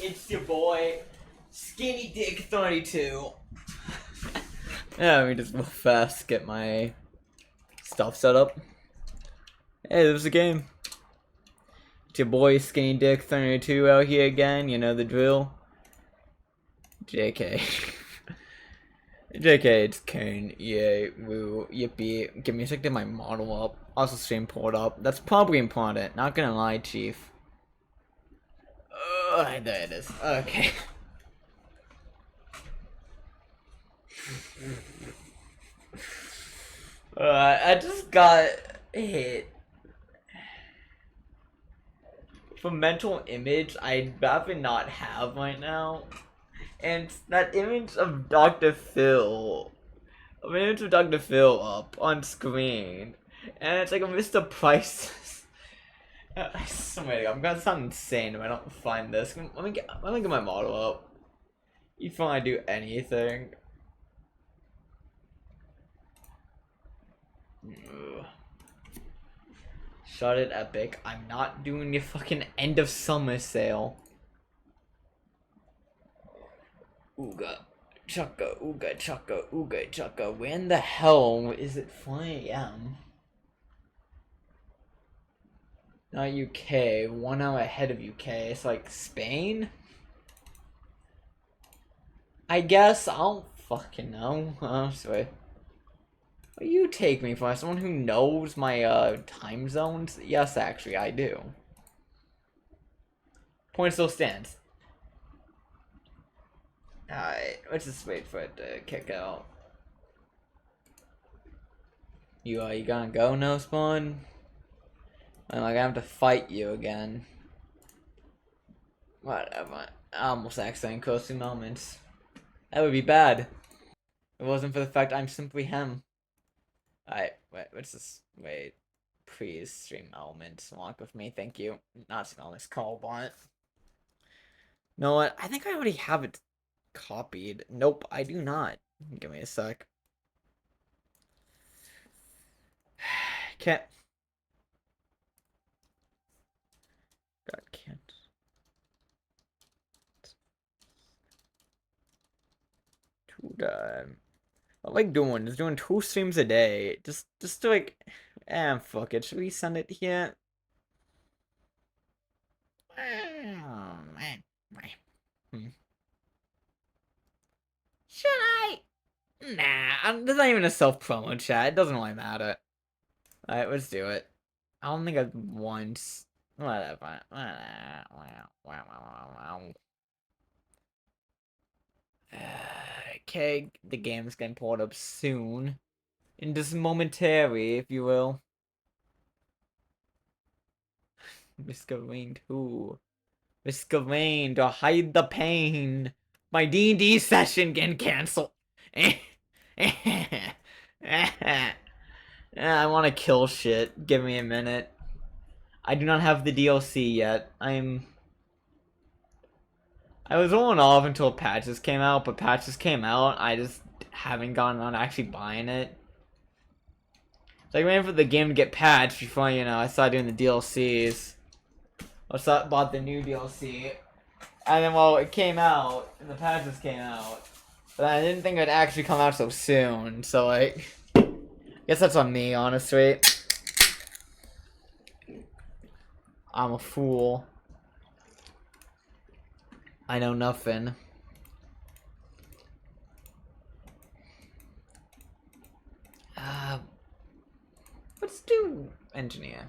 It's your boy, Skinny Dick 32. Yeah, let me just real fast get my stuff set up. Hey, there's a game. It's your boy, Skinny Dick 32 out here again, you know the drill. JK. JK, it's Kane. Yay, woo, yippee. Give me a sec to get my model up. Also stream pulled up. That's probably important, not gonna lie, chief. There it is. Okay. I just got hit. For mental image, I'd rather not have right now. And that image of Dr. Phil. An image of Dr. Phil up on screen. And it's like a Mr. Price. I swear, I'm gonna sound insane if I don't find this. Let me get my model up. Before I do anything. Ugh. Shut it, Epic. I'm not doing your fucking end of summer sale. Ooga chaka, ooga chaka, ooga chaka. When the hell is it 4 a.m.? Not UK, 1 hour ahead of UK. It's like Spain? I guess, I don't fucking know. Honestly. What do you take me for? Someone who knows my time zones? Yes, actually, I do. Point still stands. Alright, let's just wait for it to kick out. You gonna go, no spawn? I'm like, I have to fight you again. Whatever. I almost accidentally caused 2 moments. That would be bad. If it wasn't for the fact I'm simply him. Alright, wait, what's this? Wait. Please stream elements. Walk with me, thank you. Not smell this call bot. You know what? I think I already have it copied. Nope, I do not. Give me a sec. Can't. God, can't. I like just doing 2 streams a day. Just to like, fuck it. Should we send it here? Should I? Nah, there's not even a self-promo chat. It doesn't really matter. Alright, let's do it. I don't think I've once. Whatever. Okay, the game's getting pulled up soon. In just momentary, if you will. Mr. Rain 2. Mr. Rain to hide the pain. My D&D session getting cancelled. I want to kill shit. Give me a minute. I do not have the DLC yet. I was rolling off until patches came out, but patches came out. I just haven't gotten on actually buying it. So I waiting for the game to get patched before, I started doing the DLCs. I bought the new DLC. And then, well, it came out, and the patches came out. But I didn't think it would actually come out so soon, so, like, I guess that's on me, honestly. I'm a fool. I know nothing. Let's do engineer.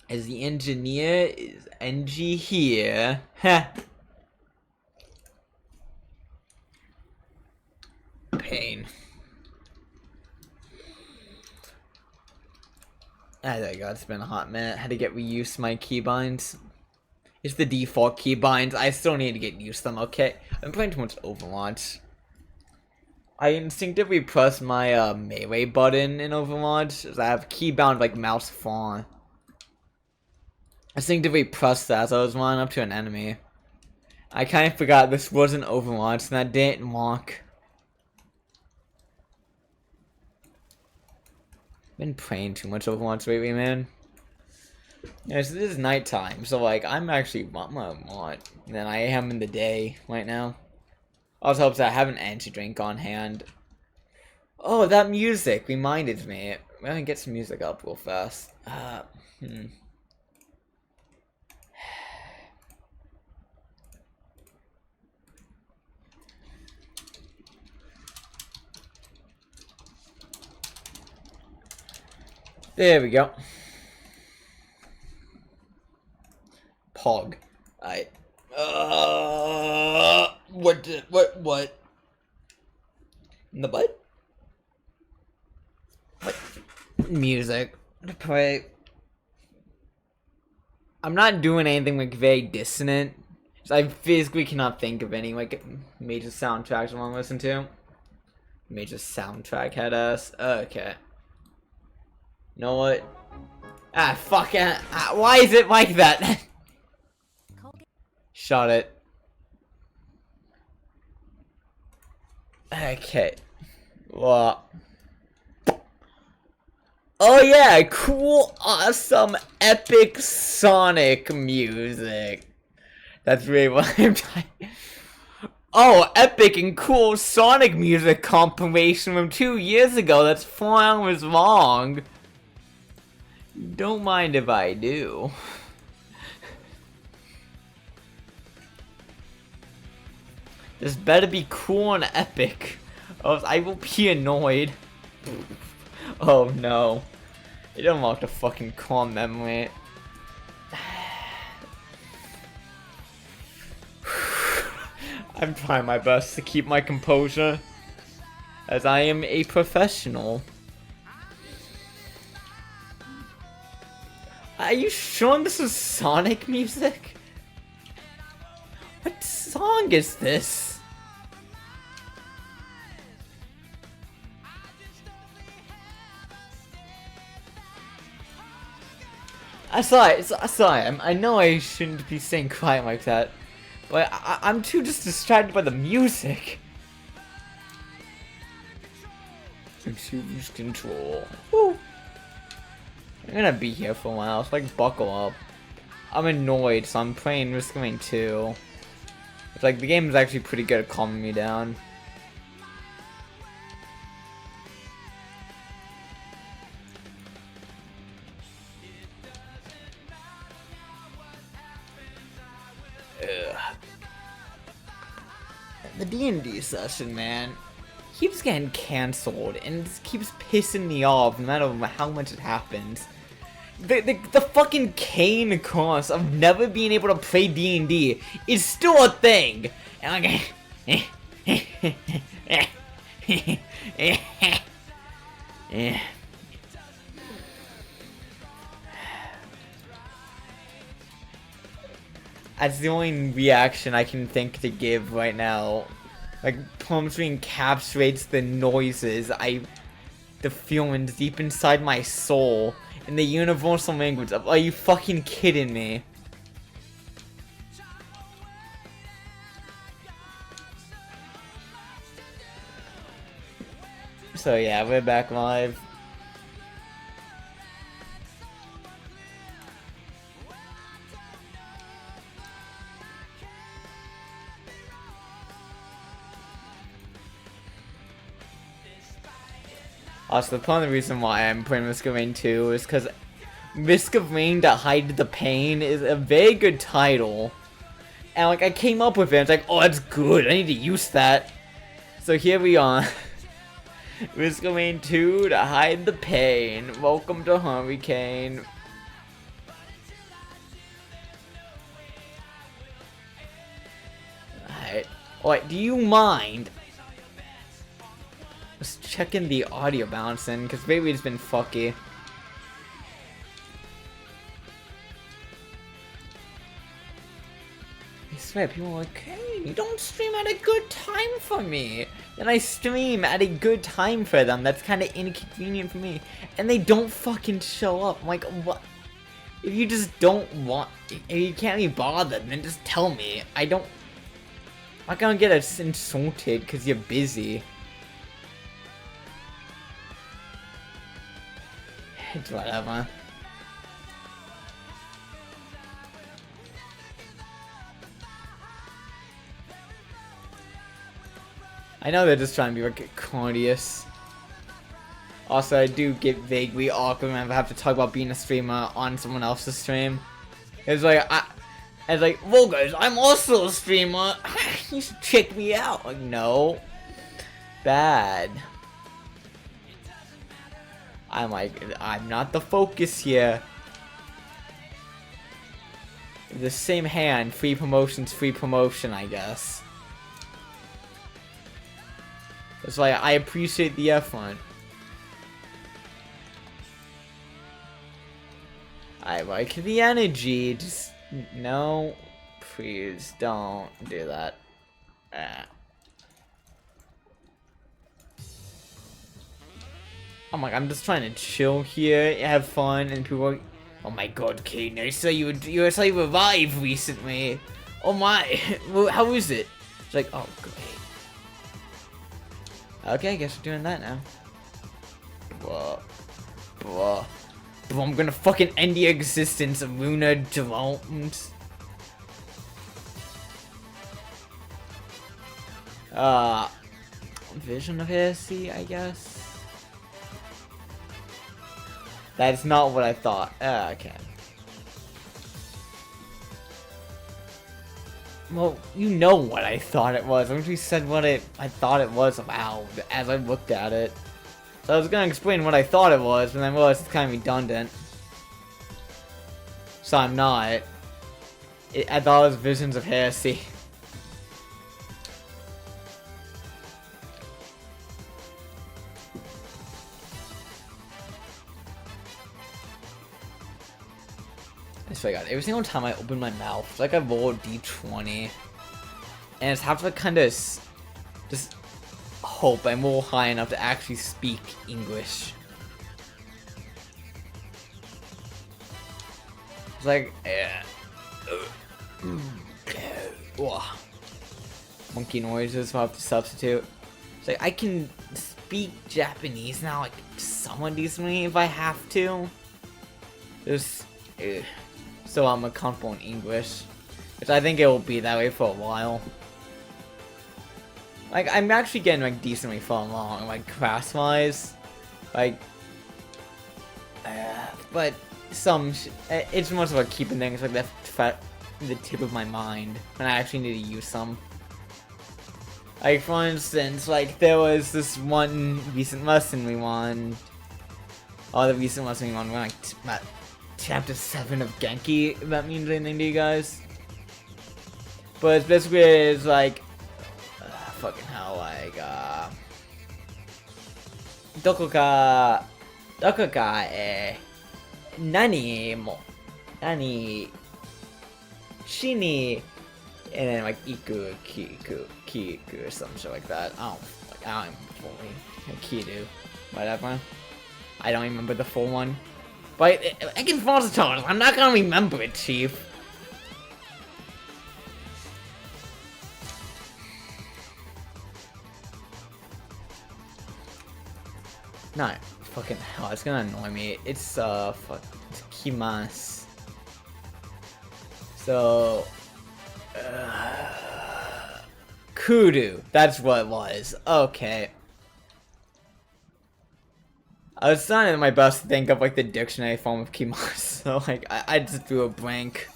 As the engineer is NG here. Ha! Pain. There you go, it's been a hot minute. Had to get reused my keybinds. It's the default keybinds. I still need to get used to them, okay? I'm playing too much Overwatch. I instinctively press my melee button in Overwatch, as I have keybound like mouse fawn. I instinctively pressed that as I was running up to an enemy. I kind of forgot this wasn't Overwatch, and that didn't walk. Been playing too much Overwatch lately, man. Yeah, so this is nighttime, so like I'm actually a lot more than I am in the day right now. Also helps that I have an energy drink on hand. Oh, that music reminded me. We're gonna get some music up real fast. Hmm. There we go. Pog. I. What? In the butt? What? Music. To play. I'm not doing anything like very dissonant. So I physically cannot think of any like major soundtracks I want to listen to. Major soundtrack head ass. Okay. You know what? Ah, fuck it. Why is it like that? Shot it. Okay. Well. Oh yeah, cool, awesome, epic Sonic music. That's really what I'm trying. Oh, epic and cool Sonic music compilation from 2 years ago that's 4 hours long. Don't mind if I do. This better be cool and epic, or else I will be annoyed. Oh no. It unlocked a fucking calm memory. I'm trying my best to keep my composure, as I am a professional. Are you sure this is Sonic music? What song is this? I saw it. I know I shouldn't be saying quiet like that, but I'm too just distracted by the music. Lose control. Woo. I'm gonna be here for a while, so like buckle up. I'm annoyed, so I'm playing Risk of Rain 2. It's like the game is actually pretty good at calming me down. The D&D session, man, keeps getting cancelled and it keeps pissing me off no matter how much it happens. The fucking cane cost of never being able to play D&D is still a thing. And like, that's the only reaction I can think to give right now. Like, Plumstream encapsulates the noises, the feelings deep inside my soul in the universal language of, are you fucking kidding me? So yeah, we're back live. Also, part of the reason why I'm playing Risk of Rain 2 is because Risk of Rain to Hide the Pain is a very good title. And like, I came up with it, it's like, oh, that's good, I need to use that. So here we are. Risk of Rain 2 to Hide the Pain. Welcome to Hurricane. Alright. Alright, do you mind? Just checking the audio balancing, because maybe it's been fucky. I swear, people are like, hey, you don't stream at a good time for me. And I stream at a good time for them. That's kind of inconvenient for me. And they don't fucking show up. I'm like, what? If you just don't want, if you can't be bothered, then just tell me. I'm not gonna get insulted because you're busy. It's whatever. I know they're just trying to be like courteous. Also, I do get vaguely awkward whenever I have to talk about being a streamer on someone else's stream. It's like, well guys, I'm also a streamer. You should check me out. Like, no. Bad. I'm like, I'm not the focus here. The same hand, free promotion's free promotion, I guess. It's like, I appreciate the effort. I like the energy, just, no, please don't do that. I'm like, I'm just trying to chill here, have fun, and people are like, oh my god, Kane, I saw you saw you revive recently. Oh my, how is it? It's like, oh, great. Okay, I guess we're doing that now. Blah. I'm gonna fucking end the existence of Luna Drones. Vision of Heresy, I guess. That's not what I thought. Okay. Well, you know what I thought it was. I actually said what I thought it was about as I looked at it. So I was gonna explain what I thought it was, but then I realized it's kind of redundant. So I'm not. I thought it was Visions of Heresy. I swear to God, every single time I open my mouth, it's like I roll a d20. And it's have to like kind of just hope I'm roll high enough to actually speak English. It's like, monkey noises, I'll have to substitute. It's like, I can speak Japanese now, like, somewhat decently if I have to. Just, so I'm comfortable in English. Which I think it will be that way for a while. Like, I'm actually getting, like, decently far along, like, class-wise. Like, but it's much about keeping things, like, the tip of my mind when I actually need to use some. Like, for instance, like, there was this one recent lesson we won. Oh, the recent lesson we won, we're like, about chapter 7 of Genki, if that means anything to you guys. But it's basically, it's like, fucking hell, like, Dokoka, nani, shini, and then like iku, kiku, or some shit like that. I don't fully, kidu, whatever. I don't remember the full one. But I can fall to tone. I'm not gonna remember it, Chief. No, fucking hell, it's gonna annoy me. It's it's Kimas. So, Kudu. That's what it was. Okay. I was trying my best to think of like the dictionary form of Kimas, so like I just drew a blank.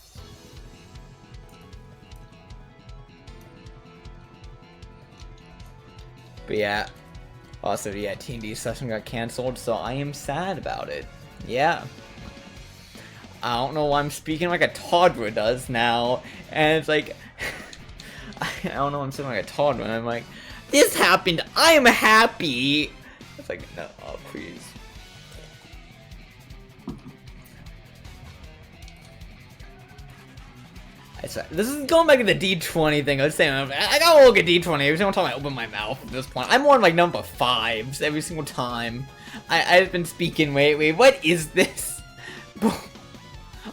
But yeah. Also, yeah, Team D session got cancelled, so I am sad about it. Yeah. I don't know why I'm speaking like a toddler does now, and it's like, I don't know why I'm speaking like a toddler, and I'm like, this happened, I am happy! It's like, no, oh, please. This is going back to the D20 thing. I was saying, I gotta look at D20 every single time I open my mouth at this point. I'm on like number 5s every single time. I've been speaking, wait, what is this? I'm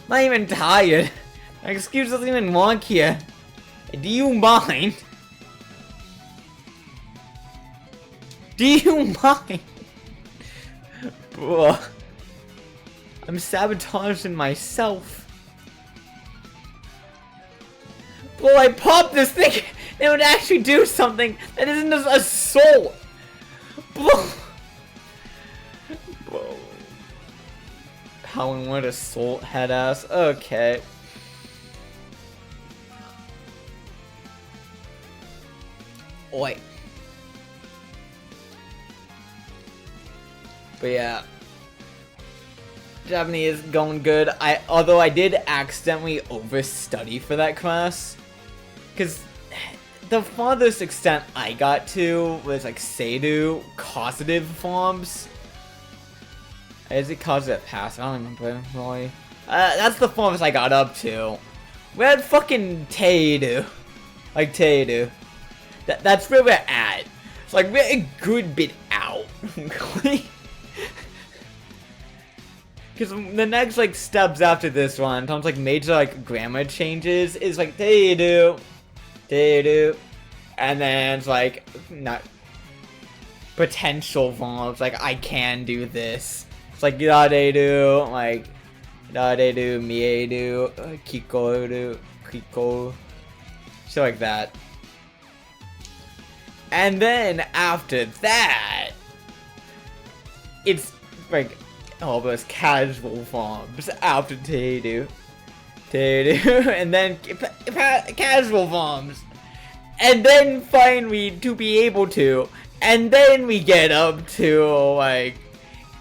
not even tired. My excuse doesn't even work here. Do you mind? Do you mind? I'm sabotaging myself. Well, I popped this thing, it would actually do something that isn't just a assault! Bro. Power 1 assault head ass. Okay. Oi. But yeah. Japanese going good. Although I did accidentally overstudy for that class. Cause the farthest extent I got to was like Seidu causative forms. Is it causative pass? I don't remember really. That's the forms I got up to. We had fucking Teidu. Like Teidu. That's where we're at. It's like we're a good bit out. Because the next like steps after this one, comes like major like grammar changes, is like Teidu, and then it's like not potential forms. Like I can do this. It's like Yadedu, like Yadedu, Miedu, Kikoru, Kiko, shit like that. And then after that, it's like almost casual forms after Teidu, and then casual forms, and then finally to be able to, and then we get up to like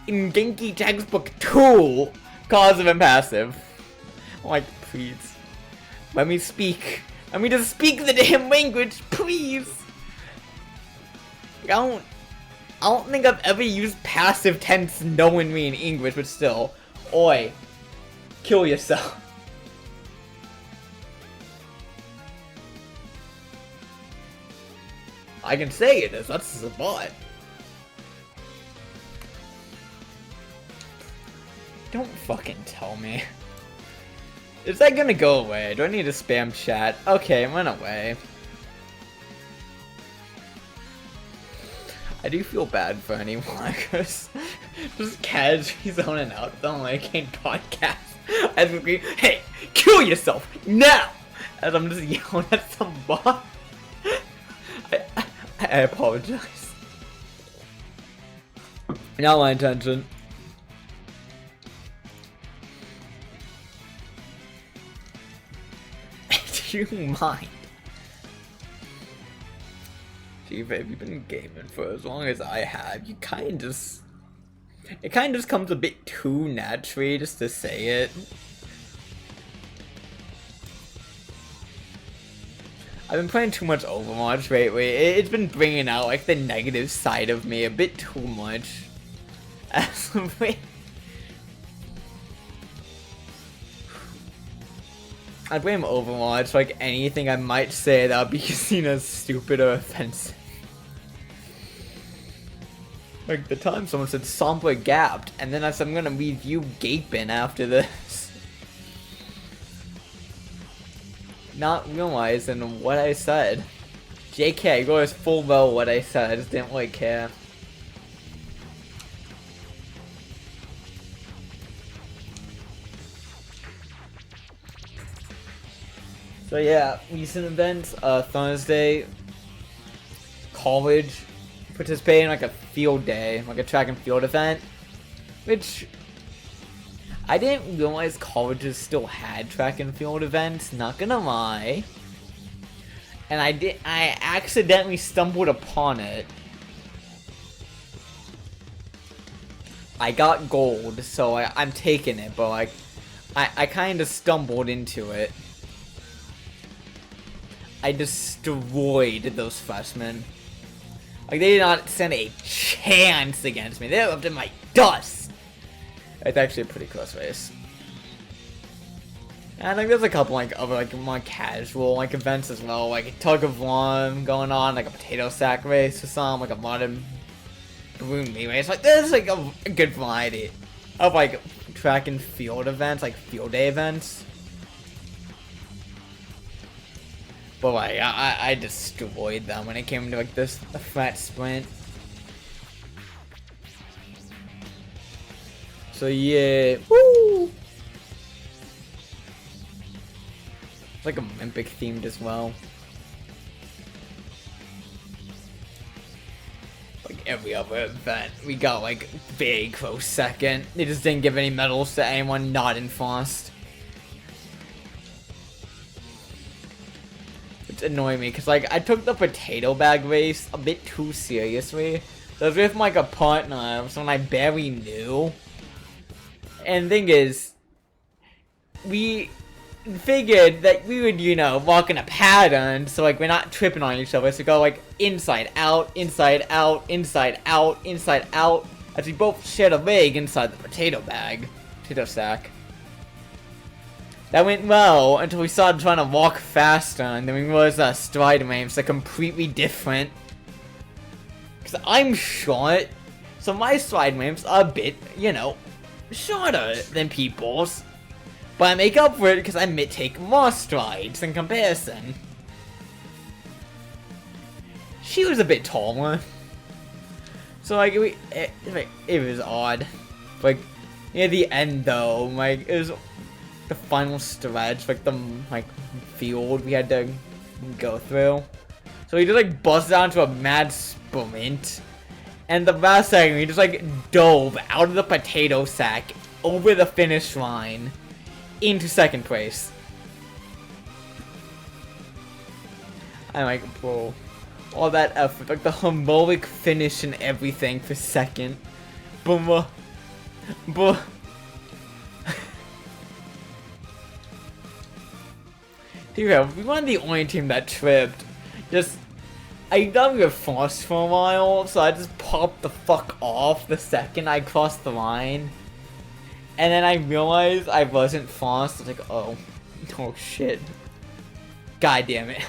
in Genki textbook 2, causative and passive. I'm like, please, let me speak. Let me just speak the damn language, please. I don't think I've ever used passive tense knowingly in English, but still. Oi. Kill yourself. I can say it is, that's the bot. Don't fucking tell me. Is that gonna go away? Do I need to spam chat? Okay, it went away. I do feel bad for anyone, because just casually zoning out on like a podcast. I agree, hey, kill yourself now! As I'm just yelling at some bot. I apologize. Not my intention. Do you mind? If you've been gaming for as long as I have, it kind of just comes a bit too naturally just to say it. I've been playing too much Overwatch lately. It's been bringing out like the negative side of me a bit too much. As of late. I blame Overwatch. Like anything I might say that would be seen as stupid or offensive. Like the time someone said Sombra gapped, and then I said I'm gonna leave you gaping after this. Not realizing what I said. JK, go as full well what I said, I just didn't really care. So yeah, recent events, Thursday, college, participating in like a field day, like a track and field event, which I didn't realize colleges still had track and field events, not gonna lie. And I accidentally stumbled upon it. I got gold, so I'm taking it, but like, I kinda stumbled into it. I destroyed those freshmen. Like, they did not stand a chance against me. They left in my dust. It's actually a pretty close race. And like, there's a couple like other like more casual like events as well, like a tug of war going on, like a potato sack race or something, like a modern balloon race. Like, there's like a good variety of like track and field events, like field day events. But like, I destroyed them when it came to like this fat sprint. So yeah, woo! It's like Olympic themed as well. every other event. We got like very close second. They just didn't give any medals to anyone not in Frost. Which annoyed me because like I took the potato bag race a bit too seriously. So I was with like a partner, someone I barely knew. And the thing is, we figured that we would, you know, walk in a pattern, so like we're not tripping on each other, so go like inside out, inside out, inside out, inside out, as we both shared a leg inside the potato sack. That went well until we started trying to walk faster, and then we realized that stride ramps are completely different. Because I'm short, so my stride ramps are a bit, you know, shorter than people's. But I make up for it because I take more strides in comparison. She was a bit taller. So like, it was odd. Like, near the end though, like, it was the final stretch, like the, field we had to go through. So we just like busted out into a mad sprint. And the last second, we just like dove out of the potato sack over the finish line into second place. I'm like, bro, all that effort, like the heroic finish and everything for second. Boom, boom. Dude, we weren't the only team that tripped. I thought we were forced for a while, so I just popped the fuck off the second I crossed the line. And then I realized I wasn't fast. I was like, oh shit. God damn it.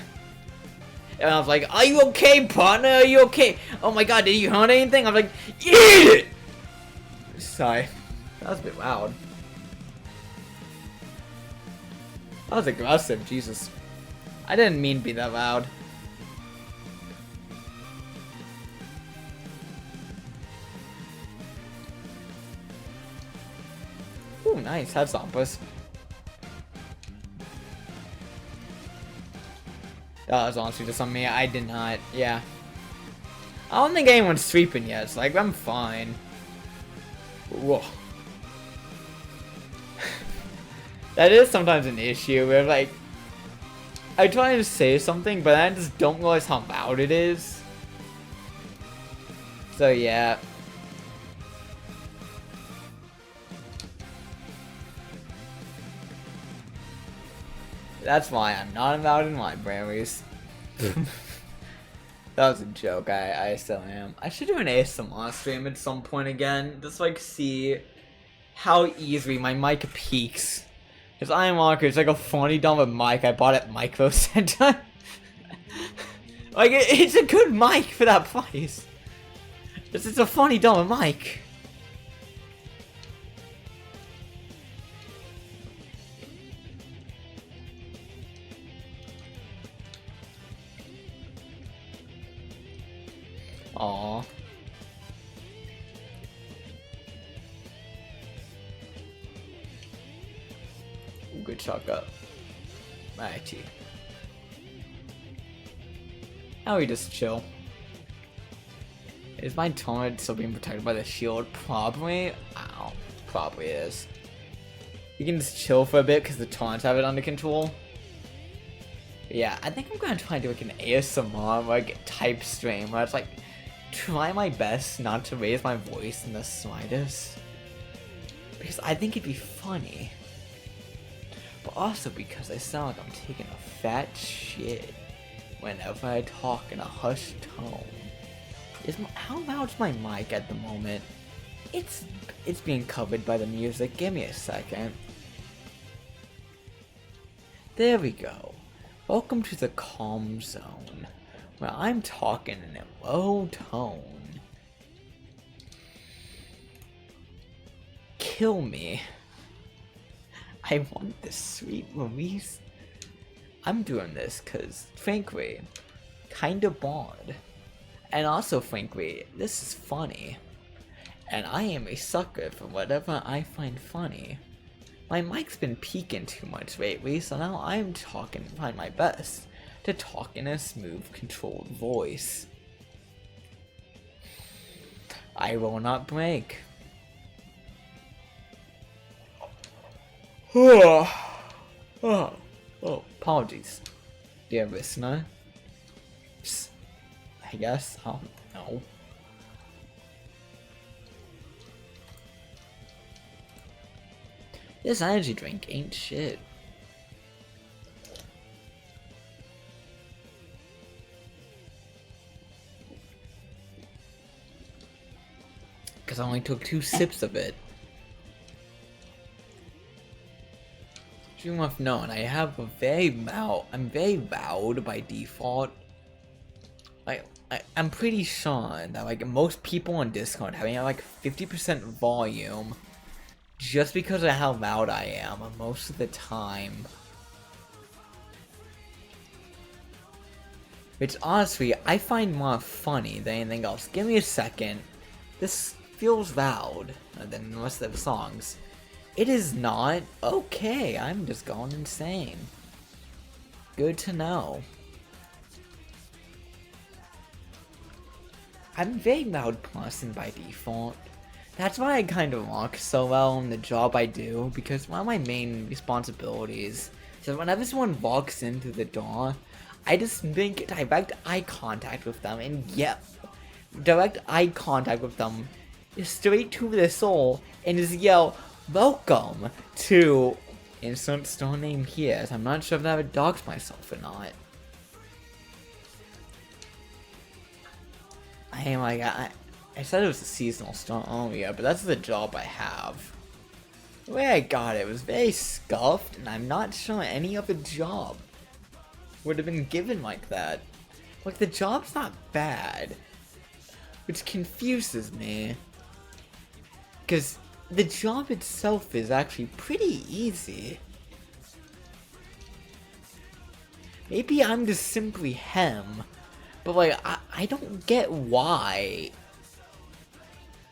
And I was like, are you okay, partner? Are you okay? Oh my god, did you hurt anything? I was like, eat it! Sorry. That was a bit loud. That was aggressive, Jesus. I didn't mean to be that loud. Ooh, nice. Have Zompus. That was honestly just on me. I did not. Yeah. I don't think anyone's sweeping yet. It's like, I'm fine. Whoa. That is sometimes an issue where, like, I try to say something, but I just don't realize how loud it is. So, yeah. That's why I'm not allowed in libraries. That was a joke. I still am. I should do an ASMR stream at some point again. Just like see how easily my mic peaks. Because Iron Walker is like a $40 mic I bought at Micro Center. Like it's a good mic for that price. It's a $40 mic. Aww. Good chalk up. Alrighty. Now we just chill. Is my taunt still being protected by the shield? Probably. Ow. Probably is. You can just chill for a bit because the taunts have it under control. Yeah, I think I'm gonna try to do like an ASMR like type stream where it's like try my best not to raise my voice in the slightest. Because I think it'd be funny. But also because I sound like I'm taking a fat shit whenever I talk in a hushed tone. How loud's my mic at the moment? It's being covered by the music. Give me a second. There we go. Welcome to the calm zone, where I'm talking in a low tone. Kill me. I want this sweet release. I'm doing this because, frankly, kinda bored. And also, frankly, this is funny. And I am a sucker for whatever I find funny. My mic's been peaking too much lately, so now I'm trying my best to talk in a smooth, controlled voice. I will not break. Oh, apologies, dear listener. I guess, I don't know. This energy drink ain't shit. Because I only took 2 sips of it. You must have known, I have a I'm very loud by default. I'm pretty sure that like most people on Discord having like 50% volume just because of how loud I am most of the time. Which honestly, I find more funny than anything else. Give me a second. This feels loud than the rest of the songs. It is not. Okay, I'm just going insane. Good to know. I'm very loud person by default. That's why I kind of rock so well in the job I do, because one of my main responsibilities is that whenever someone walks in through the door, I just make direct eye contact with them, and direct eye contact with them straight to their soul, and just yell, "Welcome to," insert store name here, as I'm not sure if I would dox myself or not. I said it was a seasonal store earlier, but that's the job I have. The way I got it was very scuffed, and I'm not sure any other job would have been given like that. Like, the job's not bad, which confuses me. Because the job itself is actually pretty easy. Maybe I'm just simply him, but like, I don't get why.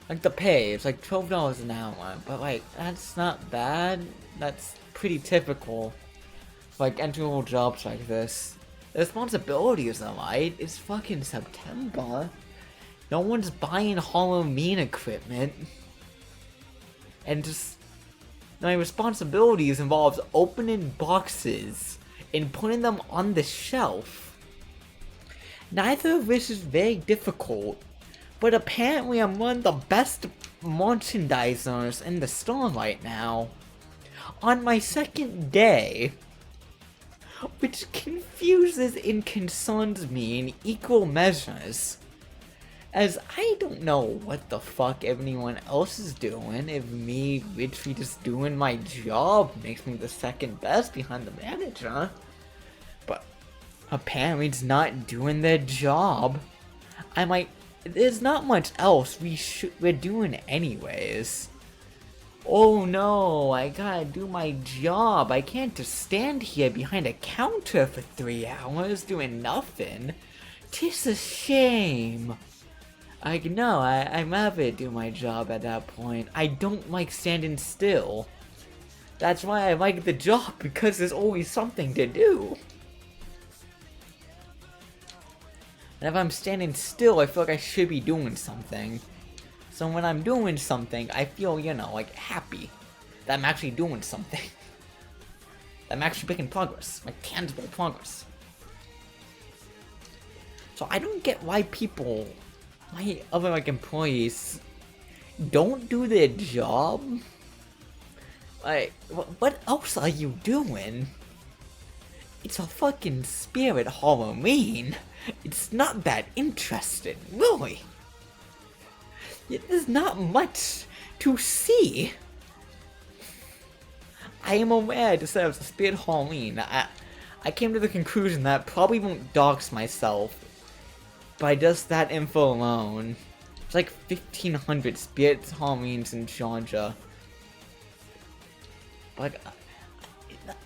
Like, the pay, it's like $12 an hour, but like, that's not bad. That's pretty typical for like entry-level jobs like this. The responsibility is alright. It's fucking September. No one's buying Halloween equipment. And just, my responsibilities involves opening boxes and putting them on the shelf. Neither of which is very difficult, but apparently I'm one of the best merchandisers in the store right now. On my second day, which confuses and concerns me in equal measures. As I don't know what the fuck everyone else is doing, if me literally just doing my job makes me the second best behind the manager. But apparently it's not doing their job. There's not much else we're doing anyways. Oh no, I gotta do my job. I can't just stand here behind a counter for 3 hours doing nothing. 'Tis a shame. No, I'm happy to do my job at that point. I don't like standing still. That's why I like the job, because there's always something to do. And if I'm standing still, I feel like I should be doing something. So when I'm doing something, I feel, like happy that I'm actually doing something. That I'm actually making progress, like tangible progress. So I don't get why my other employees don't do their job. Like, what else are you doing? It's a fucking Spirit Halloween. It's not that interesting, really. There's not much to see. I am aware to say it was a Spirit Halloween. I came to the conclusion that I probably won't dox myself by just that info alone. It's like 1,500 Spirit Halloweens in Georgia. But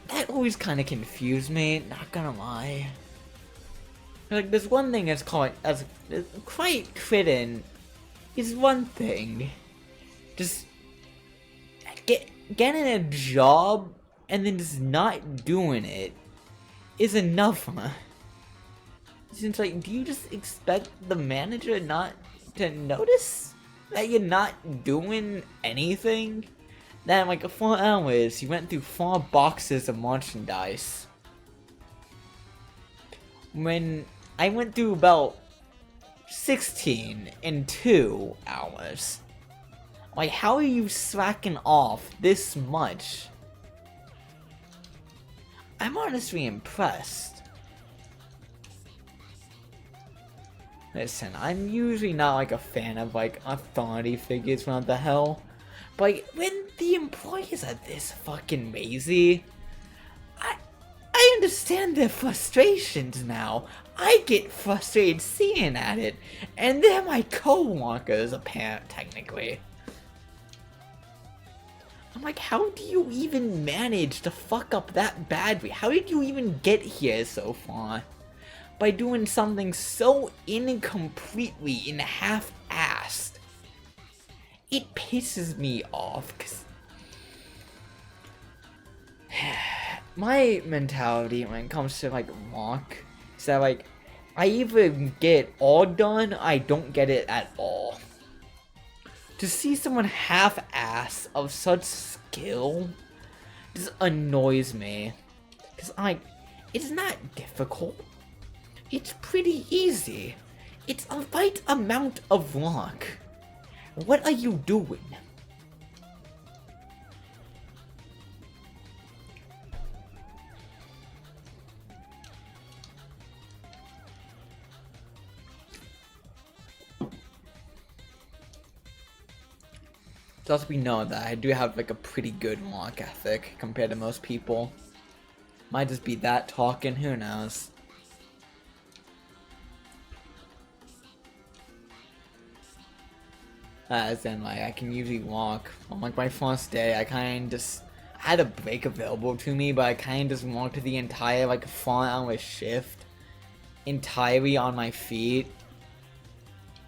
that always kind of confused me, not gonna lie. Like, there's one thing that's called as quite quitting is one thing. Just getting a job and then just not doing it is enough. It seems like, do you just expect the manager not to notice that you're not doing anything? Then like 4 hours, you went through 4 boxes of merchandise. When I went through about 16 in 2 hours. Like, how are you slacking off this much? I'm honestly impressed. Listen, I'm usually not like a fan of like authority figures, what the hell. But like, when the employees are this fucking lazy, I understand their frustrations now. I get frustrated seeing at it, and they're my co-workers, apparently, technically. I'm like, how do you even manage to fuck up that badly? How did you even get here so far? By doing something so incompletely and half-assed. It pisses me off, cause my mentality when it comes to like mock is that like I either get it all done, I don't get it at all. To see someone half-ass of such skill just annoys me. Cause it's not difficult. It's pretty easy. It's a right amount of luck. What are you doing? It's also be known that I do have like a pretty good work ethic compared to most people. Might just be that talking, who knows. As in like I can usually walk on like my first day. I had a break available to me, but I kind of just walked the entire like 4-hour shift entirely on my feet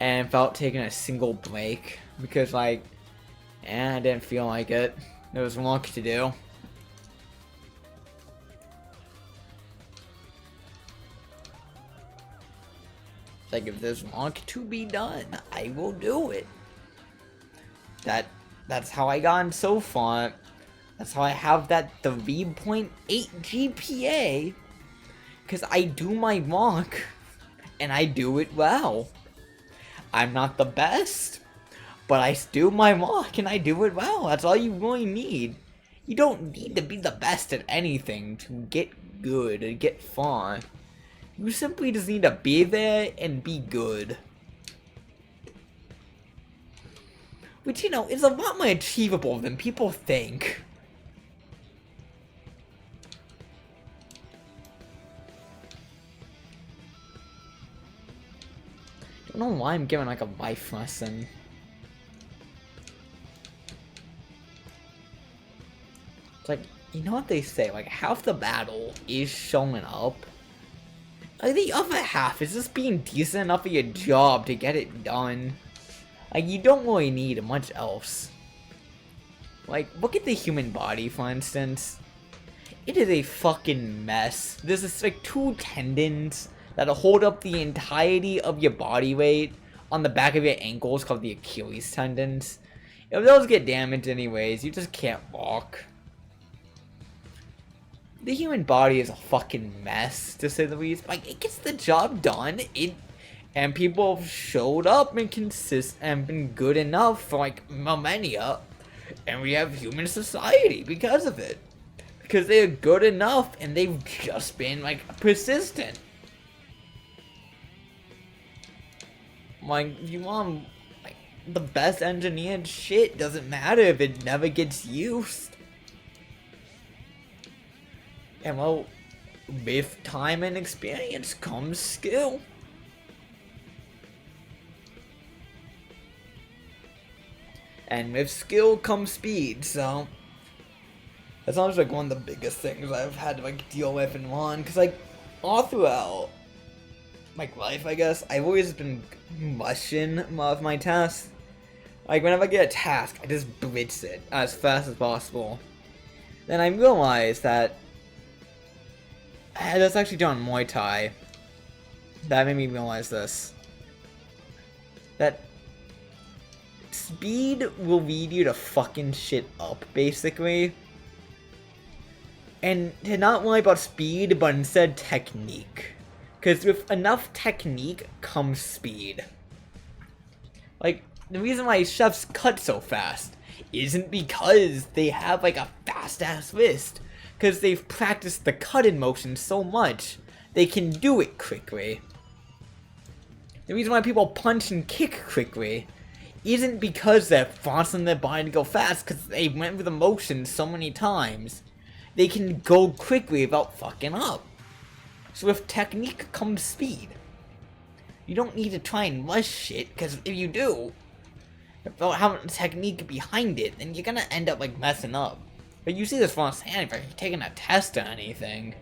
and without taking a single break because like I didn't feel like it. There was work to do. Like if there's work to be done, I will do it. That's how I got so far. That's how I have that 3.8 GPA. Cause I do my work and I do it well. I'm not the best, but I do my work and I do it well. That's all you really need. You don't need to be the best at anything to get good and get far. You simply just need to be there and be good. Which, you know, is a lot more achievable than people think. I don't know why I'm giving like a life lesson. It's like, you know what they say, like half the battle is showing up. Like the other half is just being decent enough at your job to get it done. Like you don't really need much else. Like, look at the human body, for instance. It is a fucking mess. There's this like 2 tendons that hold up the entirety of your body weight on the back of your ankles called the Achilles tendons. If those get damaged anyways, you just can't walk. The human body is a fucking mess, to say the least. Like, it gets the job done. And people have showed up and and been good enough for like millennia. And we have human society because of it. Because they're good enough and they've just been like persistent. Like, if you want like the best engineered shit, doesn't matter if it never gets used. And well, with time and experience comes skill. And with skill comes speed, so that's always like one of the biggest things I've had to like deal with and learn. Cause like all throughout like life, I guess, I've always been rushing more of my tasks. Like whenever I get a task, I just blitz it as fast as possible. Then I realized that that's actually done Muay Thai. That made me realize this. That speed will lead you to fucking shit up, basically. And to not worry about speed, but instead technique. Because with enough technique comes speed. Like, the reason why chefs cut so fast isn't because they have like a fast-ass wrist. Because they've practiced the cut-in motion so much, they can do it quickly. The reason why people punch and kick quickly isn't because they're forcing their body to go fast, because they went through the motion so many times. They can go quickly without fucking up. So with technique comes speed. You don't need to try and rush shit, because if you do, without having technique behind it, then you're gonna end up like messing up. But you see this firsthand if you're taking a test or anything.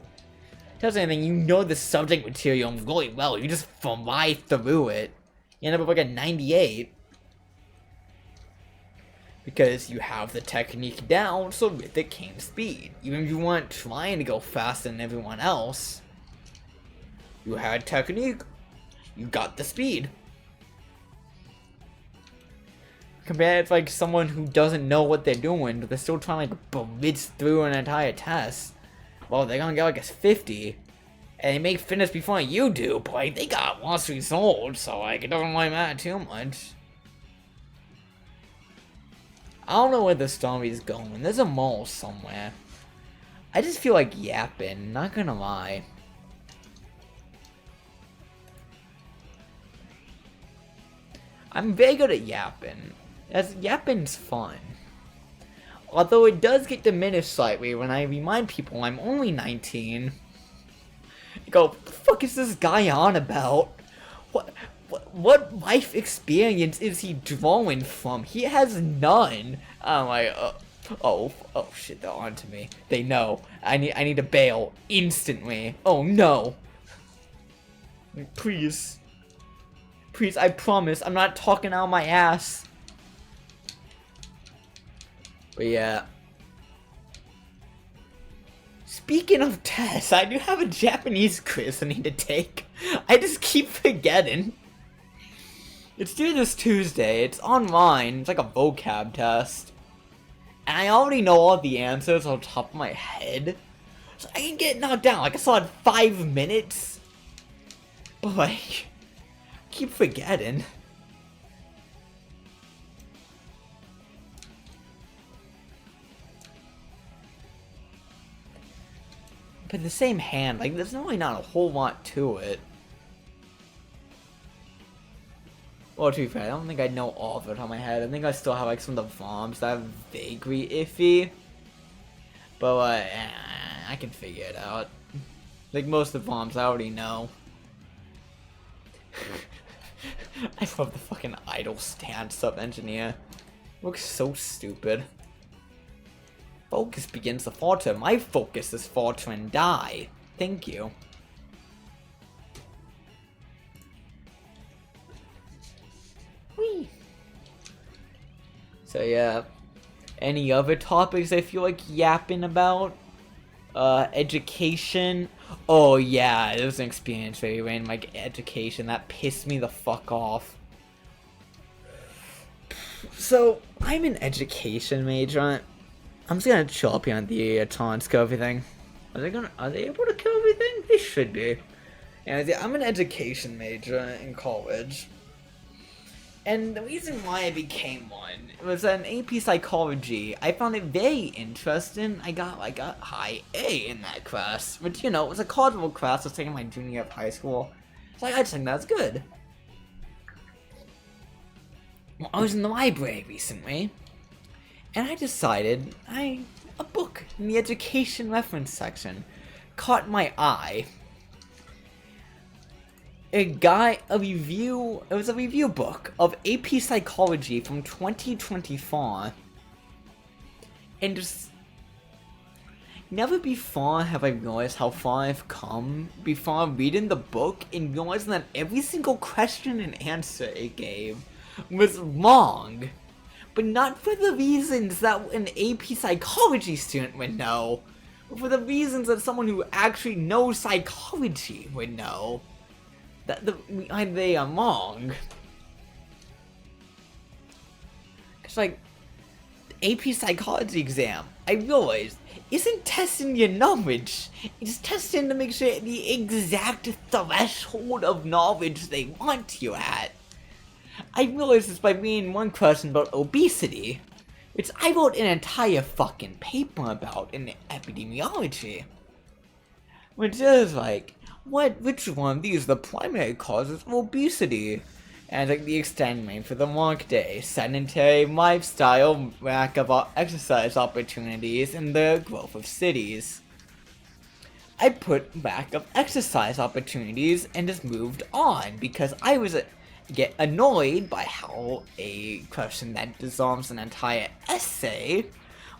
You know the subject material really well, you just fly through it. You end up with like a 98. Because you have the technique down, so with it came speed. Even if you weren't trying to go faster than everyone else, you had technique, you got the speed. Compared to like someone who doesn't know what they're doing, but they're still trying to like blitz through an entire test. Well, they're gonna get like a 50, and they may finish before you do, but like, they got lost results, so like it doesn't really matter too much. I don't know where the story's going. There's a mall somewhere. I just feel like yapping, not gonna lie. I'm very good at yapping. As yapping's fun. Although it does get diminished slightly when I remind people I'm only 19. I go, what the fuck is this guy on about? What life experience is he drawing from? He has none. I'm like, oh shit, they're onto me. They know. I need to bail instantly. Oh no. Please. Please, I promise, I'm not talking out my ass. But yeah. Speaking of tests, I do have a Japanese quiz I need to take. I just keep forgetting. It's due this Tuesday, it's online, it's like a vocab test. And I already know all the answers on top of my head. So I can get knocked down, like I saw in 5 minutes. But like, I keep forgetting. But the same hand, like there's really not a whole lot to it. Well, to be fair, I don't think I know all of it on my head. I think I still have like some of the bombs that are vaguely iffy. But I can figure it out. Like most of the bombs I already know. I love the fucking idle stance up engineer. Looks so stupid. Focus begins to falter. My focus is falter and die. Thank you. Whee. So yeah. Any other topics I feel like yapping about? Education. Oh yeah, it was an experience where we ran like education that pissed me the fuck off. So I'm an education major. I'm just gonna chill up here on the taunts kill everything. Are they able to kill everything? They should be. And I'm an education major in college. And the reason why I became one was an AP Psychology. I found it very interesting. I got like a high A in that class. Which, you know, it was a cultural class I was taking my junior year of high school. So I just think that's good. Well, I was in the library recently. And I decided, a book in the education reference section caught my eye. It was a review book of AP Psychology from 2024. And just, never before have I realized how far I've come before reading the book and realizing that every single question and answer it gave was wrong. But not for the reasons that an AP Psychology student would know, but for the reasons that someone who actually knows psychology would know. That they are wrong. It's like, AP Psychology exam, I realized, isn't testing your knowledge. It's testing to make sure the exact threshold of knowledge they want you at. I realized this by reading one question about obesity, which I wrote an entire fucking paper about in epidemiology. Which is like, which one of these are the primary causes of obesity? And like the extending for the workday, sedentary lifestyle, lack of exercise opportunities, and the growth of cities. I put lack of exercise opportunities and just moved on because I was get annoyed by how a question that dissolves an entire essay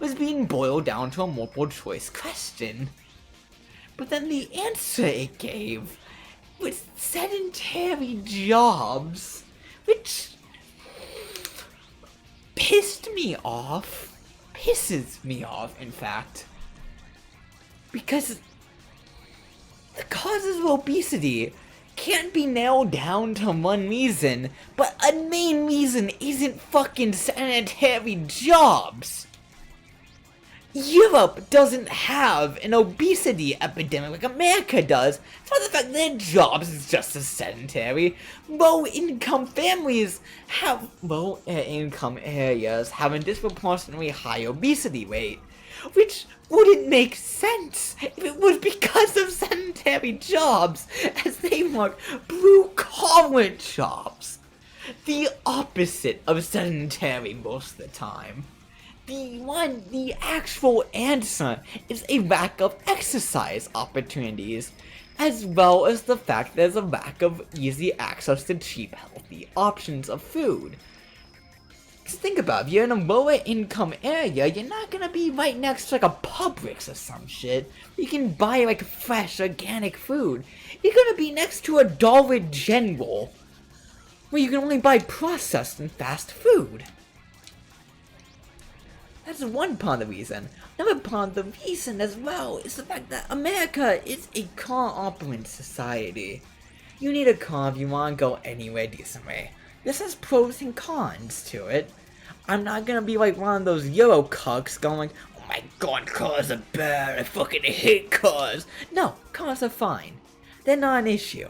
was being boiled down to a multiple choice question. But then the answer it gave was sedentary jobs, which pisses me off, in fact, because the causes of obesity can't be nailed down to one reason, but a main reason isn't fucking sedentary jobs. Europe doesn't have an obesity epidemic like America does. It's not the fact their jobs is just as sedentary. Low-income families have low-income areas have a disproportionately high obesity rate, which wouldn't make sense if it was because of sedentary jobs, as they work blue-collar jobs. The opposite of sedentary most of the time. The actual answer is a lack of exercise opportunities, as well as the fact there's a lack of easy access to cheap, healthy options of food. Just think about it, if you're in a lower income area, you're not gonna be right next to like a Publix or some shit. You can buy like fresh, organic food. You're gonna be next to a Dollar General, where you can only buy processed and fast food. That's one part of the reason. Another part of the reason as well is the fact that America is a car-opulent society. You need a car if you want to go anywhere decently. This has pros and cons to it. I'm not gonna be like one of those Euro cucks going like, oh my god, cars are bad, I fucking hate cars. No, cars are fine. They're not an issue.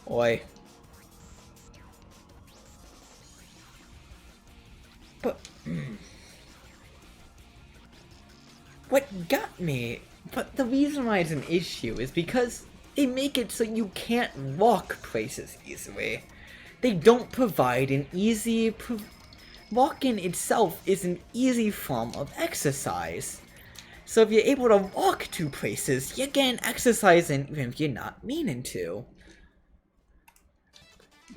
Oi. But, what got me, but the reason why it's an issue is because they make it so you can't walk places easily. They don't provide an easy, walking itself is an easy form of exercise. So if you're able to walk to places, you're getting exercise in even if you're not meaning to.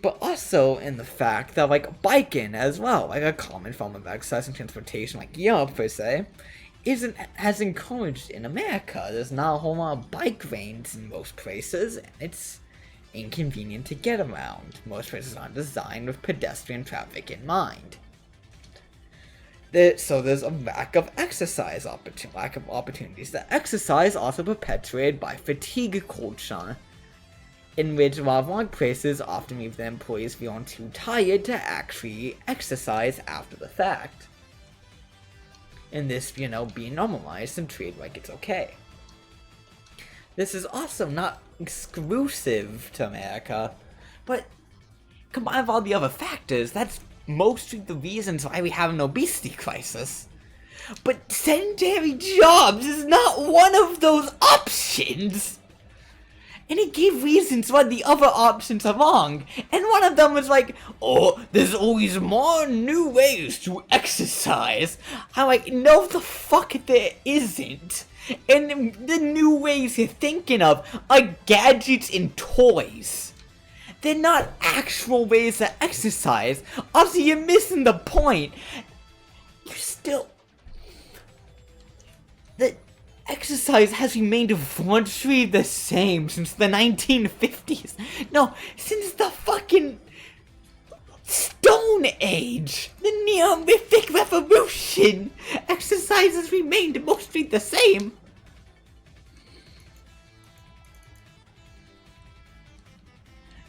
But also in the fact that, like, biking as well, like a common form of exercise and transportation, like Europe per se, isn't as encouraged in America. There's not a whole lot of bike lanes in most places, and it's inconvenient to get around. Most places aren't designed with pedestrian traffic in mind. So there's a lack of exercise lack of opportunities. The exercise also perpetuated by fatigue culture, in which a lot of workplaces often leave their employees feeling too tired to actually exercise after the fact. And this, being normalized and treated like it's okay. This is also not exclusive to America, but combined with all the other factors, that's mostly the reasons why we have an obesity crisis. But sedentary jobs is not one of those options! And it gave reasons why the other options are wrong. And one of them was like, oh, there's always more new ways to exercise. I'm like, no the fuck there isn't. And the new ways you're thinking of are gadgets and toys. They're not actual ways to exercise. Also, you're missing the point. Exercise has remained virtually the same since the 1950s. No, since the fucking Stone Age, the Neolithic Revolution. Exercise has remained mostly the same.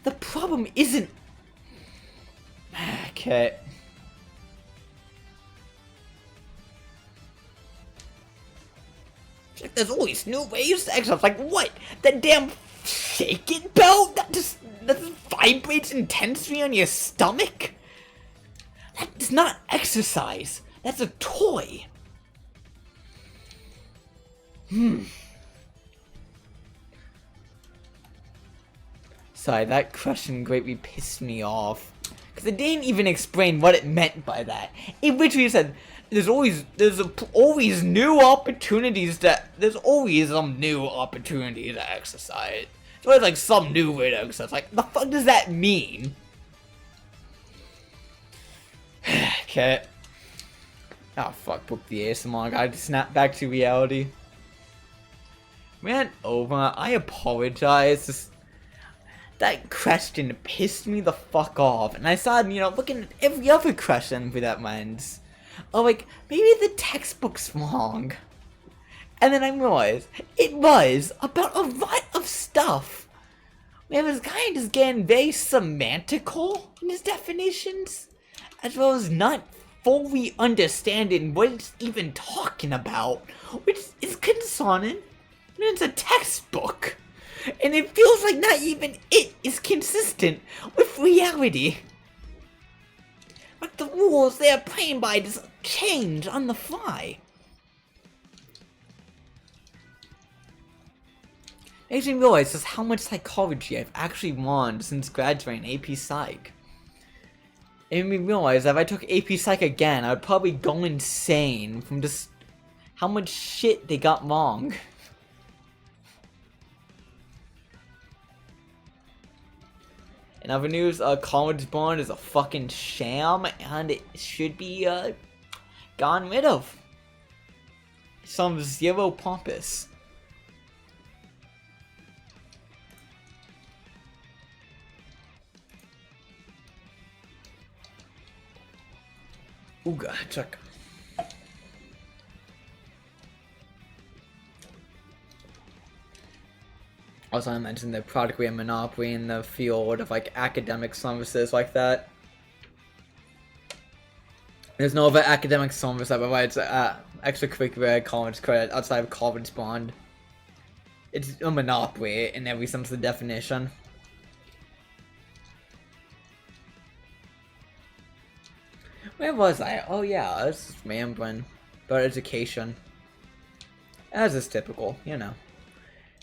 The problem isn't Okay. It's like there's always new ways to exercise. Like what? That damn shake it belt that just vibrates intensely on your stomach? That's not exercise. That's a toy. Sorry, that question greatly pissed me off. Because it didn't even explain what it meant by that. It literally said, there's always new opportunities there's always some new opportunity to exercise. It's always like some new way to exercise. Like, the fuck does that mean? Okay. Oh fuck, book the ASMR guy to snap back to reality. Man, over. I apologize. That question pissed me the fuck off, and I started, looking at every other question through that lens. Oh, like, maybe the textbook's wrong. And then I realized it was about a lot of stuff. Man, this guy just getting very semantical in his definitions, as well as not fully understanding what it's even talking about, which is concerning. And it's a textbook. And it feels like not even it is consistent with reality. Like the rules they are playing by just change on the fly. Makes me realize just how much psychology I've actually learned since graduating AP Psych. It made me realize that if I took AP Psych again, I would probably go insane from just how much shit they got wrong. In other news, College Bond is a fucking sham, and it should be, gotten rid of. Some zero pompous. Ooga, check. Also, I mentioned they're practically a monopoly in the field of like academic services like that. There's no other academic service that provides extracurricular college credit outside of College Bond. It's a monopoly in every sense of the definition. Where was I? Oh yeah, I was just rambling about education. As is typical,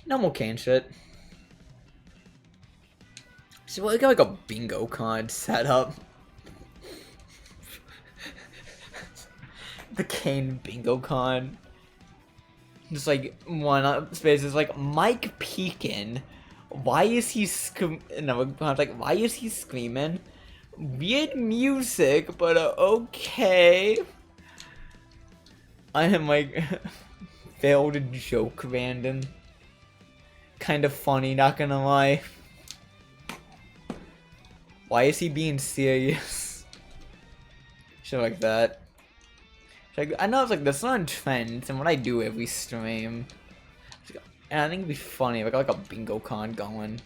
normal cane shit. So we got like a bingo card set up. The Kane bingo card. Just like one space is like Mike Pekin. Why is he why is he screaming? Weird music, but okay. I am like failed joke random. Kind of funny, not gonna lie. Why is he being serious? Shit like that. I know it's like that's not trends and what I do every stream. And I think it'd be funny if I got like a bingo con going.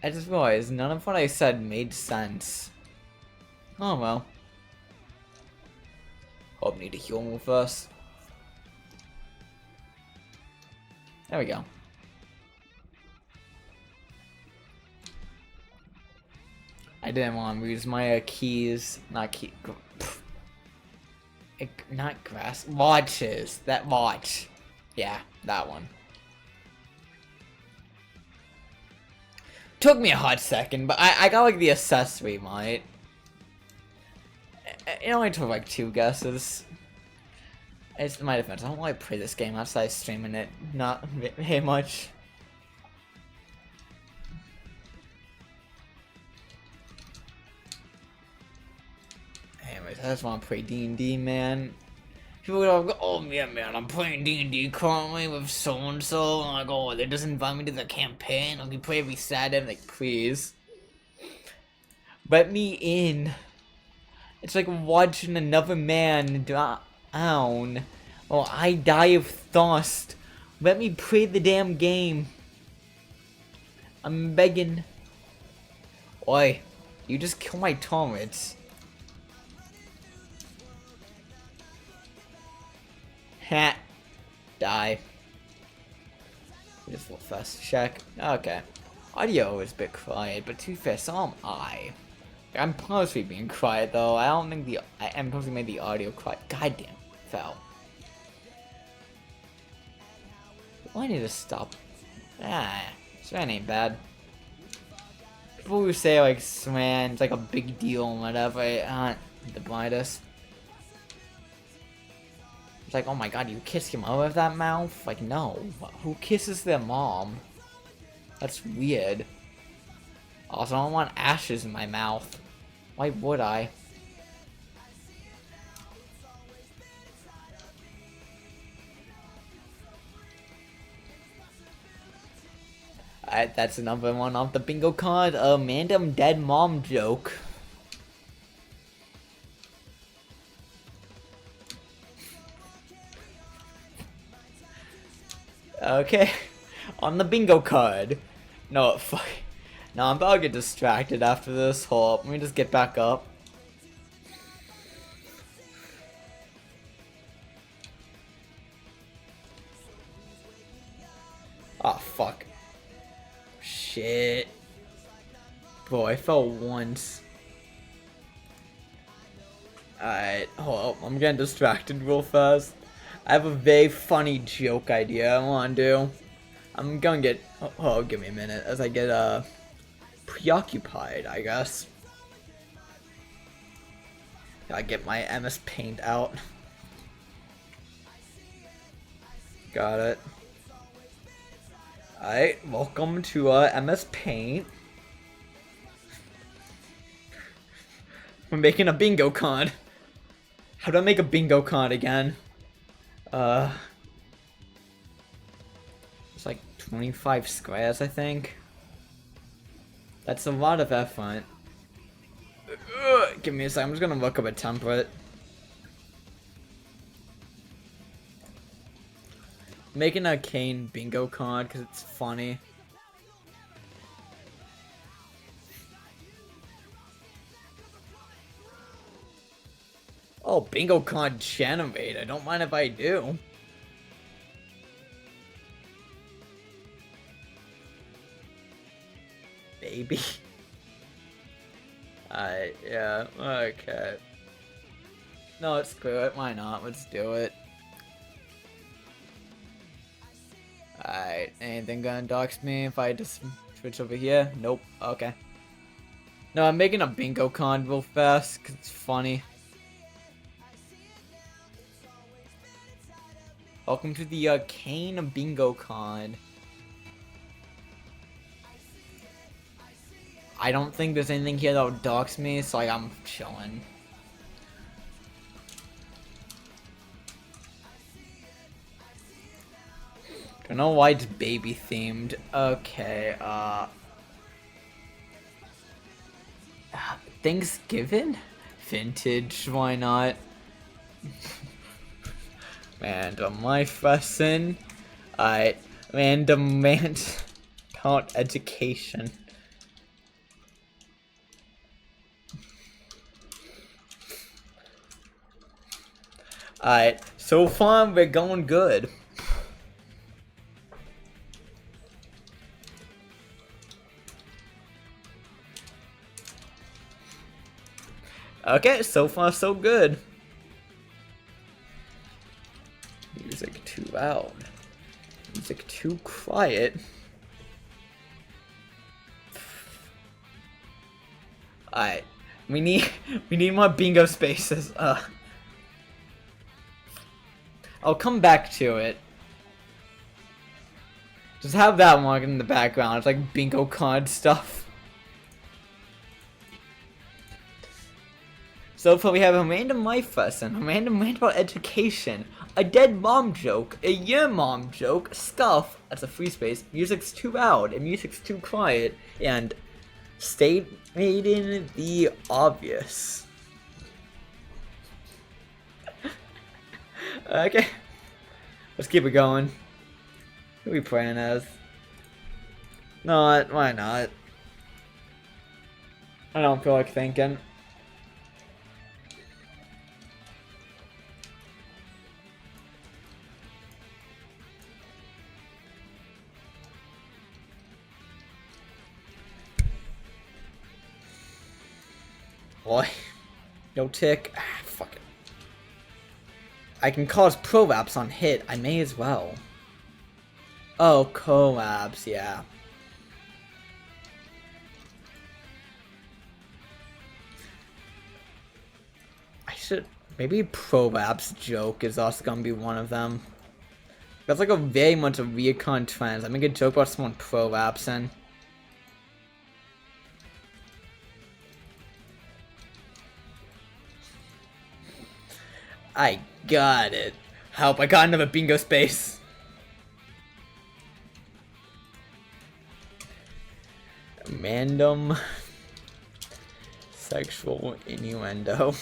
I just realized none of what I said made sense. Oh well. Hope I need to heal move first. There we go. I didn't want to use my keys, not grass, watches, that watch. Yeah, that one. Took me a hot second, but I got like the accessory, right? It only took like 2 guesses. It's my defense. I don't want to play this game outside streaming it, not very much. Anyways, I just want to play D&D, man. People are like, oh yeah, man, I'm playing D&D currently with so-and-so. And I go, oh, they just invite me to the campaign. I'll be playing every Saturday. I'm like, please. Let me in. It's like watching another man drown. Or I die of thirst. Let me play the damn game. I'm begging. Oi, you just kill my turrets. Ha. Die. Just a fast check. Okay. Audio is a bit quiet, but to be fair, so am I. I'm purposely being quiet though. I don't think I am purposely made the audio quiet. Goddamn, fell. I need to stop. Swan ain't bad. People who say like Swan's like a big deal and whatever aren't the brightest. It's like, oh my god, you kiss your mother with that mouth? Like, no. Who kisses their mom? That's weird. Also, I don't want ashes in my mouth. Why would I? Alright, that's another one off the bingo card. A random dead mom joke. Okay, on the bingo card. No, fuck. No, I'm about to get distracted after this. Hold up, let me just get back up. Oh, fuck. Shit. Bro, I fell once. Alright, hold up, I'm getting distracted real fast. I have a very funny joke idea I want to do. I'm gonna get... Oh, give me a minute as I get, preoccupied, I guess. Gotta get my MS Paint out. Got it. Alright, welcome to, MS Paint. We're making a bingo card. How do I make a bingo card again? It's like 25 squares, I think. That's a lot of effort. Give me a second, I'm just gonna look up a template. Making a Kane bingo card because it's funny. Oh, bingo card generate. I don't mind if I do. Baby. Yeah, okay. No, screw it. Why not? Let's do it. Alright, anything gonna dox me if I just switch over here? Nope. Okay. No, I'm making a bingo card real fast because it's funny. Welcome to the Kane bingo card. I don't think there's anything here that would dox me, so like, I'm chilling. Don't know why it's baby themed. Okay, Thanksgiving? Vintage, why not? Random life lesson. Alright, random rant about education. Alright, so far we're going good. Okay, so far so good. Music too loud. Music too quiet. Alright. We need more bingo spaces. I'll come back to it. Just have that one in the background. It's like bingo card stuff. So far we have a random life lesson, a random rant about education, a dead mom joke, a year mom joke, stuff, that's a free space, music's too loud, and music's too quiet, and stating the obvious. Okay, let's keep it going. Who are we playing as? Not, why not? I don't feel like thinking. Boy. No tick. Ah, fuck it. I can cause prolapse on hit. I may as well. Oh, collapse, yeah. I should... Maybe prolapse joke is also gonna be one of them. That's like a very much a recon trend. I make a joke about someone prolapsing. I got it. Help, I got another bingo space. Random sexual innuendo.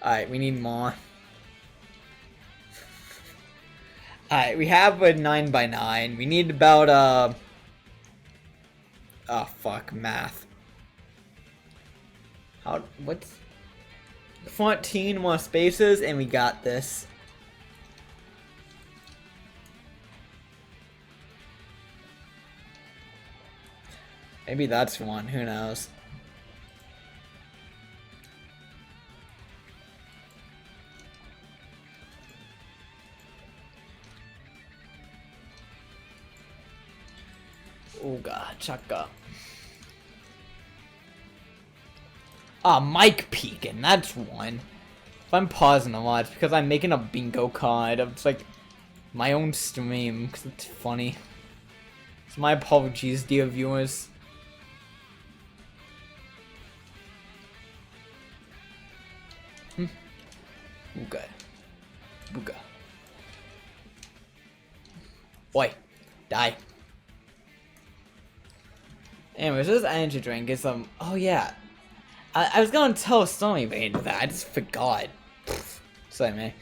Alright, we need more. Alright, we have a 9x9. We need about, oh, fuck, math. What's... 14 more spaces, and we got this. Maybe that's one, who knows. Ooga chaka. Ah, Mike Pekin, that's one. If I'm pausing a lot, it's because I'm making a bingo card of like my own stream, because it's funny. So my apologies, dear viewers. Ooga. Booga. Oi. Die. Anyways, this energy drink is oh yeah. I was gonna tell Stormy Bane that, I just forgot. Sorry man.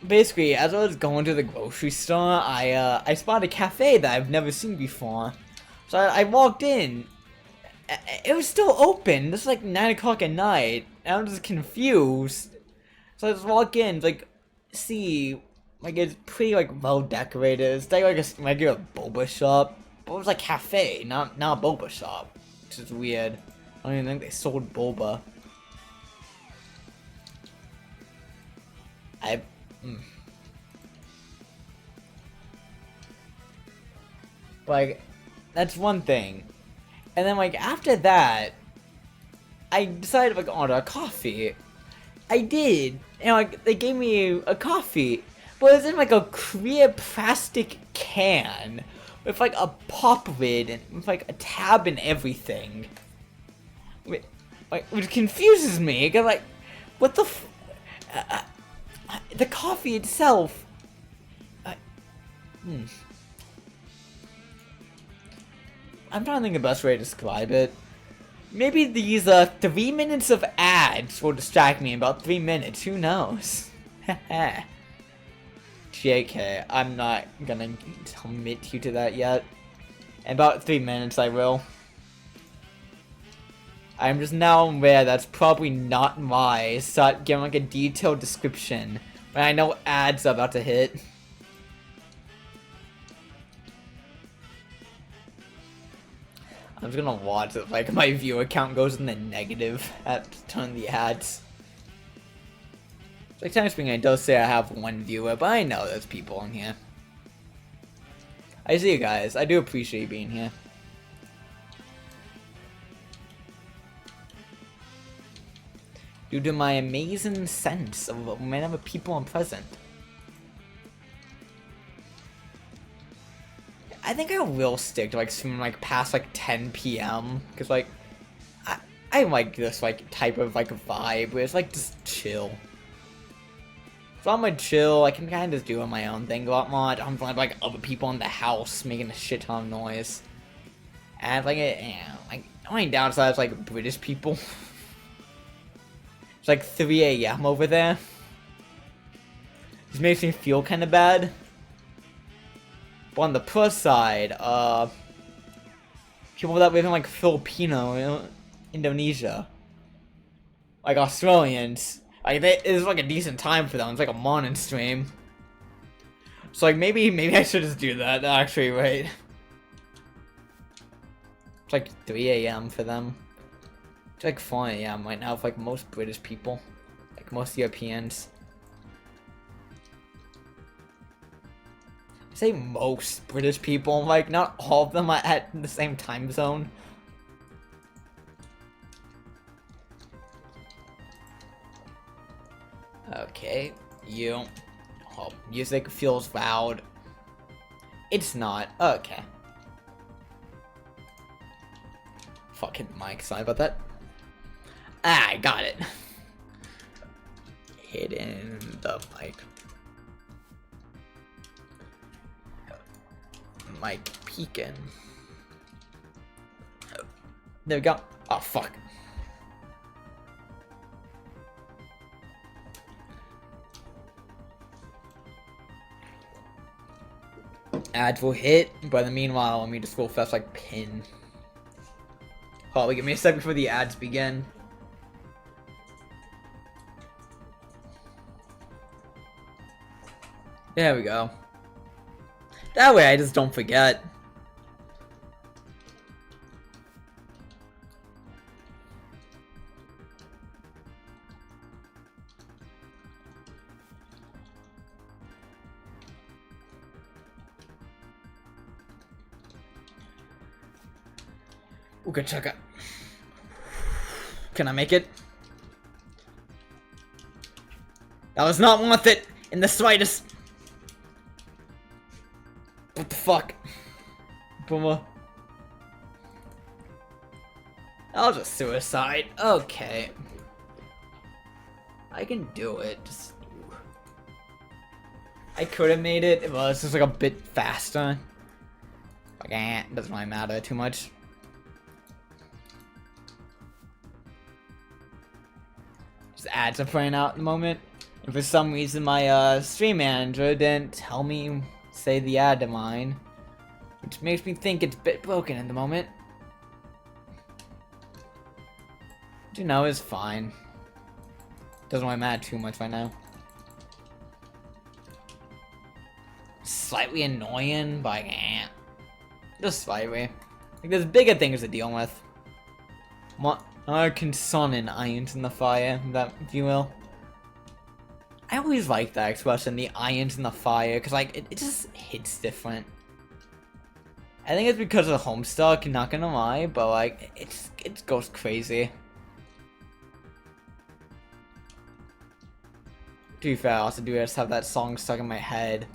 Basically, as I was going to the grocery store, I spotted a cafe that I've never seen before. So I walked in. It was still open. This is like 9 o'clock at night. And I'm just confused. So I just walk in, like, see, like it's pretty like well decorated. It's like a regular boba shop, but it was like cafe, not a boba shop, which is weird. I don't even think they sold boba. Like, that's one thing. And then like after that, I decided to like order a coffee. I did, and like they gave me a coffee, but it was in like a clear plastic can with like a pop lid and with like a tab and everything. Which confuses me, cause like, what the the coffee itself. I'm trying to think of the best way to describe it. Maybe these 3 minutes of ads will distract me in about 3 minutes. Who knows? JK, I'm not gonna commit you to that yet. In about 3 minutes, I will. I'm just now aware that's probably not wise. Start giving like a detailed description when I know ads are about to hit. I'm just gonna watch it, like my viewer count goes in the negative at turn the ads. Like time speaking, it does say I have 1 viewer, but I know there's people in here. I see you guys. I do appreciate you being here. Due to my amazing sense of whenever people are present. I think I will stick to like streaming like past like 10 p.m. because like I like this like type of like vibe where it's like just chill. So I'm like chill, I can kind of just do my own thing a lot more. I don't have like other people in the house making a shit ton of noise. And like like only downside is like British people. It's like 3 a.m. over there. This makes me feel kind of bad. But on the plus side, people that live in like Filipino, Indonesia, like Australians, like it's like a decent time for them. It's like a morning stream. So like maybe I should just do that. Actually, right? It's like 3 a.m. for them. It's like 4 a.m. right now for like most British people, like most Europeans. I say most British people, like not all of them are at the same time zone. Okay, you. Oh, music feels loud. It's not. Okay. Fucking mic, sorry about that. Ah, I got it. Hidden the mic. Mic peeking. There we go. Oh, fuck. Ads will hit, but in the meanwhile, let me just go fetch like pin. Hold on, give me a sec before the ads begin. There we go. That way I just don't forget. Ooga chugga. Can I make it? That was not worth it in the slightest. What the fuck? Boomer. That was a suicide. Okay. I can do it. Just... I could have made it. Well, it's just like a bit faster. Like, it doesn't really matter too much. Just ads are playing out at the moment. And for some reason, my stream manager didn't tell me say the ad to mine, which makes me think it's a bit broken at the moment. But, you know, it's fine. Doesn't really matter too much right now. Slightly annoying, but just slightly. Like, there's bigger things to deal with. What? Concerning irons in the fire, if you will. I always like that expression, the irons in the fire, because like it just hits different. I think it's because of Homestuck, not gonna lie, but like it goes crazy. To be fair, I also do just have that song stuck in my head.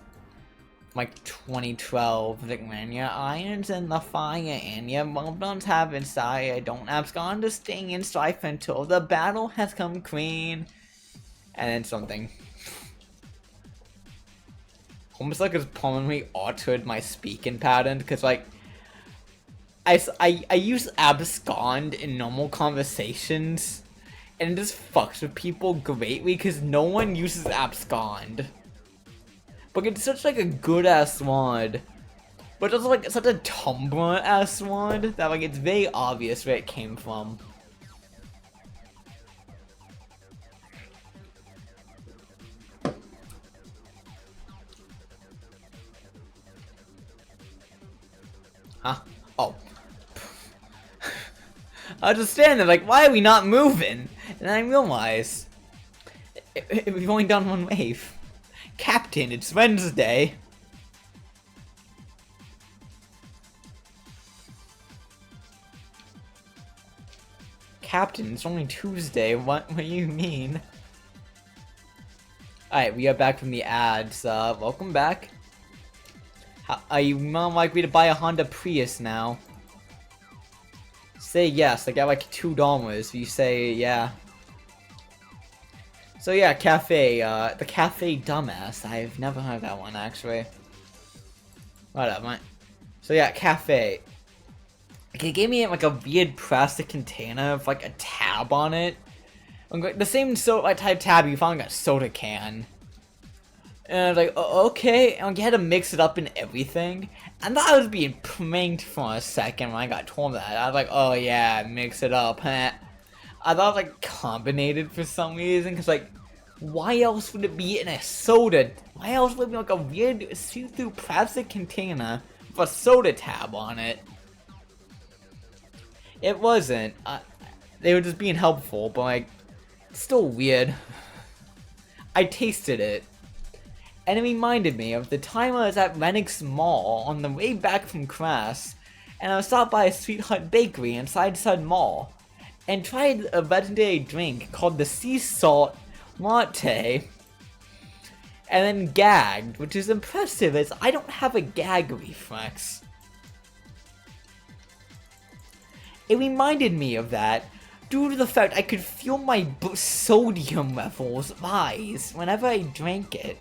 Like 2012, like when your irons in the fire and your bones have inside, don't abscond to sting and strife until the battle has come clean. And then something. Homestuck has permanently altered my speaking pattern because like I use abscond in normal conversations and it just fucks with people greatly because no one uses abscond. But it's such like a good ass word. But it's also like such a Tumblr ass word that like it's very obvious where it came from. Huh? Oh. I was just standing there like, why are we not moving? And I realized we've only done one wave. Captain, it's Wednesday. Captain, it's only Tuesday. What do you mean? Alright, we are back from the ads. Welcome back. Are you more likely to buy a Honda Prius now? Say yes. I got like $2 if you say yeah. So yeah, cafe. The cafe dumbass. I've never heard that one actually. Whatever. So yeah, cafe. It gave me like a weird plastic container with like a tab on it. Like the same type tab you found like a soda can. And I was like, okay, and we had to mix it up and everything. And I was being pranked for a second when I got told that. I was like, oh yeah, mix it up, huh? I thought it was like carbonated for some reason, because like, why else would it be in a soda? Why else would it be like a weird see-through plastic container with a soda tab on it? It wasn't. They were just being helpful, but like, it's still weird. I tasted it, and it reminded me of the time I was at Lenox Mall on the way back from class, and I stopped by a Sweetheart Bakery inside Sud Mall, and tried a legendary drink called the Sea Salt Latte, and then gagged, which is impressive as I don't have a gag reflex. It reminded me of that due to the fact I could feel my sodium levels rise whenever I drank it.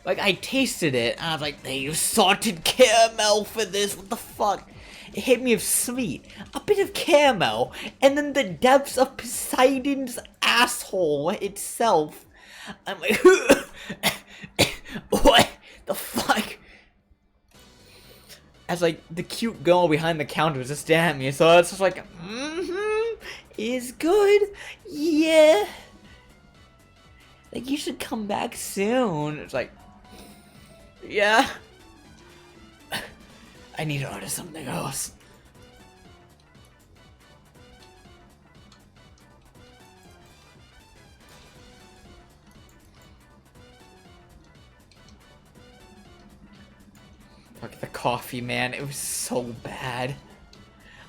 Like, I tasted it, and I was like, they use salted caramel for this, what the fuck? It hit me with sweet, a bit of caramel, and then the depths of Poseidon's asshole itself. I'm like, what the fuck? As like, the cute girl behind the counter was just staring at me, so it's just like, is good, yeah. Like, you should come back soon. It's like, yeah. I need to order something else. Fuck the coffee, man. It was so bad.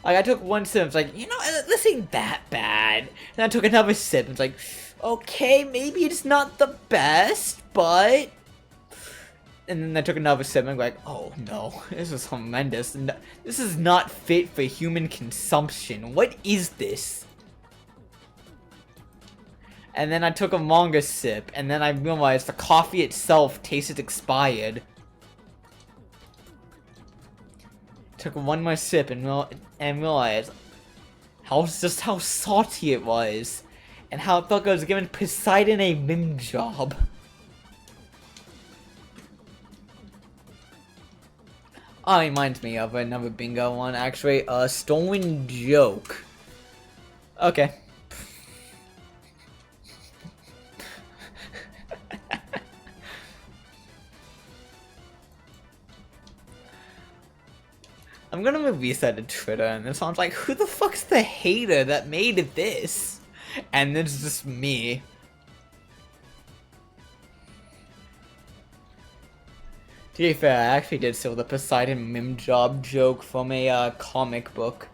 Like, I took one sip, it's like, you know, this ain't that bad. And I took another sip, and it's like, okay, maybe it's not the best, but... And then I took another sip, and I'm like, oh no, this is horrendous. This is not fit for human consumption. What is this? And then I took a longer sip, and then I realized the coffee itself tasted expired. Took one more sip and realized just how salty it was, and how it felt like I was giving Poseidon a rim job. Oh, it reminds me of another bingo one, actually. Stolen joke. Okay. I'm gonna release that to Twitter, and then someone's like, who the fuck's the hater that made this? And it's just me. To be fair, I actually did steal the Poseidon mim job joke from a comic book.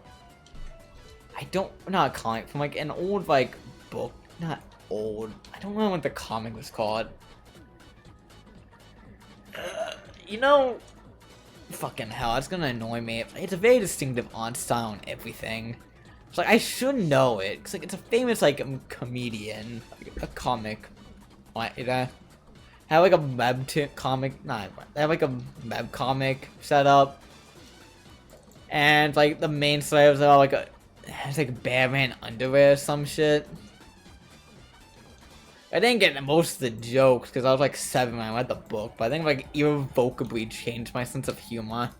Not a comic, from like an old like book, not old. I don't know what the comic was called. You know, fucking hell, it's gonna annoy me. It's a very distinctive art style and everything. It's like, I should know it, cause like it's a famous like comedian, like, a comic. What, you know? Have like a web comic, they have like a web comic set up, and like the main slayers are like it's like Batman underwear or some shit. I didn't get most of the jokes because I was like 7 when I read the book, but I think like irrevocably changed my sense of humor,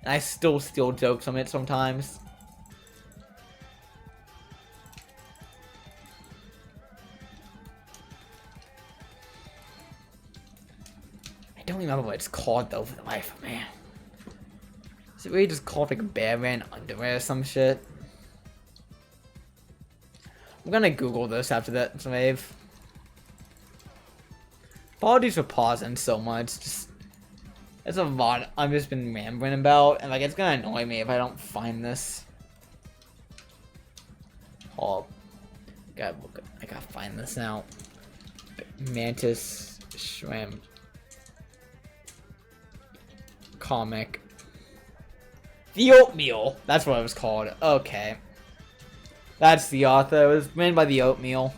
and I still steal jokes from it sometimes. I don't remember what it's called though, for the life of me. Is it really just called like Batman underwear or some shit? I'm gonna Google this after that wave. Apologies for pausing so much, it's a lot I've just been rambling about, and like it's gonna annoy me if I don't find this. Oh, I gotta find this now. Mantis Shrimp comic. The Oatmeal, that's what it was called. Okay. That's the author. It was made by the Oatmeal.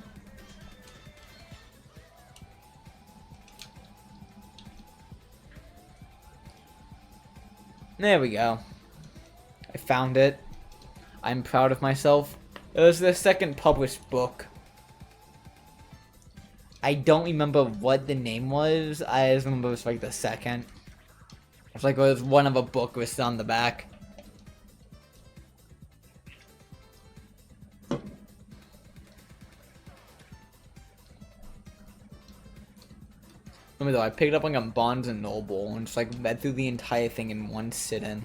There we go. I found it. I'm proud of myself. It was the second published book. I don't remember what the name was. I just remember it was like the second. It's like it was one of a book was on the back. Remember though, I picked up like on Barnes and Noble and just like read through the entire thing in one sit-in.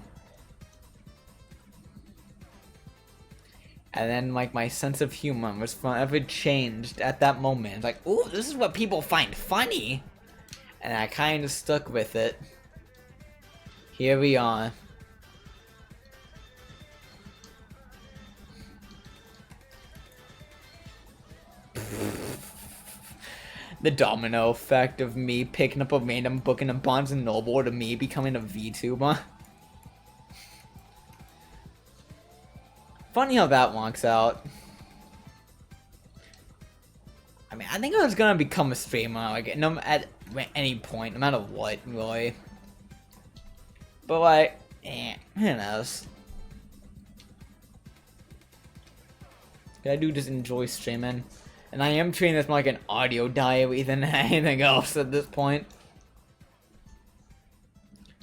And then like my sense of humor was forever changed at that moment. It's like, ooh, this is what people find funny. And I kind of stuck with it. Here we are. The domino effect of me picking up a random book in a Barnes & Noble to me becoming a VTuber. Funny how that works out. I mean, I think I was gonna become a streamer, like, at any point, no matter what, really. But, like, who knows? I do just enjoy streaming. And I am treating this more like an audio diary than anything else at this point.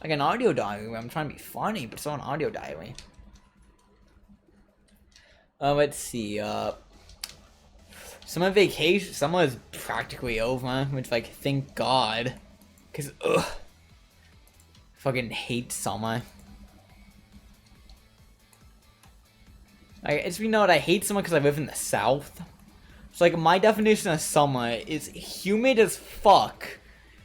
Like an audio diary where I'm trying to be funny, but still an audio diary. Let's see, summer vacation, summer is practically over, which, like, thank God. Cause, ugh. Fucking hate summer. As we know, I hate summer because I live in the South. So, like, my definition of summer is humid as fuck.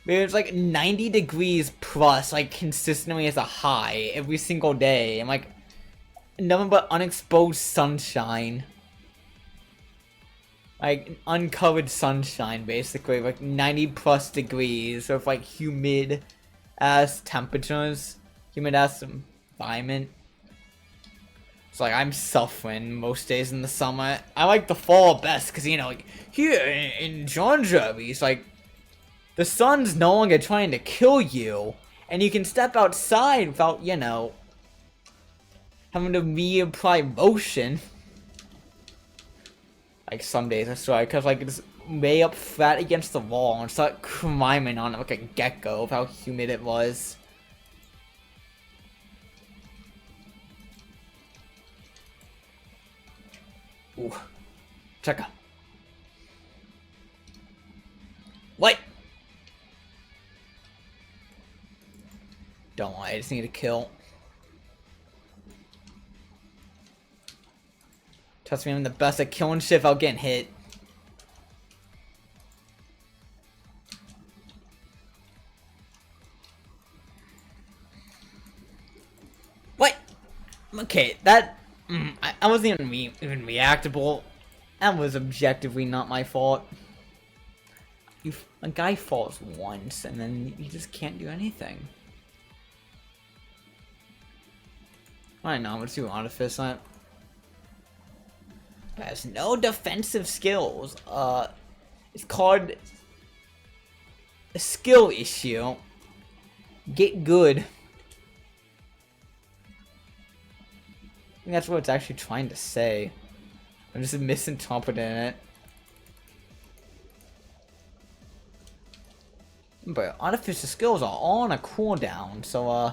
It's like 90 degrees plus, like, consistently as a high every single day. And, like, nothing but unexposed sunshine. Like, uncovered sunshine, basically. Like, 90 plus degrees with, like, humid ass temperatures. Humid ass environment. So, like, I'm suffering most days in the summer. I like the fall best, because, you know, like, here in Georgia, it's like, the sun's no longer trying to kill you, and you can step outside without, you know, having to reapply motion. Like, some days, I swear, because, like, it's way up flat against the wall and start climbing on it like a gecko of how humid it was. Ooh. Check out. What? Don't worry, I just need to kill. Trust me, I'm the best at killing shit without getting hit. What? Okay, that... I wasn't even reactable. That was objectively not my fault. A guy falls once, and then you just can't do anything. I know, let's do Artifice on it. Has no defensive skills. It's called a skill issue. Get good. I think that's what it's actually trying to say. I'm just misinterpreting it. But artificial skills are all on a cooldown, so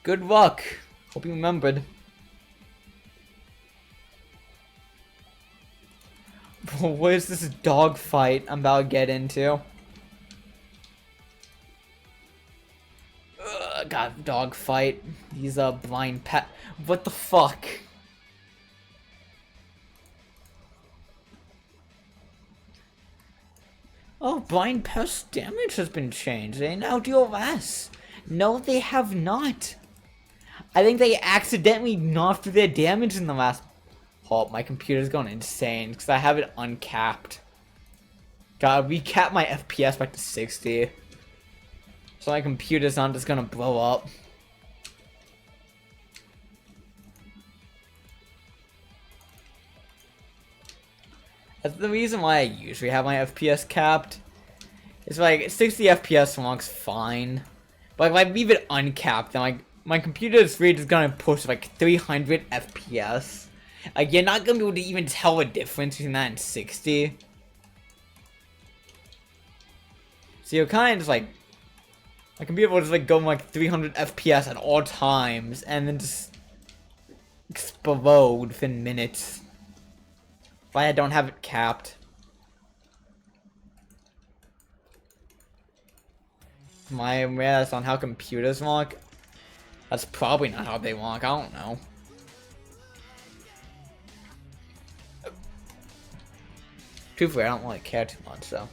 good luck. Hope you remembered. What is this dog fight I'm about to get into? God, dog fight. He's a blind pet. What the fuck? Oh, blind pest damage has been changed. They now deal less. No, they have not. I think they accidentally nerfed their damage in the last... Oh, my computer's going insane because I have it uncapped. Gotta recap my FPS back to 60. So my computer's not just gonna blow up. That's the reason why I usually have my FPS capped. It's like 60 FPS looks fine. But if I leave it uncapped, then like my computer's rate is gonna push like 300 FPS. Like you're not gonna be able to even tell a difference between that and 60. So you're kind of just like, I can be able to just like go like 300 FPS at all times and then just explode within minutes. Why I don't have it capped. My awareness on how computers work? That's probably not how they work, I don't know. Truthfully, I don't really care too much, so.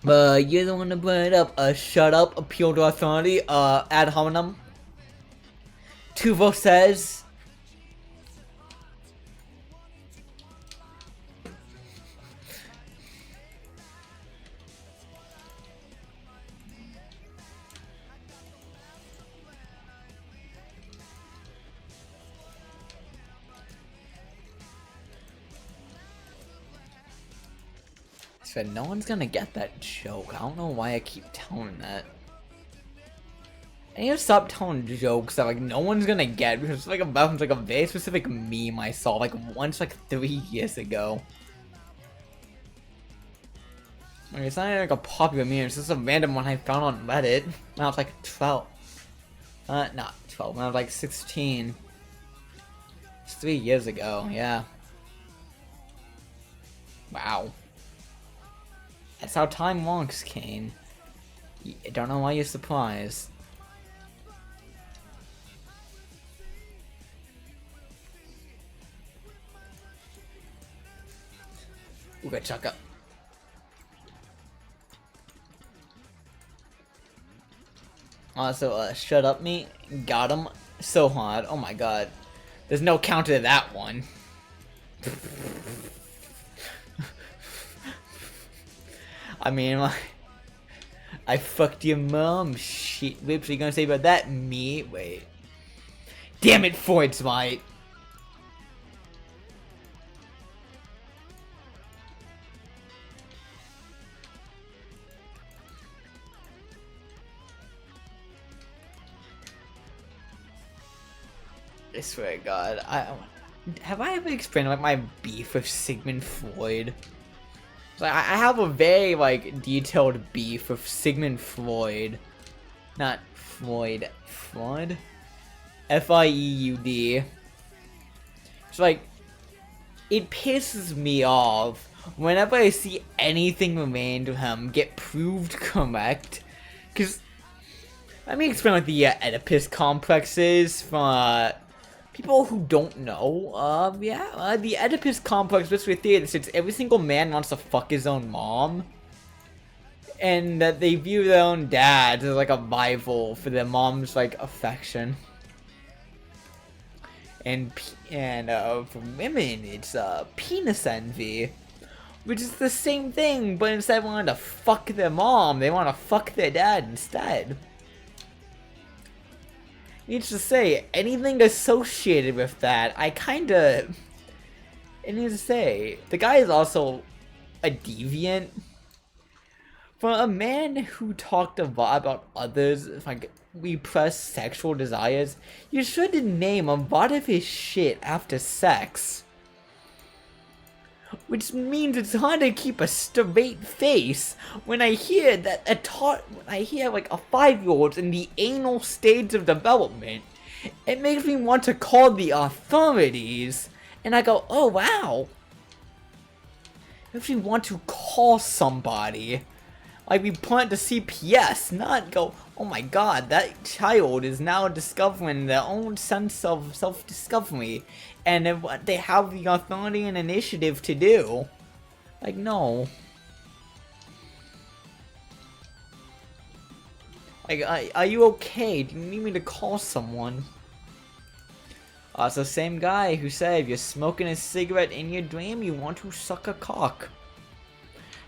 But you're the one to bring it up. Shut up, appeal to authority, ad hominem. Tuvo says. So no one's gonna get that joke. I don't know why I keep telling that. I need to stop telling jokes that like no one's gonna get because it's like about like a very specific meme I saw like once like 3 years ago. Like, it's not even like a popular meme, it's just a random one I found on Reddit when I was like 12. Not 12, when I was like 16. It's 3 years ago, yeah. Wow. That's how time works, Kane. I don't know why you're surprised. Ooga chaka. Also, shut up me. Got him so hard. Oh my god. There's no counter to that one. I mean, like, I fucked your mom. Shit, what are you gonna say about that? Me? Wait. Damn it, Ford's right. I swear to God, have I ever explained like my beef with Sigmund Freud? Like, I have a very like detailed beef with Sigmund Freud, not Floyd. Freud, F-I-E-U-D. It's like it pisses me off whenever I see anything related to him get proved correct. Cause let me explain what the Oedipus complex is for people who don't know. The Oedipus complex basically a theory that says every single man wants to fuck his own mom. And that they view their own dad as like a rival for their mom's like affection. And for women, it's penis envy. Which is the same thing, but instead of wanting to fuck their mom, they want to fuck their dad instead. Needs to say, anything associated with that, it needs to say, the guy is also a deviant. For a man who talked a lot about others, like, repressed sexual desires, you should name a lot of his shit after sex. Which means it's hard to keep a straight face when I hear that when I hear like a 5-year-old in the anal stage of development, it makes me want to call the authorities, and I go, oh wow. It makes me want to call somebody. Like report to CPS, not go, oh my god, that child is now discovering their own sense of self-discovery, and what they have the authority and initiative to do. Like, no. Like, are you okay? Do you need me to call someone? So same guy who said if you're smoking a cigarette in your dream, you want to suck a cock.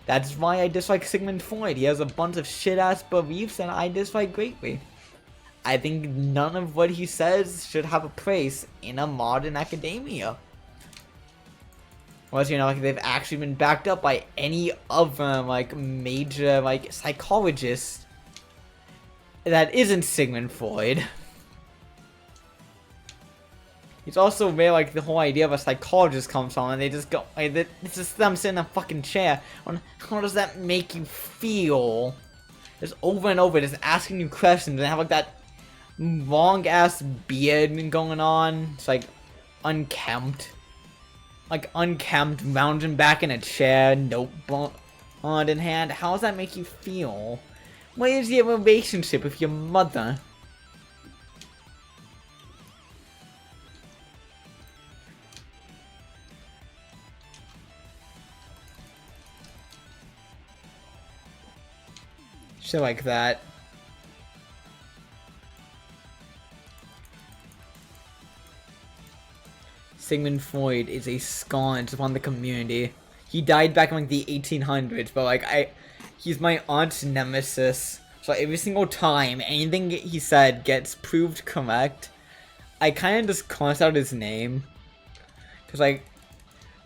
That's why I dislike Sigmund Freud. He has a bunch of shit-ass beliefs and I dislike greatly. I think none of what he says should have a place in a modern academia. Unless, you know, like, they've actually been backed up by any other, like, major, like, psychologist that isn't Sigmund Freud. It's also where like the whole idea of a psychologist comes from, and they just go, like, it's just them sitting in a fucking chair. How does that make you feel? Just over and over, just asking you questions, and have like that long ass beard going on. It's like unkempt, lounging back in a chair, notebook in hand. How does that make you feel? What is your relationship with your mother? Shit like that. Sigmund Freud is a scourge upon the community. He died back in like the 1800s, but like he's my aunt's nemesis. So every single time anything he said gets proved correct, I kind of just cross out his name. Cause like,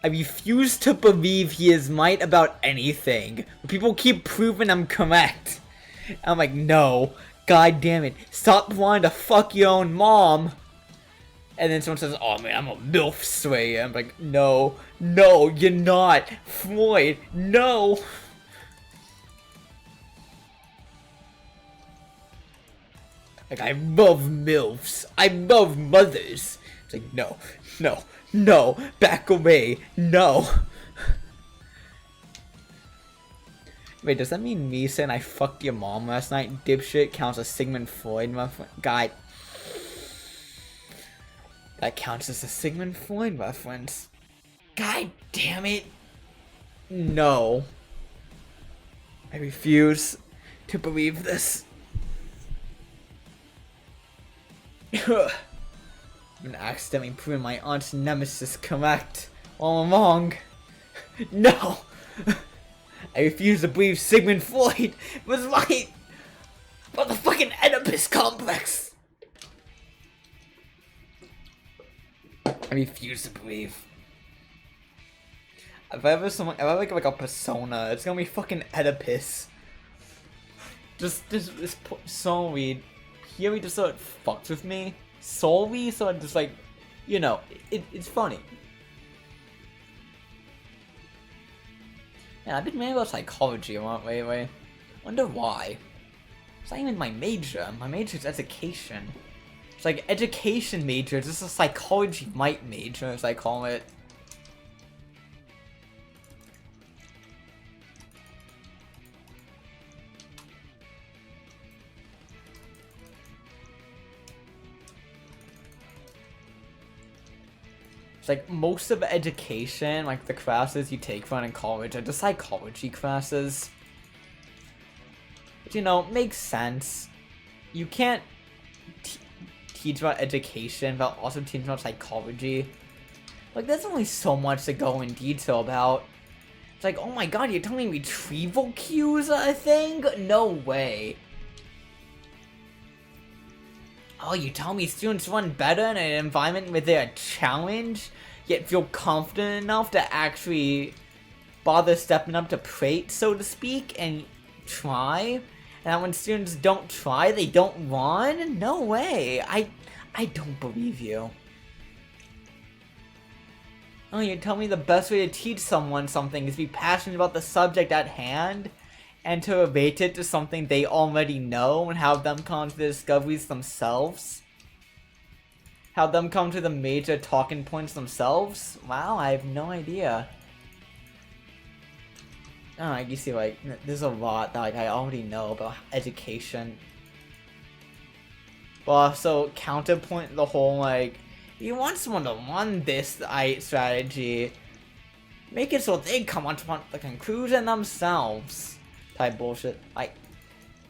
I refuse to believe he is right about anything. But people keep proving I'm correct. I'm like, no, god damn it, stop wanting to fuck your own mom. And then someone says, oh man, I'm a MILF slayer. I'm like, no, you're not, Floyd, no. Like, I love MILFs, I love mothers. It's like, no, back away, no. Wait, does that mean me saying I fucked your mom last night, dipshit, counts as Sigmund Freud? Guy, that counts as a Sigmund Freud reference. God damn it. No. I refuse to believe this. I've been accidentally proving my aunt's nemesis correct all along. No. I refuse to believe Sigmund Freud was right about the fucking Oedipus complex. I refuse to believe. If I ever like a persona, it's gonna be fucking Oedipus. Just sorry. Here he just sort of fucks with me. Sorry, so I just like, you know, it's funny. Yeah, I've been reading about psychology a lot lately. Wonder why. It's not even my major. My major is education. It's like education major. It's just a psychology might major, as I call it. It's like most of education, like the classes you take from in college, are just psychology classes. But you know, makes sense. You can't teach about education without also teaching about psychology. Like, there's only so much to go in detail about. It's like, oh my god, you're telling me retrieval cues are a thing? No way. Oh, you tell me students run better in an environment where they're a challenge, yet feel confident enough to actually bother stepping up to plate, so to speak, and try? And that when students don't try, they don't run? No way. I don't believe you. Oh, you tell me the best way to teach someone something is be passionate about the subject at hand, and to relate it to something they already know and have them come to the discoveries themselves? Have them come to the major talking points themselves? Wow, I have no idea. Oh, you see, like, there's a lot that like, I already know about education. Well, so counterpoint the whole, like, you want someone to run this strategy, make it so they come on to the conclusion themselves. Type bullshit. Like,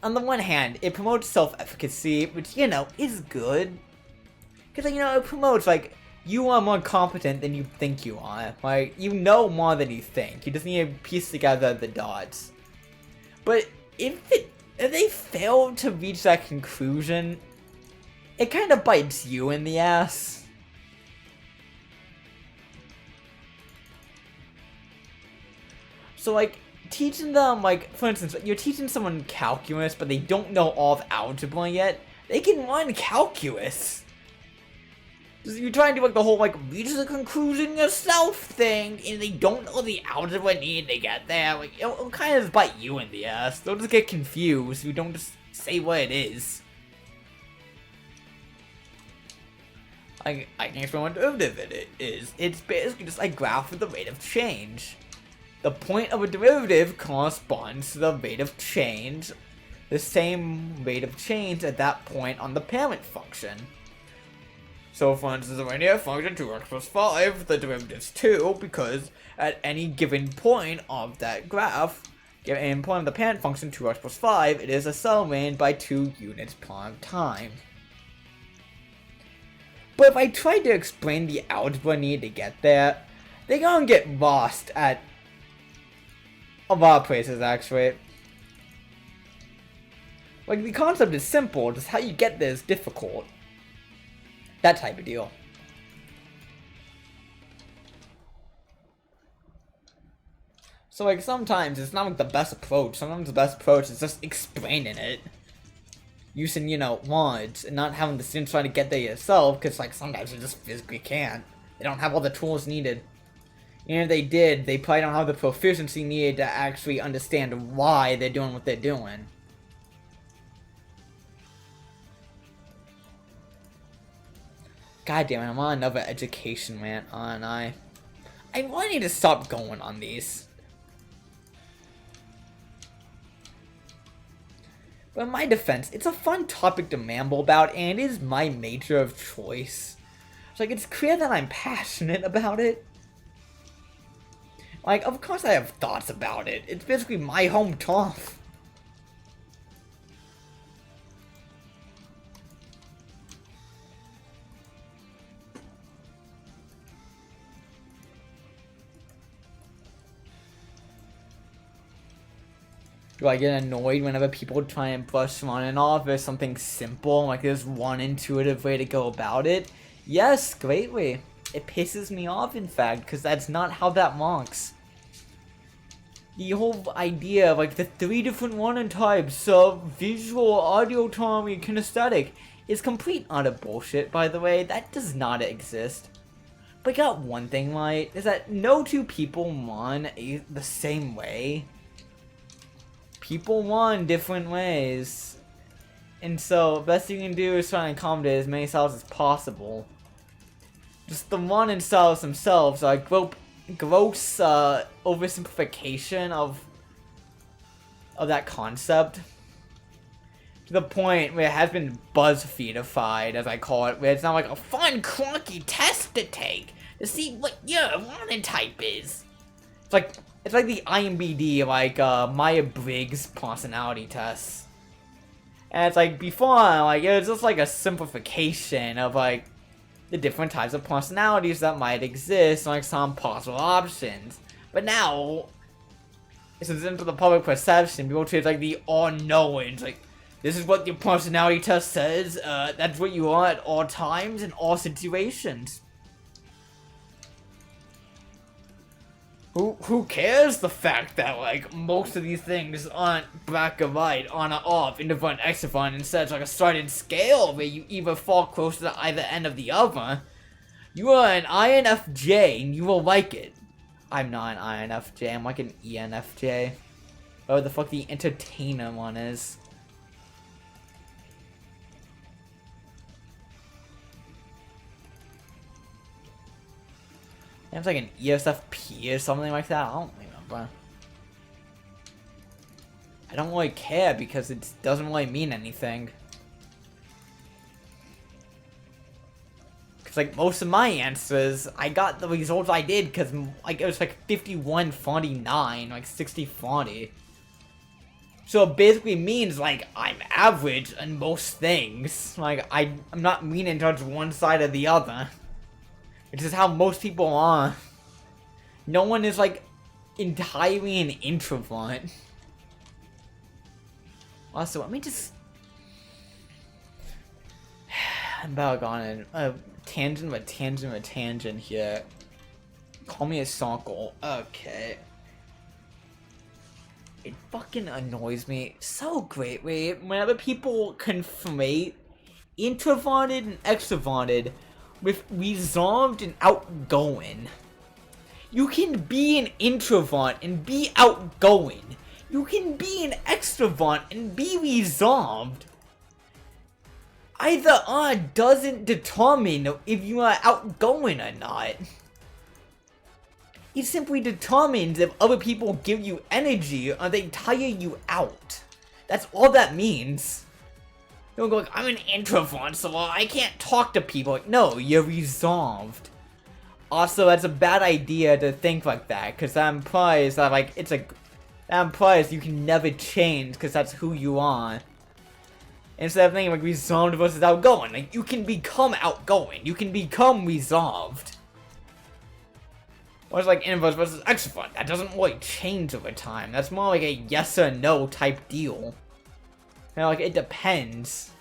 on the one hand, it promotes self-efficacy, which, you know, is good. Because, you know, it promotes, like, you are more competent than you think you are. Like, you know more than you think. You just need to piece together the dots. But if they fail to reach that conclusion, it kind of bites you in the ass. So, like, teaching them, like, for instance, you're teaching someone calculus, but they don't know all of algebra yet, they can run calculus. You try and do like the whole like reach the conclusion yourself thing, and they don't know the algebra needed to get there. Like it'll kind of just bite you in the ass. They'll just get confused. You don't just say what it is. I can explain what derivative it is. It's basically just a graph with the rate of change. The point of a derivative corresponds to the rate of change, the same rate of change at that point on the parent function. So for instance, when you have function 2x plus 5, the derivative is 2 because at any given point of that graph, given point of the parent function 2x plus 5, it is accelerated by 2 units per time. But if I try to explain the algebra needed to get there, they're gonna get lost at a lot of places actually. Like the concept is simple, just how you get there is difficult. That type of deal. So like sometimes it's not like the best approach. Sometimes the best approach is just explaining it. Using, you know, words and not having the students try to get there yourself, because like sometimes you just physically can't. They don't have all the tools needed. And if they did, they probably don't have the proficiency needed to actually understand why they're doing what they're doing. God damn it, I'm on another education rant, aren't I? I really need to stop going on these. But in my defense, it's a fun topic to ramble about, and it is my major of choice. So, like, it's clear that I'm passionate about it. Like, of course I have thoughts about it. It's basically my home turf. Do I get annoyed whenever people try and brush running off as something simple, like there's one intuitive way to go about it? Yes, greatly. It pisses me off, in fact, because that's not how that works. The whole idea of like the 3 different running types of visual, auditory, and kinesthetic is complete utter bullshit, by the way. That does not exist. But I got one thing right, is that no two people run the same way. People run different ways. And so, best you can do is try and accommodate as many styles as possible. Just the running styles themselves are gross oversimplification of that concept. To the point where it has been BuzzFeedified, as I call it, where it's now like a fun, clunky test to take to see what your running type is. It's like the IMBD, like, Myers-Briggs personality test. And it's like, before, like, it was just like a simplification of, like, the different types of personalities that might exist, like some possible options. But now, since into the public perception, people treat it like the all-knowing, like, this is what your personality test says, that's what you are at all times, in all situations. Who cares the fact that, like, most of these things aren't black or white, on or off, introvert, extrovert, instead it's like a starting scale where you either fall close to either end of the other. You are an INFJ and you will like it. I'm not an INFJ, I'm like an ENFJ. Oh, the fuck the entertainer one is. It's like an ESFP or something like that. I don't remember. I don't really care because it doesn't really mean anything. Because like most of my answers, I got the results I did because like it was like 51-49, like 60-40. So it basically means like I'm average in most things. Like I'm not leaning towards one side or the other. Which is how most people are. No one is like entirely an introvert. Also, let me just... I'm about on a tangent here. Call me a circle. Okay. It fucking annoys me so greatly whenever people conflate introverted and extroverted with resolved and outgoing. You can be an introvert and be outgoing. You can be an extrovert and be resolved. Either or doesn't determine if you are outgoing or not. It simply determines if other people give you energy or they tire you out. That's all that means. You don't go like, I'm an introvert, so I can't talk to people. No, you're resolved. Also, that's a bad idea to think like that, because that implies that, like, that implies you can never change, because that's who you are. Instead of thinking, like, resolved versus outgoing, like, you can become outgoing, you can become resolved. Or it's like introvert versus extrovert, that doesn't really change over time, that's more like a yes or no type deal. You know, like, it depends.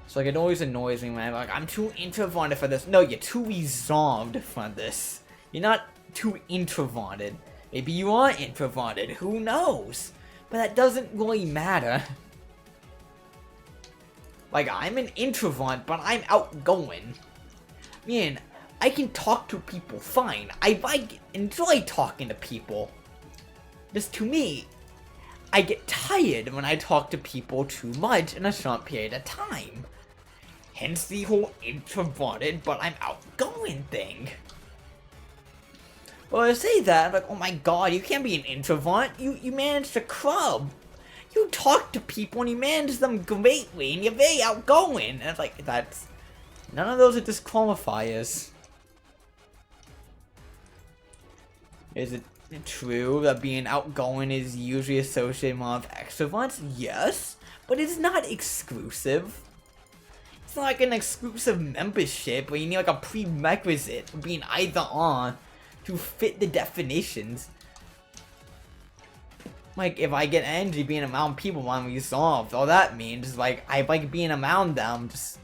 So, like, it always annoys me when I'm like, I'm too introverted for this. No, you're too resolved for this. You're not too introverted. Maybe you are introverted, who knows? But that doesn't really matter. Like, I'm an introvert, but I'm outgoing. Man, I can talk to people fine. I enjoy talking to people. Just to me, I get tired when I talk to people too much in a short period of time. Hence the whole introverted, but I'm outgoing thing. Well, I say that, I'm like, oh my god, you can't be an introvert. You manage the club. You talk to people and you manage them greatly, and you're very outgoing. And it's like, that's... None of those are disqualifiers. Is it true that being outgoing is usually associated with extroverts? Yes, but it's not exclusive. It's not like an exclusive membership where you need like a prerequisite for being either or to fit the definitions. Like, if I get energy being around people when I'm resolved, all that means is like, I like being around them, just...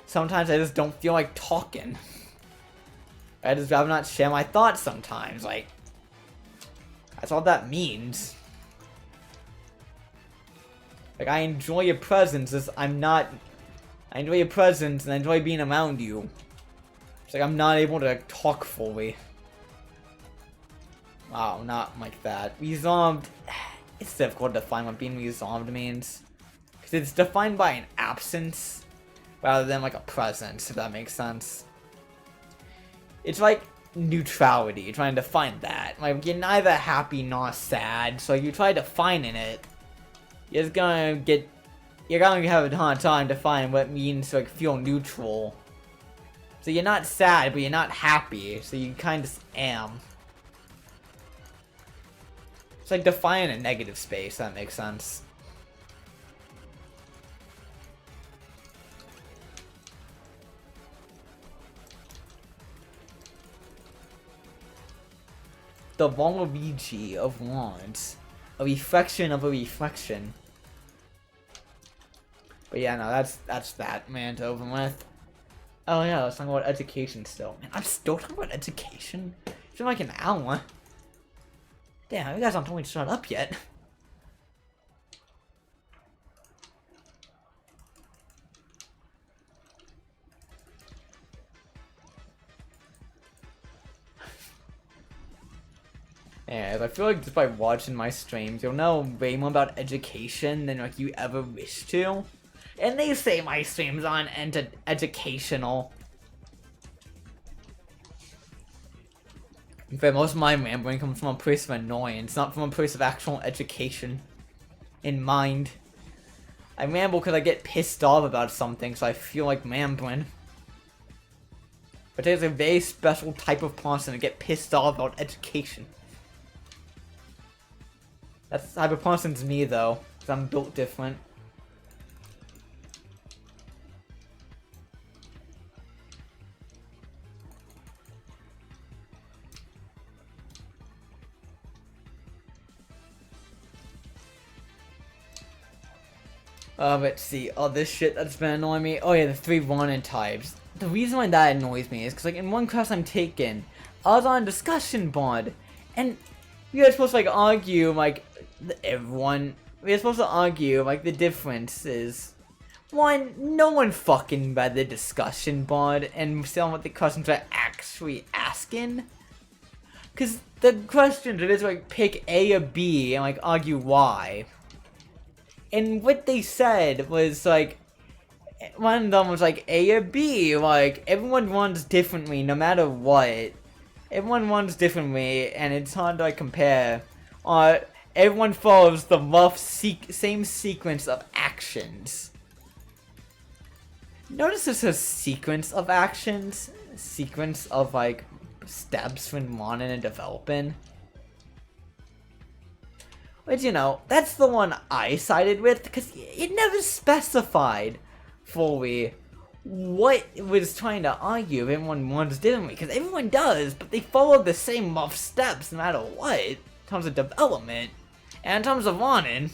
Sometimes I just don't feel like talking. I just rather not share my thoughts sometimes, like... That's all that means. Like, I enjoy your presence, just I'm not... I enjoy your presence and I enjoy being around you. It's like I'm not able to talk fully. Wow, not like that. Resolved... It's difficult to define what being resolved means. Because it's defined by an absence, rather than like a presence, if that makes sense. It's like neutrality, you're trying to define that. Like, you're neither happy nor sad, so you try defining it. You're gonna have a hard time defining what it means to like feel neutral. So you're not sad, but you're not happy, so you kind of am. It's like defining a negative space, that makes sense. The Waluigi of Wands. A reflection of a reflection. But yeah, no, that's that, man, to over with. Oh yeah, let's talk about education still. Man, I'm still talking about education? It's been like an hour. Damn, you guys aren't telling me to shut up yet. Yeah, I feel like just by watching my streams, you'll know way more about education than like you ever wish to. And they say my streams aren't educational. In fact, most of my rambling comes from a place of annoyance, not from a place of actual education in mind. I ramble because I get pissed off about something, so I feel like rambling. But there's a very special type of person to get pissed off about education. That's the type of person's me, though, because I'm built different. Let's see. Oh, this shit that's been annoying me. Oh yeah, the 3 Ronin types. The reason why that annoys me is because, like, in one class I'm taking, I was on a discussion board, and we were supposed to, like, argue, like, we were supposed to argue, like, the differences. One, no one fucking read the discussion board and saw what the questions are actually asking. Cause the questions are just like pick A or B and like argue why. And what they said was like, one of them was like A or B, like everyone runs differently no matter what. Everyone runs differently and it's hard to like compare. Everyone follows the rough same sequence of actions. Notice this is a sequence of actions, sequence of like steps when wanting and developing. But you know, that's the one I sided with because it never specified fully what it was trying to argue if everyone wants differently. Because everyone does, but they follow the same rough steps no matter what in terms of development and in terms of wanting.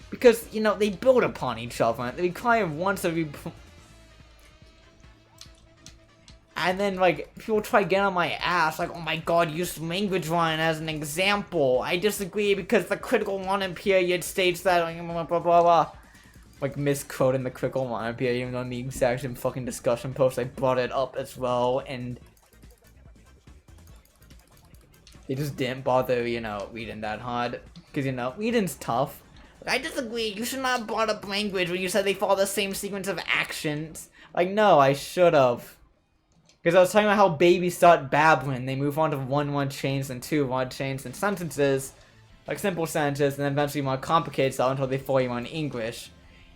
Because, you know, they build upon each other. They require once every... And then, like, people try to get on my ass, like, oh my god, use language line as an example. I disagree because the critical wanting period states that, like, blah, blah, blah, blah. Like, misquoting the critical wanting period, even though in the exact same fucking discussion post, I brought it up as well, and... They just didn't bother, you know, reading that hard. Because, you know, reading's tough. I disagree, you should not have brought up language when you said they follow the same sequence of actions. Like, no, I should've. Because I was talking about how babies start babbling, they move on to one chains and two word chains and sentences, like simple sentences, and then eventually more complicated stuff until they fully learn English.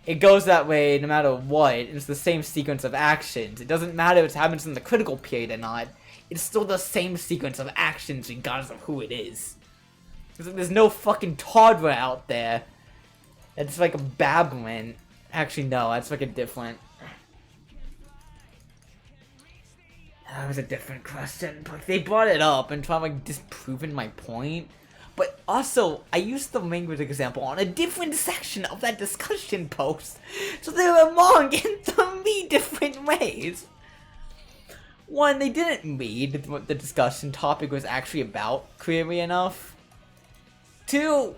It goes that way no matter what, it's the same sequence of actions. It doesn't matter if it happens in the critical period or not, it's still the same sequence of actions regardless of who it is. There's no fucking toddler out there. It's like a babbling. Actually, no, that's like a different... That was a different question, but they brought it up and tried like disproving my point. But also, I used the language example on a different section of that discussion post, so they were wrong in 3 different ways. One, they didn't read what the discussion topic was actually about clearly enough. 2,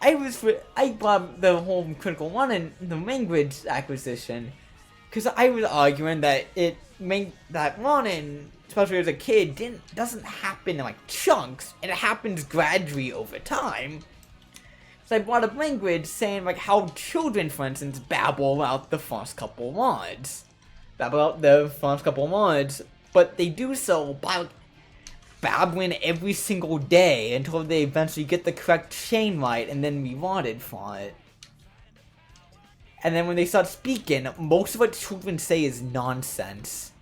I brought the whole critical one in the language acquisition, because I was arguing that that running, especially as a kid, doesn't happen in like chunks, and it happens gradually over time. So I brought up language saying like how children, for instance, babble out the first couple words. Babble out the first couple words, but they do so by like, babbling every single day until they eventually get the correct chain right and then rewarded for it. And then when they start speaking, most of what children say is nonsense.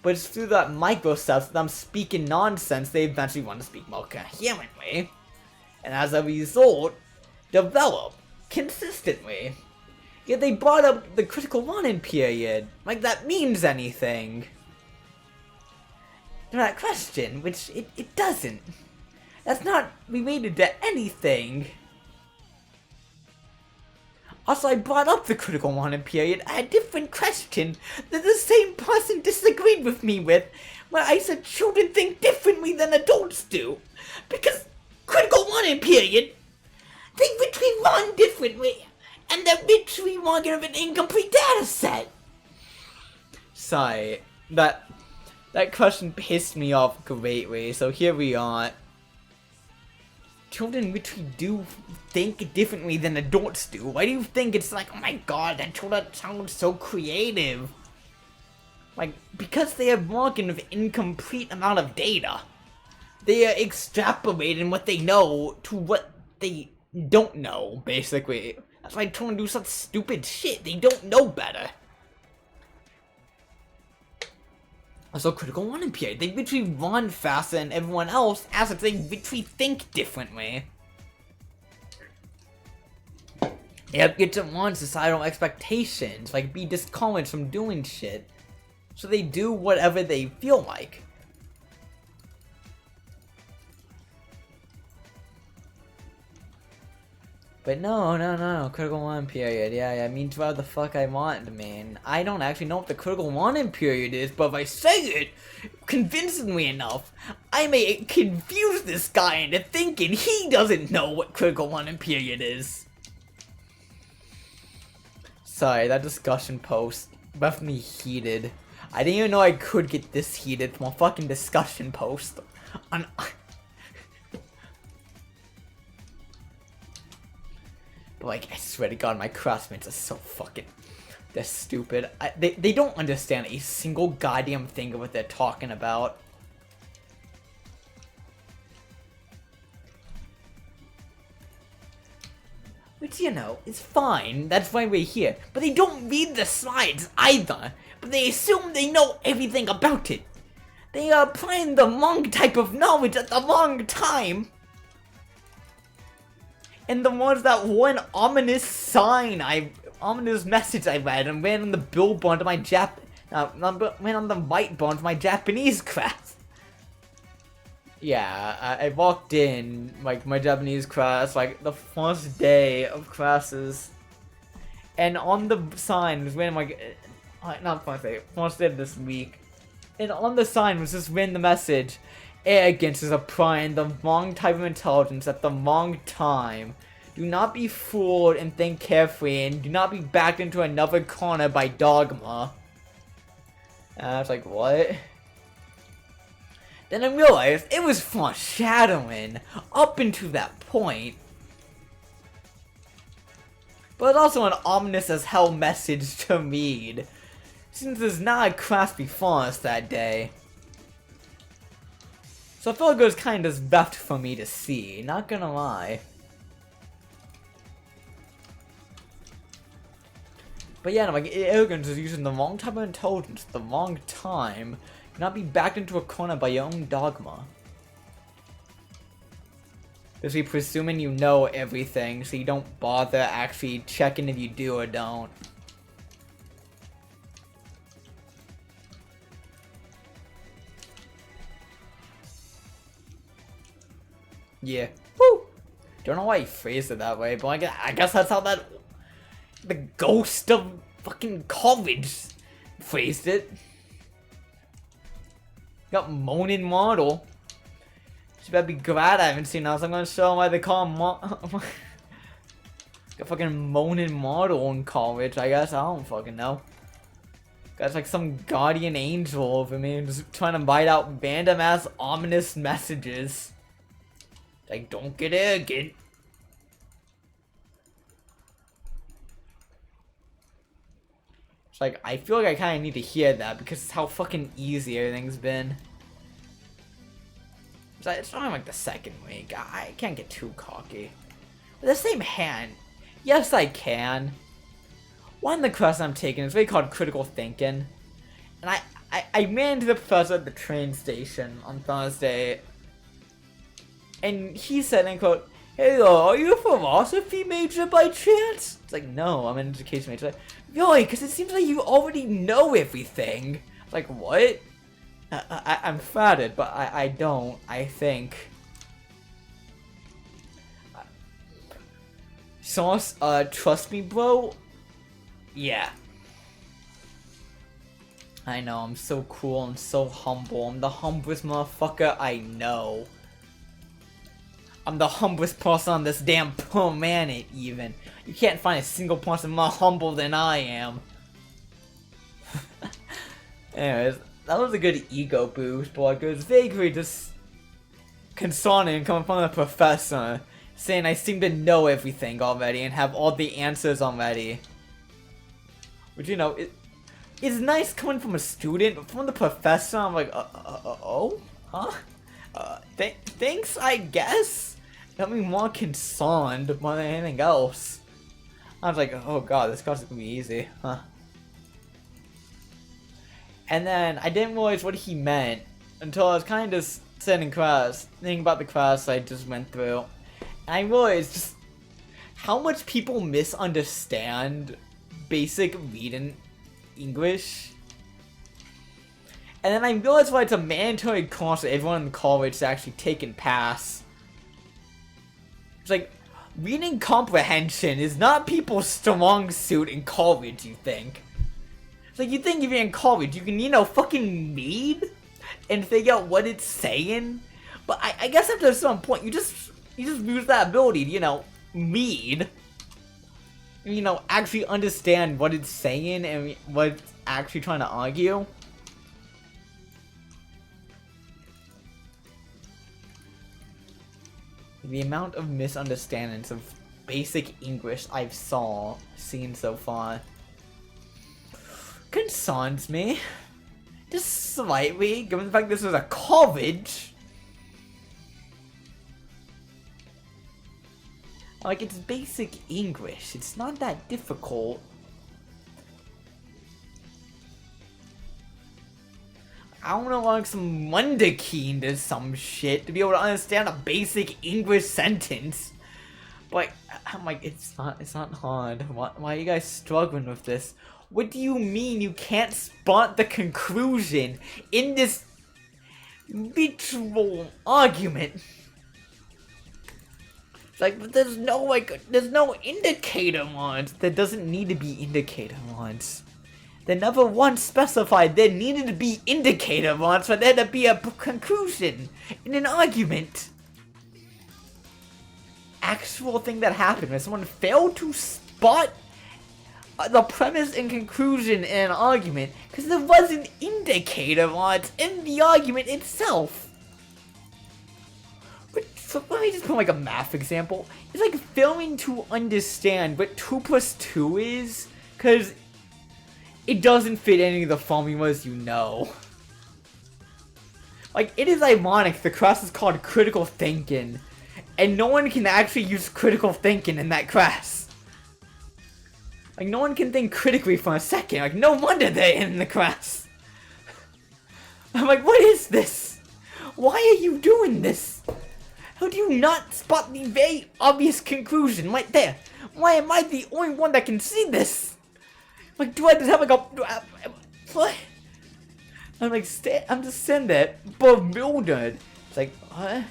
But it's through that micro steps that them speaking nonsense, they eventually want to speak more coherently. And as a result, develop consistently. Yet they brought up the critical learning period, like that means anything. To that question, which it doesn't. That's not related to anything. Also, I brought up the critical learning period at a different question that the same person disagreed with me with, where I said children think differently than adults do. Because critical learning period, they literally learn differently, and they're literally working with an incomplete data set. Sorry, that question pissed me off greatly, so here we are. Children literally do think differently than adults do. Why do you think it's like, oh my god, that child sounds so creative? Like, because they are working with incomplete amount of data. They are extrapolating what they know to what they don't know, basically. That's why children do such stupid shit. They don't know better. Also, critical learning period. They literally run faster than everyone else, as if they literally think differently. They have to get to learn societal expectations, like be discouraged from doing shit. So they do whatever they feel like. But no, critical learning period, yeah, means whatever the fuck I want it to mean. I don't actually know what the critical learning period is, but if I say it convincingly enough, I may confuse this guy into thinking he doesn't know what critical learning period is. Sorry, that discussion post left me heated. I didn't even know I could get this heated from a fucking discussion post. On But like, I swear to God, my classmates are so fucking... They're stupid. They don't understand a single goddamn thing of what they're talking about. Which, you know, is fine. That's why we're here. But they don't read the slides either. But they assume they know everything about it. They are applying the wrong type of knowledge at the wrong time. And the ones that one ominous message I read and ran on the billboard of my ran on the whiteboard of my Japanese class. Yeah, I walked in, like, my Japanese class, like, the first day of classes. And on the sign was when, like, not first day of this week. And on the sign was just when the message, arrogance is applying the wrong type of intelligence at the wrong time. Do not be fooled and think carefully, and do not be backed into another corner by dogma. And I was like, what? Then I realized it was foreshadowing up until that point. But it's also an ominous as hell message to read, since there's not a class before us that day. So I feel like it was kind of left for me to see, not gonna lie. But yeah, no, like, arrogance is using the wrong type of intelligence at the wrong time. Not be backed into a corner by your own dogma. Basically presuming you know everything, so you don't bother actually checking if you do or don't. Yeah. Woo! Don't know why he phrased it that way, but I guess that's how the ghost of fucking college phrased it. Got moaning model. She better be glad I haven't seen else. I'm gonna show him why they call him got fucking moaning model in college, I guess. I don't fucking know. Got like some guardian angel over me just trying to bite out random ass ominous messages. Like, don't get arrogant. Like, I feel like I kind of need to hear that because it's how fucking easy everything's been. It's only like the second week. I can't get too cocky. With the same hand, yes I can. One of the classes I'm taking is really called critical thinking. And I ran into the professor at the train station on Thursday. And he said, and quote, "Hey, are you a philosophy major by chance?" It's like, no, I'm an education major. Really? Because it seems like you already know everything. Like, what? I'm flattered, but I don't, I think. Sauce, trust me, bro? Yeah. I know, I'm so cool, I'm so humble. I'm the humblest motherfucker I know. I'm the humblest person on this damn planet, even. You can't find a single person more humble than I am. Anyways, that was a good ego boost, but like, it was vaguely just concerning coming from the professor, saying I seem to know everything already and have all the answers already. Which, you know, it's nice coming from a student, but from the professor, I'm like, oh? Huh? Thanks, I guess? Got me more concerned more than anything else. I was like, oh god, this class is gonna be easy, huh? And then I didn't realize what he meant until I was kind of sitting in class, thinking about the class I just went through. And I realized just how much people misunderstand basic reading English. And then I realized why it's a mandatory course that everyone in college is actually take and pass. It's like, reading comprehension is not people's strong suit in college, you think. It's like, you think if you're in college, you can, you know, fucking read and figure out what it's saying. But I guess after some point, you just lose that ability to, you know, read. you know, actually understand what it's saying and what it's actually trying to argue. The amount of misunderstandings of basic English I've seen so far concerns me. Just slightly, given the fact this is a college. Like, it's basic English. It's not that difficult. I don't know, like some wunderkind or some shit to be able to understand a basic English sentence. But I'm like, it's not hard. Why are you guys struggling with this? What do you mean you can't spot the conclusion in this literal argument? It's like, but there's no indicator lines. There doesn't need to be indicator lines. They never once specified there needed to be indicator lines for there to be a conclusion in an argument. Actual thing that happened when someone failed to spot the premise and conclusion in an argument because there wasn't indicator lines in the argument itself. But so let me just put like a math example. It's like failing to understand what 2 plus 2 is because it doesn't fit any of the formulas you know. Like, it is ironic the class is called critical thinking, and no one can actually use critical thinking in that class. Like, no one can think critically for a second. Like, no wonder they're in the class. I'm like, what is this? Why are you doing this? How do you not spot the very obvious conclusion right there? Why am I the only one that can see this? Like, do I just have like a... what? I'm like, I'm just sitting there, bewildered. It's like, what?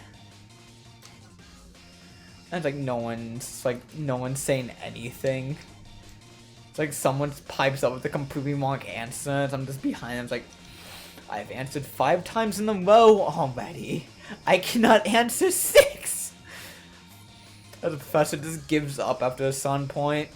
And it's like, no one's saying anything. It's like someone pipes up with a completely wrong answer, and I'm just behind them. It's like, I've answered 5 times in a row already. I cannot answer 6! The professor just gives up after a certain point.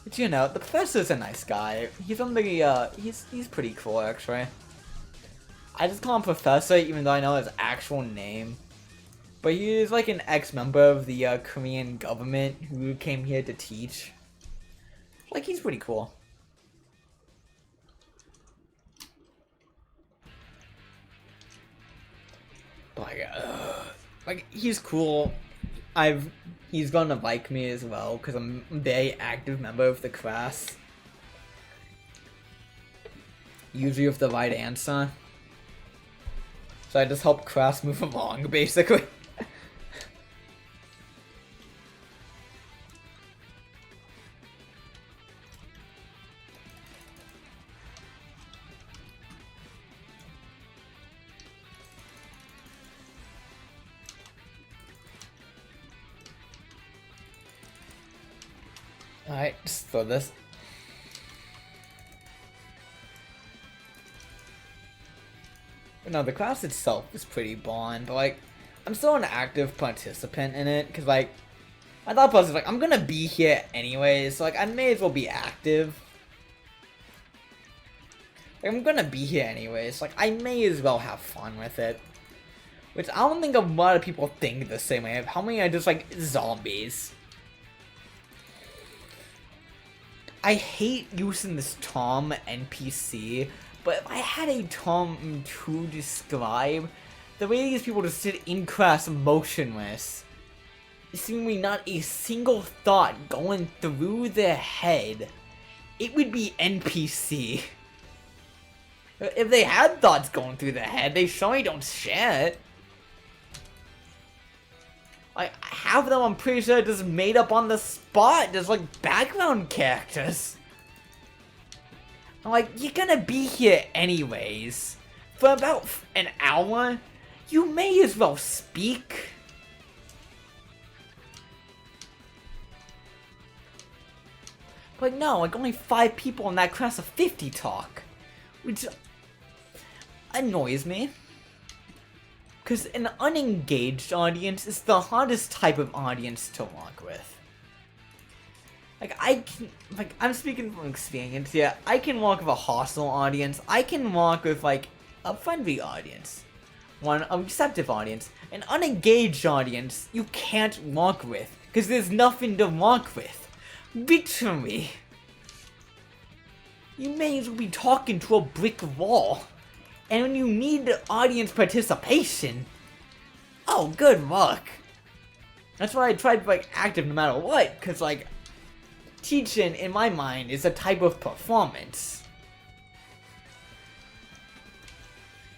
But you know, the professor's a nice guy. He's on the, he's pretty cool, actually. I just call him Professor, even though I know his actual name. But he is like an ex-member of the Korean government who came here to teach. Like, he's pretty cool. But like, he's cool. He's gonna like me as well, because I'm a very active member of the class. Usually with the right answer. So I just help class move along, basically. Alright, just throw this. But no, the class itself is pretty boring, but like, I'm still an active participant in it, because like, my thought process is like, I'm gonna be here anyways, so like, I may as well be active. Like, I'm gonna be here anyways, like, I may as well have fun with it. Which I don't think a lot of people think the same way. How many are just like, zombies? I hate using this term NPC, but if I had a term to describe the way these people just sit in class motionless, seemingly not a single thought going through their head, it would be NPC. If they had thoughts going through their head, they surely don't share it. Like, half of them I'm pretty sure just made up on the spot, just like background characters. I'm like, you're gonna be here anyways. For about an hour, you may as well speak. But no, like only 5 people in that class of 50 talk. Which annoys me. Because an unengaged audience is the hardest type of audience to work with. I'm speaking from experience here. I can work with a hostile audience. I can work with, like, a friendly audience. A receptive audience. An unengaged audience, you can't work with. Because there's nothing to work with. Literally. You may as well be talking to a brick wall. And when you need audience participation, oh, good luck. That's why I tried to be, like, active no matter what. Because, like, teaching, in my mind, is a type of performance.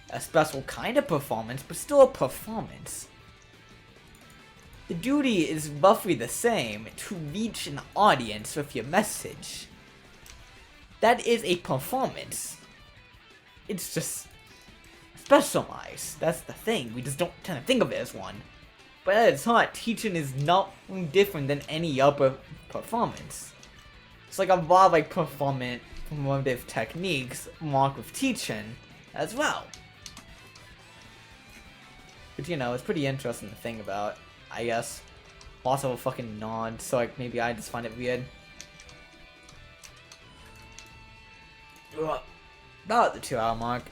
A special kind of performance, but still a performance. The duty is roughly the same, to reach an audience with your message. That is a performance. It's just specialized. That's the thing. We just don't tend to think of it as one. But at its heart, teaching is not different than any other performance. It's like a lot of, like, performative techniques work with teaching as well. But, you know, it's pretty interesting to think about, I guess. Also a fucking nod, so, like, maybe I just find it weird. About the 2 hour mark.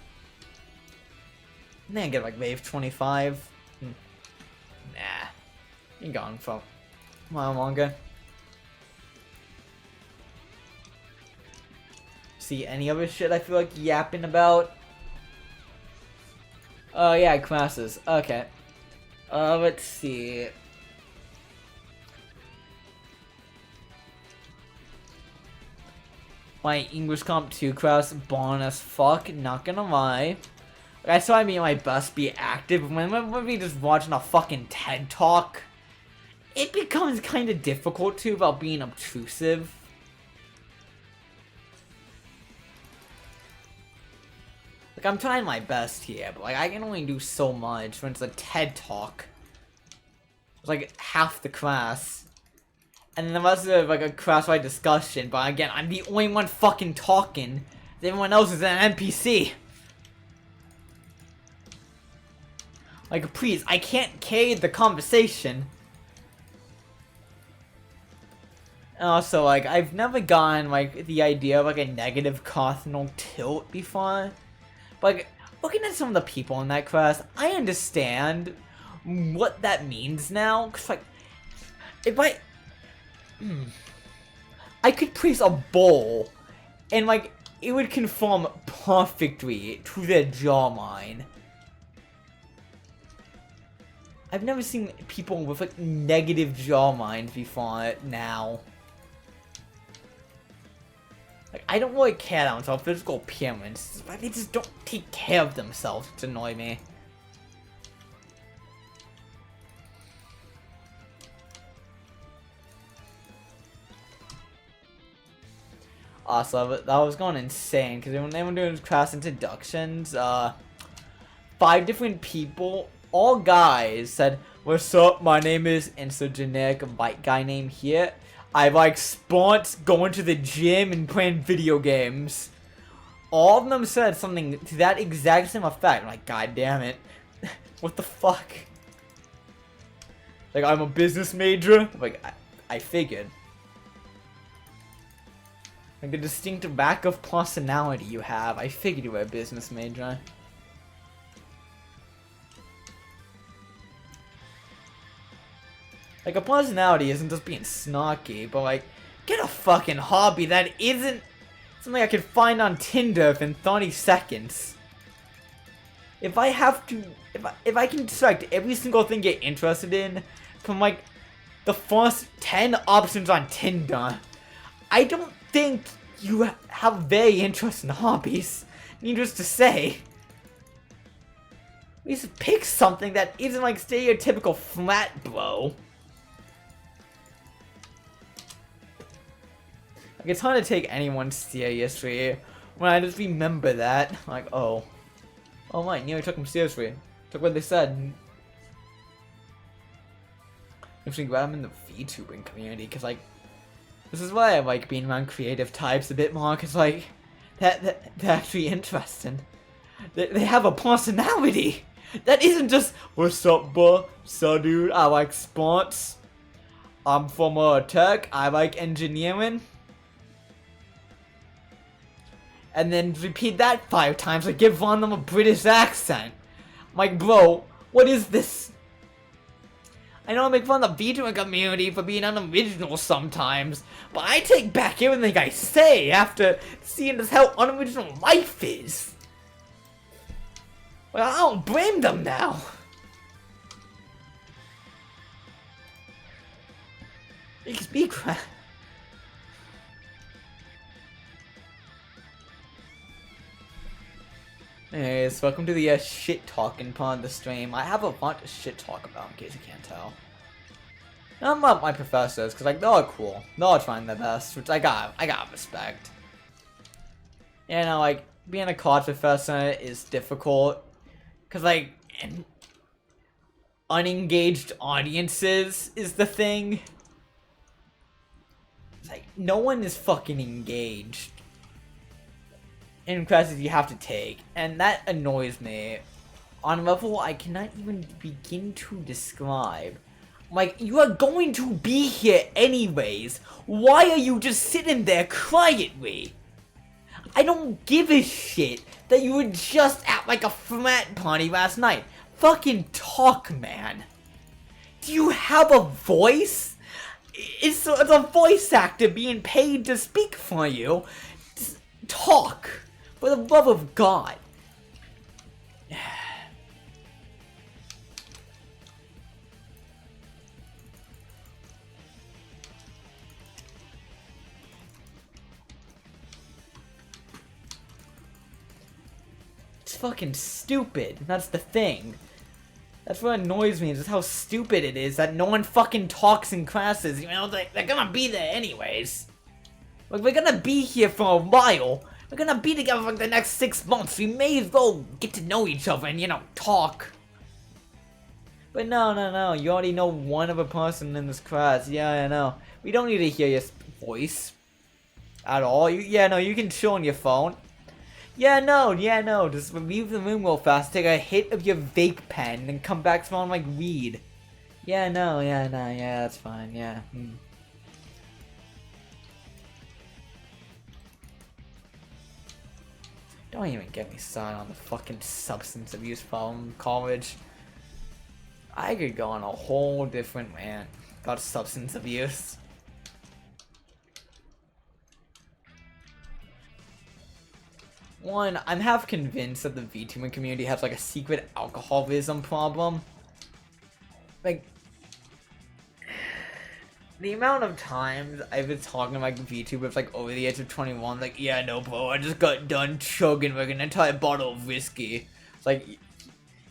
And then get, like, wave 25. Nah. Been gone for a while longer. See any other shit I feel like yapping about? Oh yeah, classes. Okay. Let's see. My English Comp 2 class, boring as fuck, not gonna lie. I try to be my best, be active, but when we just watching a fucking TED Talk, it becomes kind of difficult too about being obtrusive. Like, I'm trying my best here, but, like, I can only do so much when it's a TED Talk. It's, like, half the class. And then the rest of, like, a class-wide discussion, but again, I'm the only one fucking talking. Everyone else is an NPC. Like, please, I can't carry the conversation. And also, like, I've never gotten, like, the idea of, like, a negative cardinal tilt before. But, like, looking at some of the people in that class, I understand what that means now. Cause, like, if I could place a bowl, and, like, it would conform perfectly to their jawline. I've never seen people with, like, negative jawlines before now. Like, I don't really care about their physical appearance, but they just don't take care of themselves, which annoy me. Also, that was going insane, because when they were doing class introductions, 5 different people, all guys, said, "What's up, my name is," and so generic white guy name here. I like sports, going to the gym, and playing video games. All of them said something to that exact same effect. I'm like, god damn it. What the fuck? Like, I'm a business major? Like, I figured. Like, the distinctive lack of personality you have, I figured you were a business major. Like, a personality isn't just being snarky, but, like, get a fucking hobby that isn't something I could find on Tinder within 30 seconds. If I have to, if I can select every single thing you're interested in from, like, the first 10 options on Tinder, I don't think you have very interesting hobbies, needless to say. At least pick something that isn't, like, stereotypical flat bro. Like, it's hard to take anyone seriously when I just remember that. Like, oh right, I took them seriously. Took what they said. Actually, glad I'm in the VTubing community, because, like, this is why I like being around creative types a bit more, because, like, they're actually interesting. They have a personality. That isn't just, what's up, bro? So, dude, I like sports. I'm from tech. I like engineering. And then repeat that 5 times and give one of them a British accent. I'm like, bro, what is this? I know I make fun of the VTuber community for being unoriginal sometimes, but I take back everything I say after seeing just how unoriginal life is. Well, I don't blame them now. XP crap. Anyways, welcome to the shit talking part of the stream. I have a bunch of shit talk about, in case you can't tell. I'm not my professors, because like they're cool. They're trying their best, which I got respect. You know, like being a college professor is difficult, because like unengaged audiences is the thing. It's like no one is fucking engaged in classes you have to take, and that annoys me on a level I cannot even begin to describe. Like, you are going to be here anyways. Why are you just sitting there quietly? I don't give a shit that you were just at like a frat party last night. Fucking talk, man. Do you have a voice? It's a voice actor being paid to speak for you. Just talk. For the love of God. It's fucking stupid. That's the thing. That's what annoys me, is just how stupid it is that no one fucking talks in classes. You know, they're gonna be there anyways. Like, we're gonna be here for a while. We're gonna be together for like the next 6 months. We may as well get to know each other and, you know, talk. But no. You already know one other person in this class. Yeah, I know. We don't need to hear your voice. At all. You can chill on your phone. Yeah, no. Just leave the room real fast. Take a hit of your vape pen and come back smelling like weed. Yeah, that's fine. Yeah. Don't even get me started on the fucking substance abuse problem in college. I could go on a whole different rant about substance abuse. One, I'm half convinced that the VTuber community has like a secret alcoholism problem. Like, the amount of times I've been talking to like VTubers like over the age of 21, like, yeah, no, bro, I just got done chugging like an entire bottle of whiskey. It's like,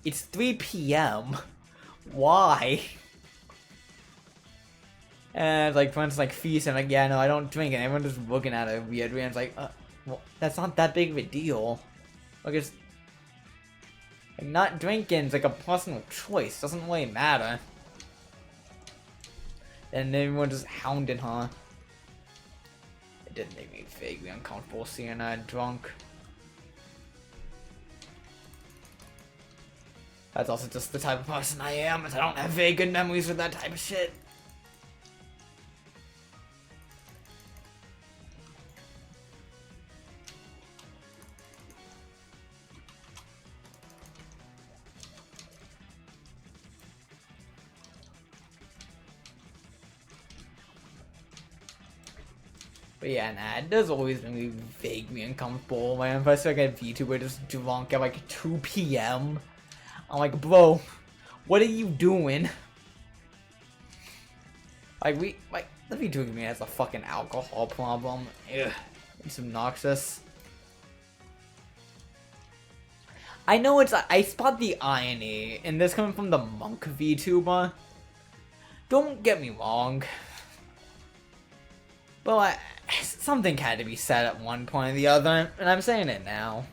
it's 3 p.m. Why? And like friends like Feast and like, yeah, no, I don't drink, and everyone's just looking at it weirdly, and it's like, well, that's not that big of a deal. Like, it's like, not drinking is like a personal choice. Doesn't really matter. And everyone just hounding her. It did make me vaguely uncomfortable seeing her drunk. That's also just the type of person I am, as I don't have very good memories with that type of shit. But yeah, nah, it does always make me vaguely uncomfortable. My if I see like a VTuber just drunk at like 2 p.m. I'm like, bro, what are you doing? Like, the VTuber community has a fucking alcohol problem. Ugh, it's obnoxious. I know I spot the irony in this coming from the monk VTuber. Don't get me wrong. But something had to be said at one point or the other, and I'm saying it now.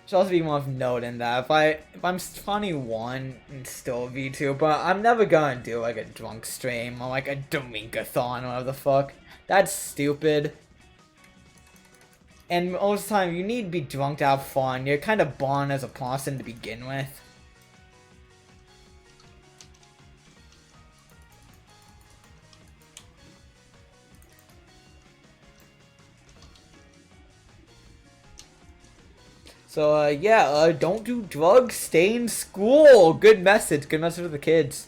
Should also be more of note in that if I'm 21 and still V2, but I'm never gonna do like a drunk stream or like a Dominkathon or whatever the fuck. That's stupid. And most of the time, you need to be drunk to have fun. You're kind of born as a person to begin with. So, yeah, don't do drugs, stay in school. Good message for the kids.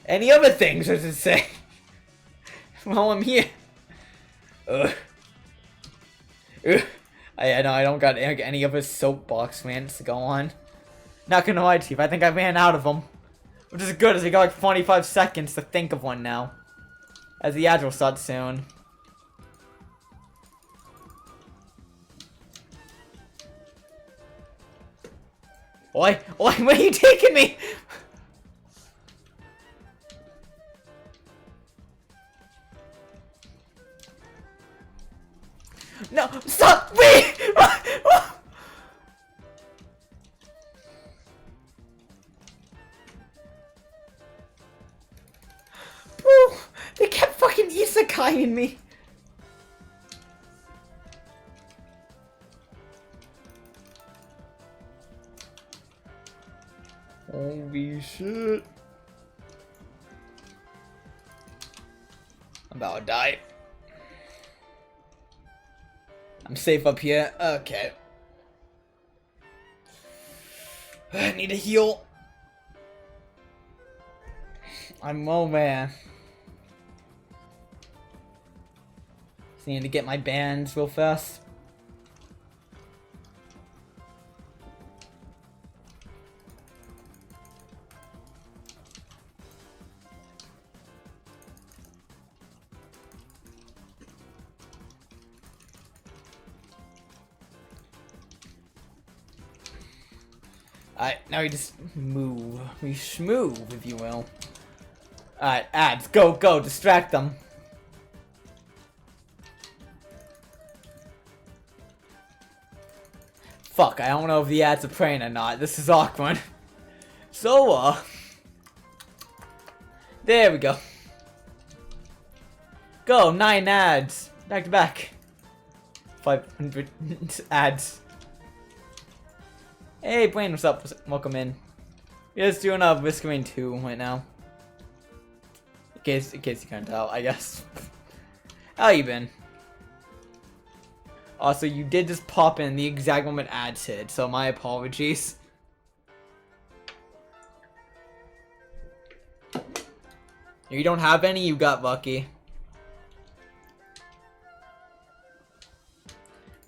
Any other things I should say? While I'm here. I know I don't got any other soapbox rants to go on. Not gonna lie to you, I think I ran out of them. Which is good, as we got like 25 seconds to think of one now. As the ads will start soon. Oi, where are you taking me? No, stop me! Bro, they kept fucking isekai-ing me. Holy shit. I'm about to die. I'm safe up here. Okay. I need to heal. I'm low, man. Just need to get my bands real fast. Alright, now we just move. We schmoove, if you will. Alright, ads, go, distract them. Fuck, I don't know if the ads are praying or not. This is awkward. So, there we go. Go, 9 ads. Back to back. 500 ads. Hey, Blaine, what's up? Welcome in. We're just doing a Risk of Rain 2 right now. In case you can't tell, I guess. How you been? Also, you did just pop in the exact moment ads hit, so my apologies. If you don't have any, you got lucky.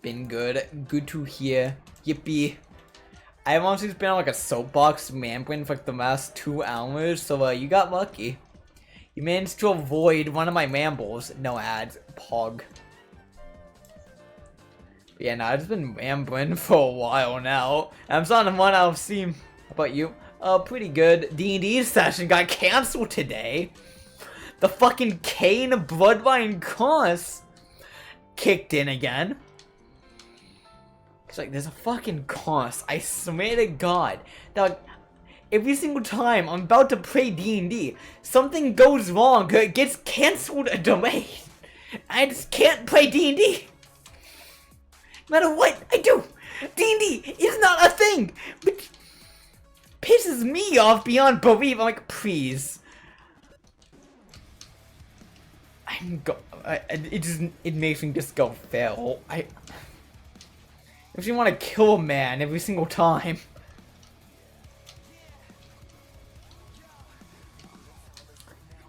Been good. Good to hear. Yippee. I've honestly been on like a soapbox rambling for like the last 2 hours, so you got lucky. You managed to avoid one of my rambles. No ads. Pog. But yeah, no, I've just been rambling for a while now. I'm starting to run out of steam. How about you? Pretty good. D&D session got canceled today. The fucking Kane Bloodline Cross kicked in again. It's like, there's a fucking cost. I swear to God. That like, every single time I'm about to play D&D, something goes wrong, it gets cancelled or delayed. I just can't play D&D. No matter what I do, D&D is not a thing. Which pisses me off beyond belief. I'm like, please. It makes me just go fail. If you want to kill a man every single time.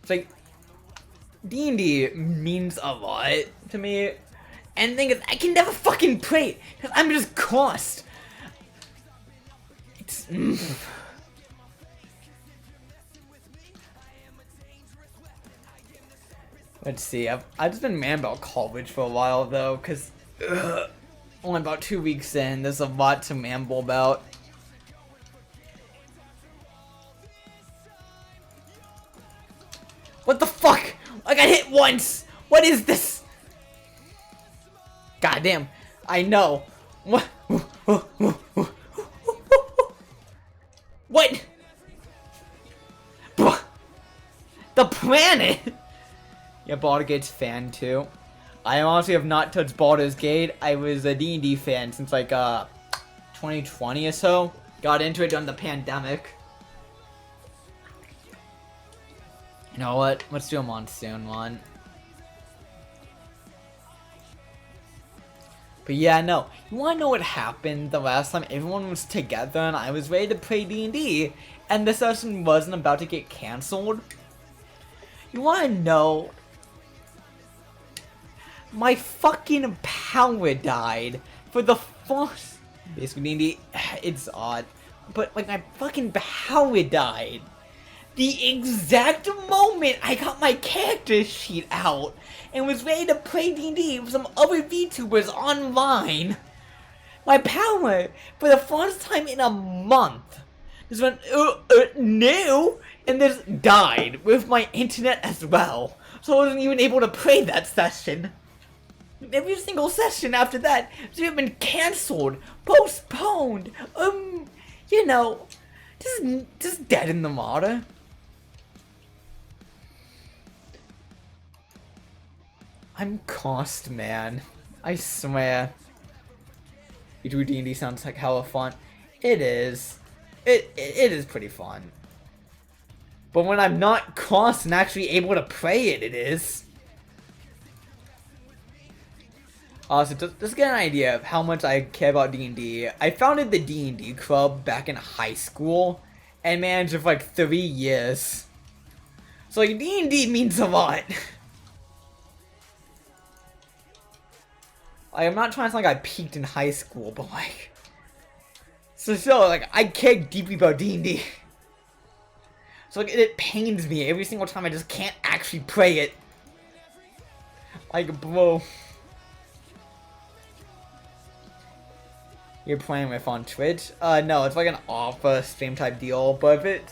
It's like, D&D means a lot to me. And the thing is, I can never fucking play it, because I'm just cursed. It's... Let's see, I've just been mad about college for a while though, because... only about 2 weeks in, there's a lot to ramble about. What the fuck? I got hit once! What is this? Goddamn, I know. What? What? Bruh. The planet! Yeah, Baldur's Gate's fan too. I honestly have not touched Baldur's Gate. I was a D&D fan since like 2020 or so. Got into it during the pandemic. You know what? Let's do a monsoon one. But yeah, no. You wanna know what happened the last time everyone was together and I was ready to play D&D and the session wasn't about to get cancelled? You wanna know? My fucking power died for the first... Basically, D&D, it's odd. But, like, my fucking power died. The exact moment I got my character sheet out and was ready to play D&D with some other VTubers online, my power, for the first time in a month, just went, no, and just died with my internet as well. So I wasn't even able to play that session. Every single session after that has been cancelled, postponed, you know, just dead in the water. I'm cursed, man. I swear. You D&D sounds like hella fun. It is. It is pretty fun. But when I'm not cursed and actually able to play it, it is. So just to get an idea of how much I care about D&D, I founded the D&D club back in high school and managed it for like 3 years. So like D&D means a lot. I'm not trying to sound like I peaked in high school, but like... So like, I care deeply about D&D. So like, it pains me every single time I just can't actually play it. Like, bro... You're playing with on Twitch? No, it's like an alpha stream type deal, but if it...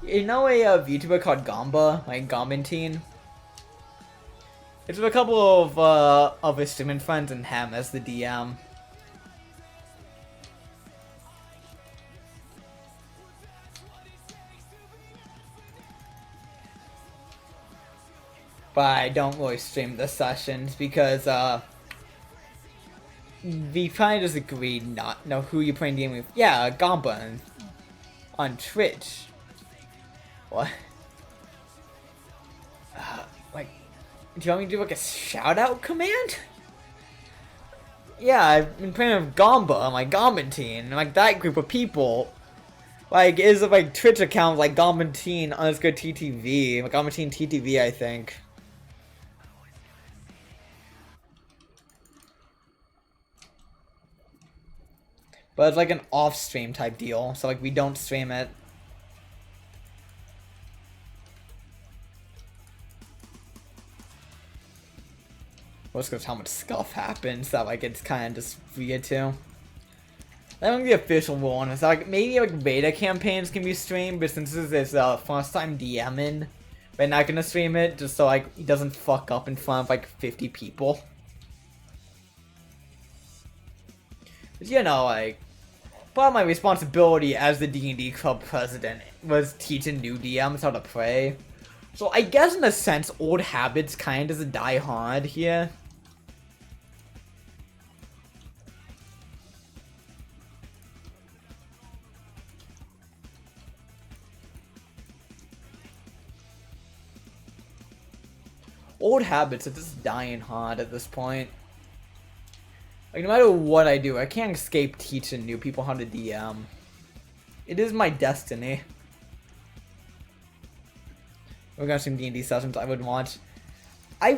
You know a VTuber called Gamba? Like, Gambantine? It's with a couple of his streaming friends and him as the DM. But I don't really stream the sessions because, we probably just agreed not know who you're playing game with. Yeah, Gamba on Twitch. What? Like, do you want me to do like a shout out command? Yeah, I've been playing with Gamba, my Gambantine, like that group of people. Like, is it like Twitch account like Gambantine _ TTV, like Gambantine TTV, I think. But it's like an off-stream type deal, so like we don't stream it. Well, it's because how much stuff happens that like it's kind of just weird too. That won't be the official one. It's like maybe like beta campaigns can be streamed, but since this is first time DMing, we're not gonna stream it just so like he doesn't fuck up in front of like 50 people. But you know, like, part of my responsibility as the D&D club president was teaching new DMs how to play. So I guess in a sense, old habits kind of just die hard here. Old habits are just dying hard at this point. Like, no matter what I do, I can't escape teaching new people how to DM. It is my destiny. We're gonna see some D&D sessions I would watch. I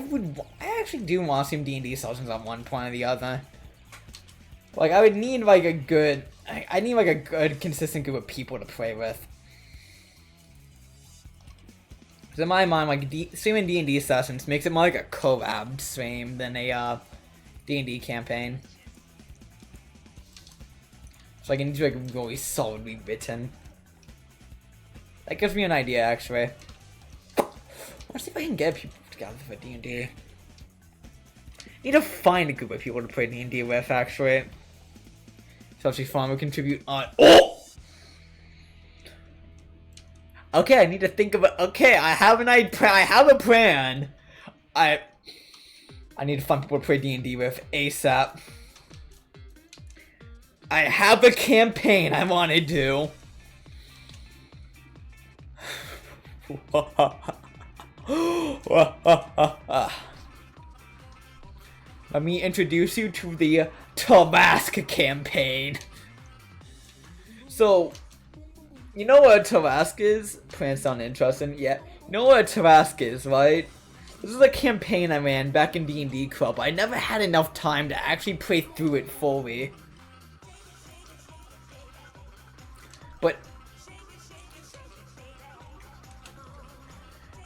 actually do want to see some D&D sessions on one point or the other. Like, I would need like a good... I need like a good, consistent group of people to play with. Because in my mind, like, streaming D&D sessions makes it more like a collab stream than a, D&D campaign. So I can do like really solidly written. That gives me an idea, actually. Let's see if I can get people together for D&D. Need to find a group of people to play D&D with, actually. Especially farm will contribute on. Oh! Okay, I need to think of it. Okay, I have an idea. I have a plan. I need to find people to play D&D with ASAP. I have a campaign I want to do. Let me introduce you to the Tamask campaign. So, you know what a Tamask is? Plans sound interesting. Yeah, you know what a Tamask is, right? This is a campaign I ran back in D&D Club. I never had enough time to actually play through it fully. But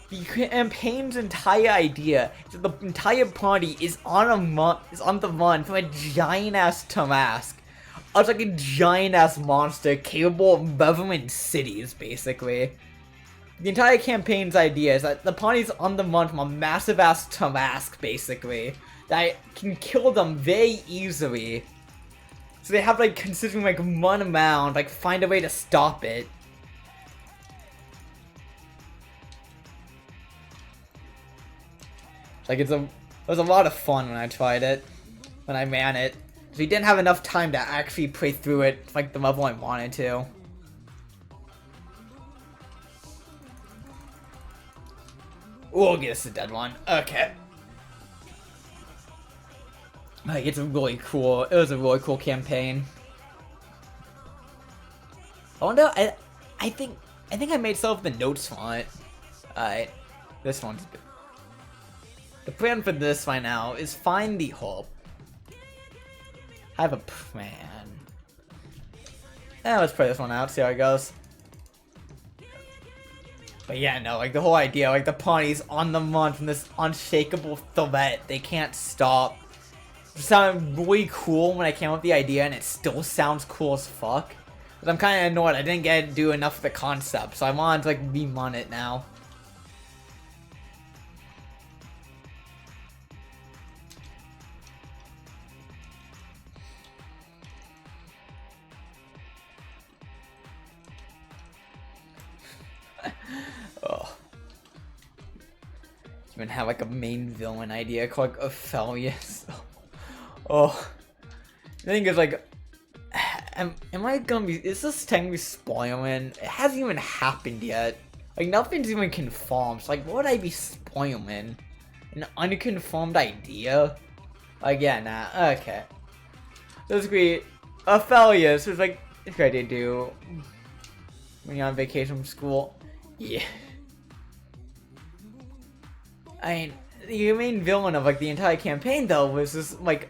the campaign's entire idea is that the entire party is on the run from a giant ass Tamask. It's like a giant ass monster capable of leveling cities, basically. The entire campaign's idea is that the party's on the run from a massive ass Tamask, basically, that can kill them very easily. So they have like considering like run around, like find a way to stop it. Like it was a lot of fun when I tried it, when I ran it. So we didn't have enough time to actually play through it like the level I wanted to. Oh, this is a dead one. Okay. Like it's a really cool. It was a really cool campaign. I wonder. I think I made some of the notes on it. Alright, this one's good. The plan for this right now is find the hub. I have a plan. Let's play this one out, see how it goes. But yeah, no, like the whole idea, like the party's on the run from this unshakable threat they can't stop. It sounded really cool when I came up with the idea, and it still sounds cool as fuck. But I'm kind of annoyed I didn't get to do enough of the concept, so I wanted to like rerun it now. Oh. Even have like a main villain idea called like Aphelios. Oh. The thing is like, am I gonna be, is this technically spoiling? It hasn't even happened yet. Like nothing's even confirmed. So, like what would I be spoiling? An unconfirmed idea? Like yeah, nah, okay. This would be Aphelios, who's like, it's a great idea to do when you're on vacation from school. Yeah. I mean, the main villain of like the entire campaign though was this like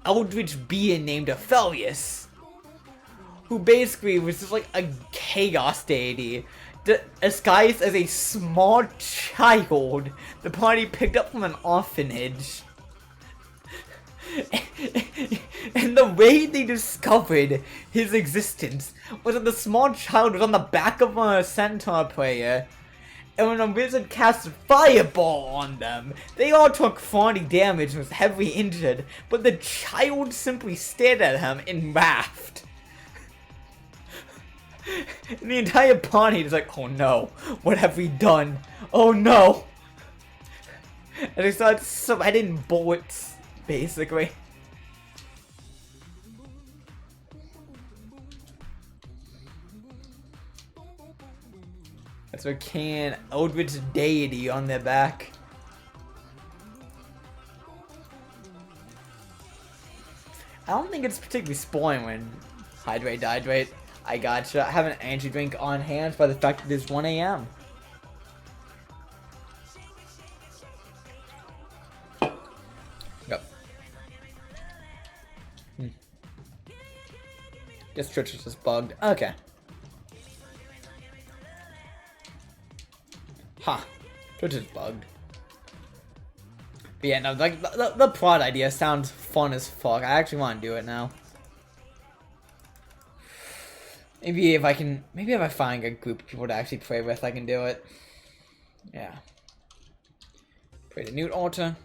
eldritch being named Aphelios, who basically was just like a chaos deity disguised as a small child the party picked up from an orphanage. And the way they discovered his existence was that the small child was on the back of a centaur player, and when a wizard cast fireball on them, they all took 40 damage and was heavily injured, but the child simply stared at him and laughed. And the entire party was like, oh no, what have we done? Oh no! And they started sweating bullets, basically. That's a can eldritch deity on their back. I don't think it's particularly spoiling when hydrate, dehydrate. I gotcha. I have an energy drink on hand by the fact that it's 1 AM. Yep. Guess Twitch is just bugged. Okay. Huh. Twitch is bugged. But yeah, no, like the plot idea sounds fun as fuck. I actually want to do it now. Maybe if I find a group of people to actually play with, I can do it. Yeah. Create a new altar.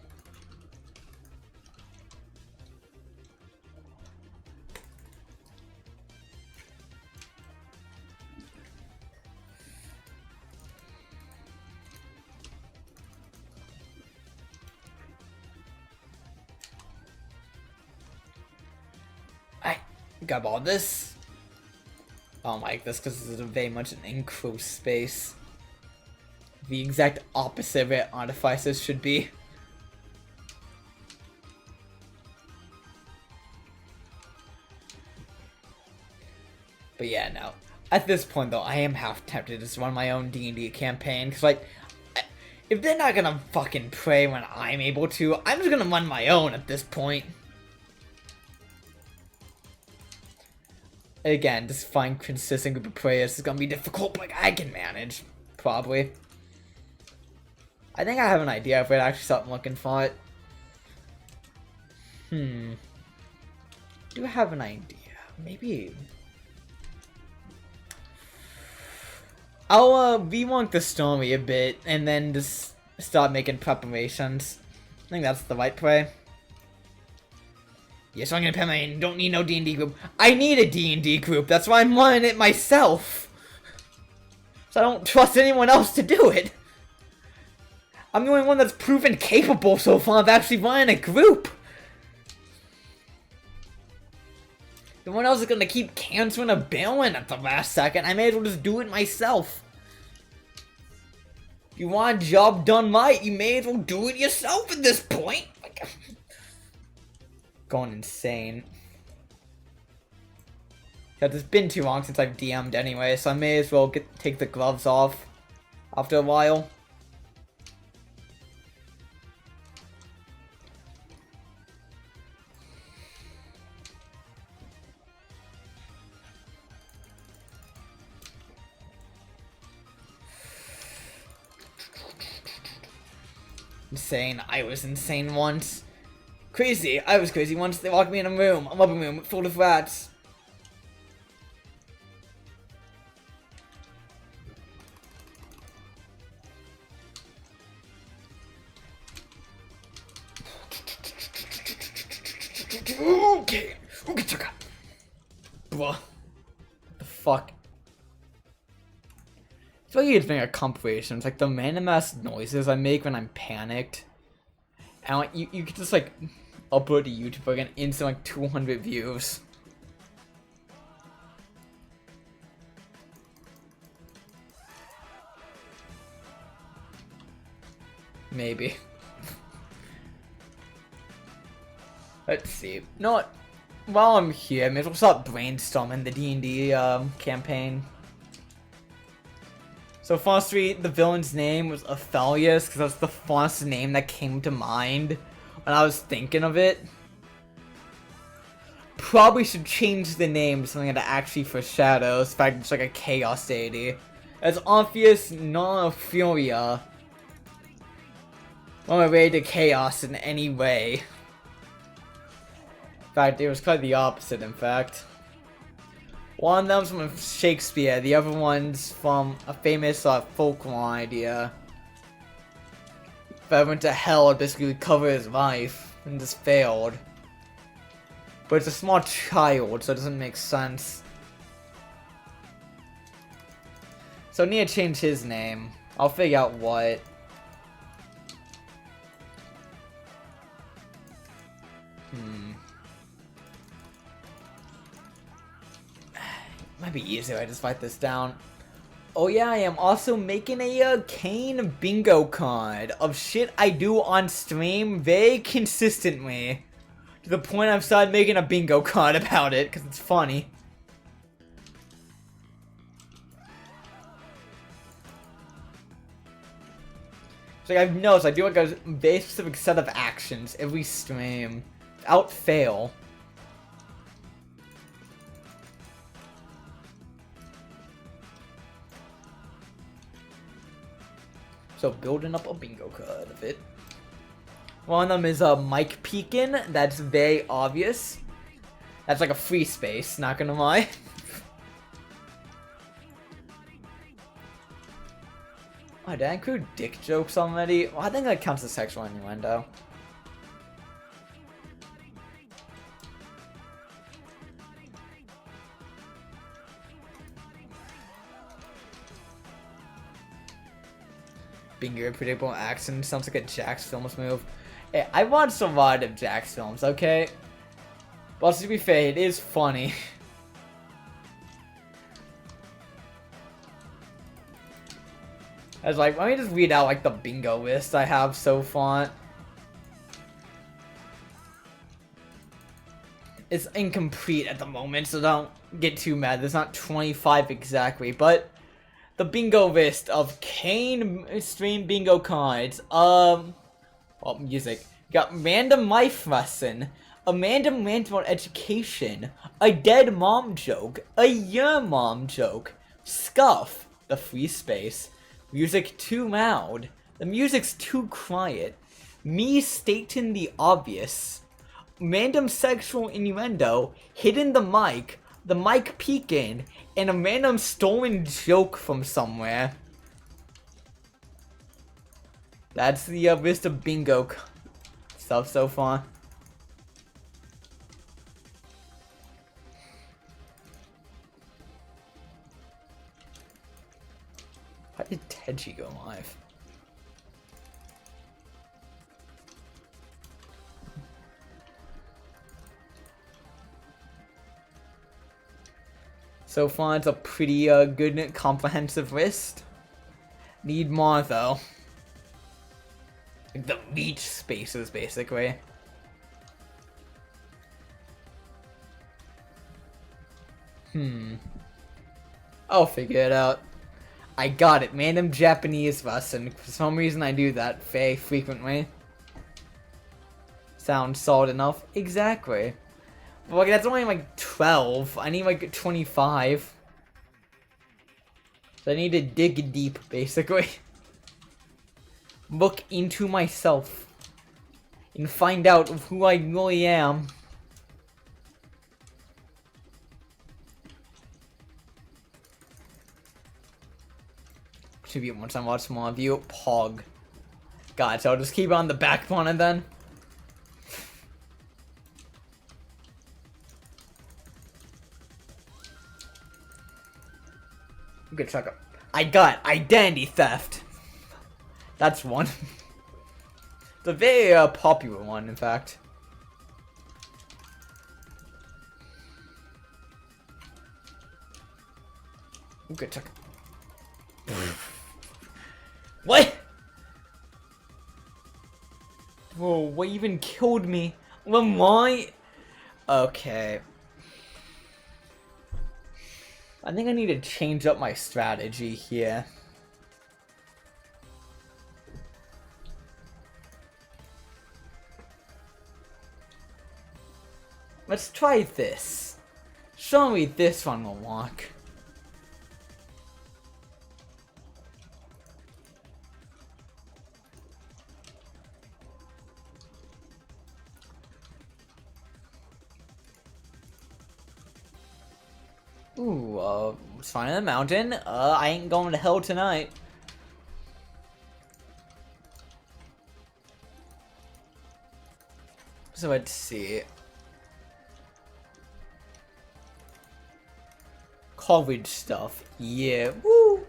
Grab all this. I don't like this because this is very much an enclosed space. The exact opposite of it artificers should be. But yeah, no. At this point, though, I am half tempted to just run my own D&D campaign. Because, like, if they're not gonna fucking pray when I'm able to, I'm just gonna run my own at this point. Again, just find consistent group of prayers is gonna be difficult, but I can manage. Probably. I think I have an idea if I'd actually start looking for it. Do I have an idea? Maybe... I'll rework the story a bit and then just start making preparations. I think that's the right play. Yes, I'm gonna pay my don't need no D&D group. I need a D&D group. That's why I'm running it myself. So I don't trust anyone else to do it. I'm the only one that's proven capable so far of actually running a group. Everyone else is gonna keep canceling a bailing at the last second. I may as well just do it myself. If you want a job done right, you may as well do it yourself at this point. Like, going insane. Because it's been too long since I've DM'd anyway, so I may as well take the gloves off after a while. Insane. I was insane once. Crazy. I was crazy once. They locked me in a living room full of rats. Okay. Okay, Chucka. Bruh. What the fuck? I feel like it's making a compilation. It's like the random ass noises I make when I'm panicked. And like, you could just like upload to YouTube like an instant like 200 views. Maybe. Let's see. You know what? While I'm here, maybe we'll start brainstorming the D&D campaign. So firstly, the villain's name was Aphelios, because that's the first name that came to mind when I was thinking of it. Probably should change the name to something that actually foreshadows the fact it's like a chaos deity. It's obvious not a Furia on my way to chaos in any way. In fact, it was quite the opposite, in fact. One of them's from Shakespeare, the other one's from a famous folklore idea. If I went to hell, I'd basically recover his life, and just failed. But it's a small child, so it doesn't make sense. So I need to change his name. I'll figure out what. Might be easier if I just write this down. Oh yeah, I am also making a Kane bingo card of shit I do on stream very consistently. To the point I've started making a bingo card about it, because it's funny. So like I've noticed I do like a very specific set of actions every stream, without fail. So building up a bingo card of it. One of them is Mike Pekin. That's very obvious. That's like a free space, not gonna lie. Oh, did I include dick jokes already? Well, I think that counts as sexual innuendo. Being your predictable accent sounds like a Jax Films move. Hey, I watched a lot of Jax films, okay? But to be fair, it is funny. I was like, let me just read out like the bingo list I have so far. It's incomplete at the moment, so don't get too mad. There's not 25 exactly, but the bingo list of Kane stream bingo cards. Well, music. Got random life lesson, a random rant about education, a dead mom joke, a year mom joke, scuff, the free space, music too loud, the music's too quiet, me stating the obvious, random sexual innuendo, hidden the mic peeking, and a random stolen joke from somewhere. That's the list of bingo stuff so far. How did Teji go live? So far, it's a pretty good, comprehensive list. Need more, though. Like the beach spaces, basically. I'll figure it out. I got it. Random Japanese lesson. For some reason, I do that very frequently. Sounds solid enough. Exactly. But like, that's only like 12. I need like 25. So I need to dig deep, basically. Look into myself. And find out who I really am. Should be once I watch more of you. Pog. God, so I'll just keep on the back burner then. Good check up. I got identity theft. That's one. It's a very popular one, in fact. Good check. What? Whoa, what even killed me? Why? Okay. I think I need to change up my strategy here. Let's try this. Show me this one will work. Ooh, it's fine in the mountain. I ain't going to hell tonight. So let's see. College stuff. Yeah. Woo!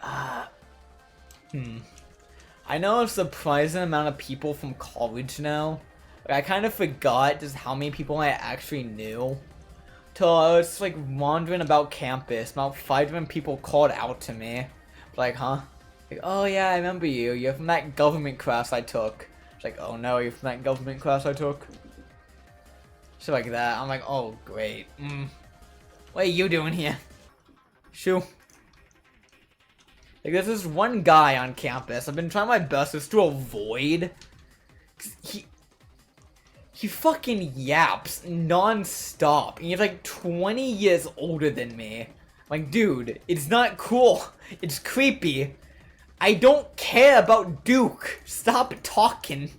I know a surprising amount of people from college now. I kind of forgot just how many people I actually knew. Till I was like wandering about campus, about 5 different people called out to me. Like, huh? Like, oh yeah, I remember you. You're from that government class I took. It's like, oh no, you're from that government class I took. Shit like that. I'm like, oh great. What are you doing here? Shoo. Like, there's this one guy on campus I've been trying my best just to avoid. He fucking yaps non-stop. And he's like 20 years older than me. Like, dude, it's not cool. It's creepy. I don't care about Duke. Stop talking.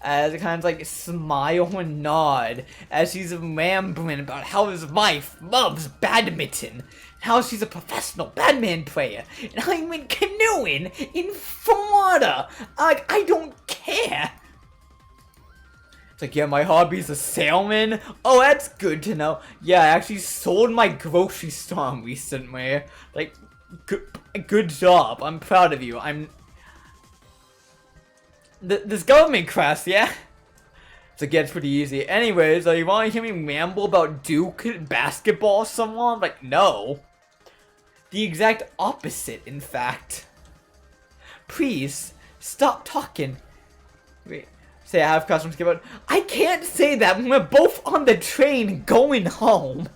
As it kind of like smile and nod as she's rambling about how his wife loves badminton, how she's a professional badminton player, and how he went canoeing in Florida. Like, I don't care. It's like, yeah, my hobby's a salesman. Oh, that's good to know. Yeah, I actually sold my grocery store recently. Like, good job. I'm proud of you. This government class, yeah? So it gets pretty easy. Anyways, you want to hear me ramble about Duke basketball or someone? Like, no. The exact opposite, in fact. Please, stop talking. Wait, say I have customers give out. I can't say that when we're both on the train going home.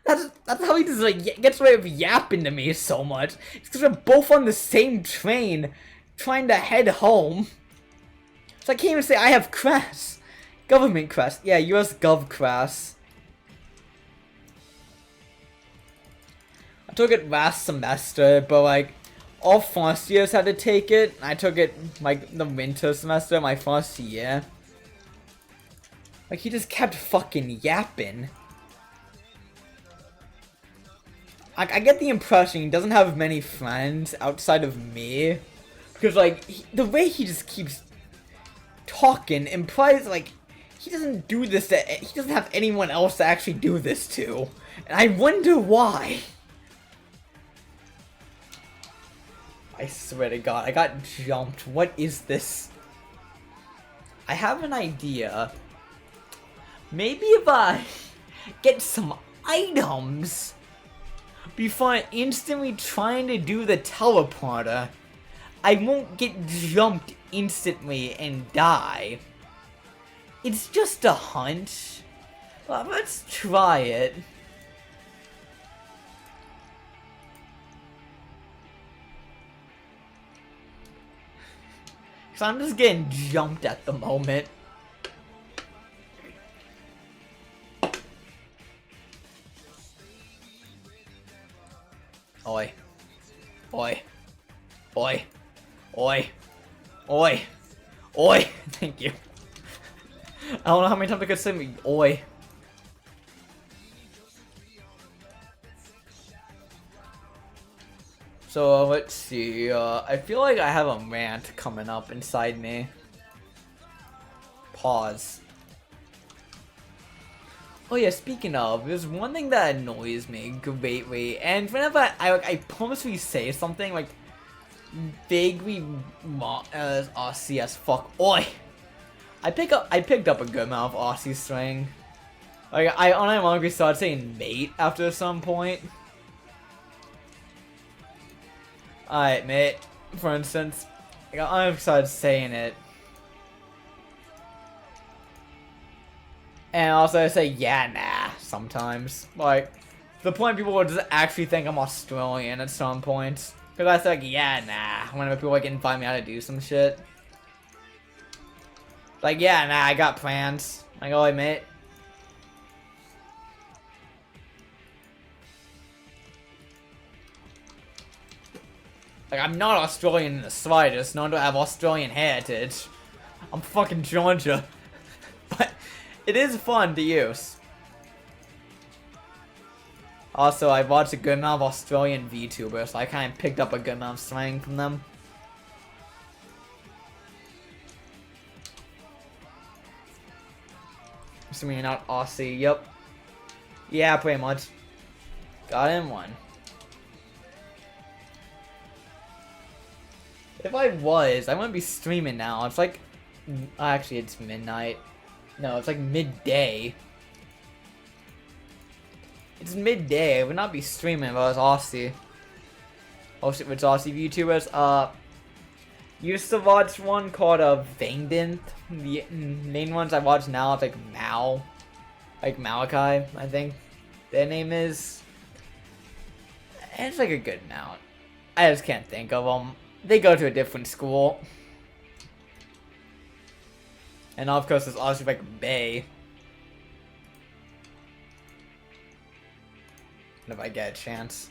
That's how he just like gets away with yapping to me so much. It's because we're both on the same train, trying to head home. So I can't even say I have CRAS. Government CRAS. Yeah, US Gov CRAS. I took it last semester, but like all first years had to take it. I took it like the winter semester, my first year. Like he just kept fucking yapping. I get the impression he doesn't have many friends outside of me. Because, like, the way he just keeps talking implies, like, he doesn't do this he doesn't have anyone else to actually do this to. And I wonder why. I swear to God, I got jumped. What is this? I have an idea. Maybe if I get some items before instantly trying to do the teleporter, I won't get jumped instantly and die. It's just a hunch. Well, let's try it. Cause I'm just getting jumped at the moment. Oi. Oi. Oi. Oi. Oi. Oi. Thank you. I don't know how many times I could say me. Oi. So let's see. I feel like I have a rant coming up inside me. Pause. Oh yeah, speaking of, there's one thing that annoys me greatly, and whenever I purposely say something like vaguely Aussie as fuck, oi! I picked up a good amount of Aussie slang. Like I unironically started saying mate after some point. Alright, mate. For instance, I started saying it. And also I say, yeah, nah, sometimes. Like, to the point people will just actually think I'm Australian at some points. Because I say, like, yeah, nah, whenever people like invite me out to do some shit. Like, yeah, nah, I got plans. Like, oh, mate. Like, I'm not Australian in the slightest, nor do I have Australian heritage. I'm fucking Georgia. But it is fun to use. Also, I watched a good amount of Australian VTubers, so I kind of picked up a good amount of slang from them. Assuming you're not Aussie, yep. Yeah, pretty much. Got in one. If I wouldn't be streaming now. It's like, actually it's midnight. No, it's like midday. It's midday. I would not be streaming if I was Aussie. Hosted with Aussie VTubers. Used to watch one called Vangdent. The main ones I watch now is like Mal. Like Malachi, I think their name is. And it's like a good amount. I just can't think of them. They go to a different school. And of course there's also like Bay. If I get a chance.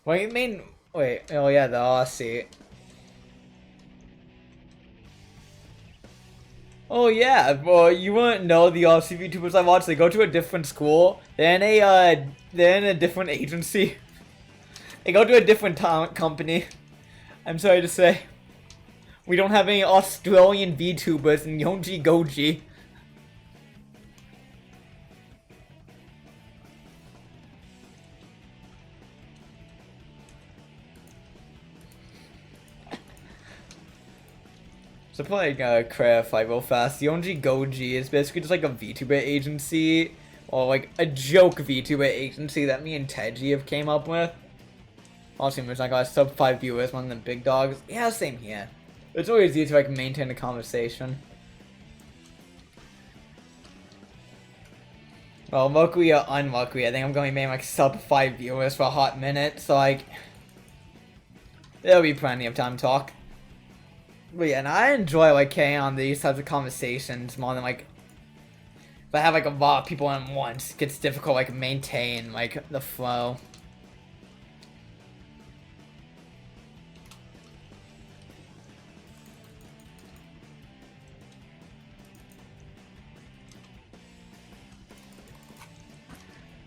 What do you mean? Wait, oh yeah, the Aussie. Oh yeah, well you wouldn't know the Aussie VTubers I watch. They go to a different school. They're in a different agency. They go to a different talent company. I'm sorry to say. We don't have any Australian VTubers in Yonji Goji. So to like clarify real fast, the ONG Goji is basically just like a VTuber agency, or like a joke VTuber agency that me and Teji have came up with. Also, there's like sub 5 viewers among the big dogs. Yeah, same here. It's always easy to like maintain a conversation. Well, luckily or unluckily, I think I'm going to be like sub 5 viewers for a hot minute, so like there'll be plenty of time to talk. But yeah, and I enjoy like carrying on these types of conversations more than like if I have like a lot of people at once, it gets difficult like maintain like the flow.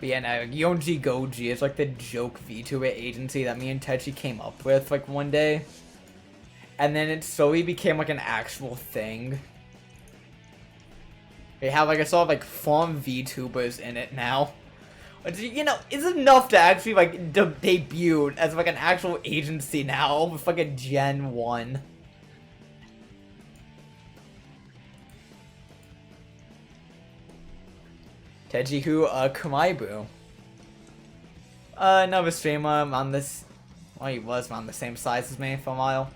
But yeah, no, Yonji Goji is like the joke VTuber agency that me and Techi came up with like one day. And then it slowly became like an actual thing. They have like a sort of like farm VTubers in it now. Which, you know, is enough to actually like debut as like an actual agency now with like a Gen 1. Tejihu Kumaibu. Another streamer on this. Well, he was around the same size as me for a while.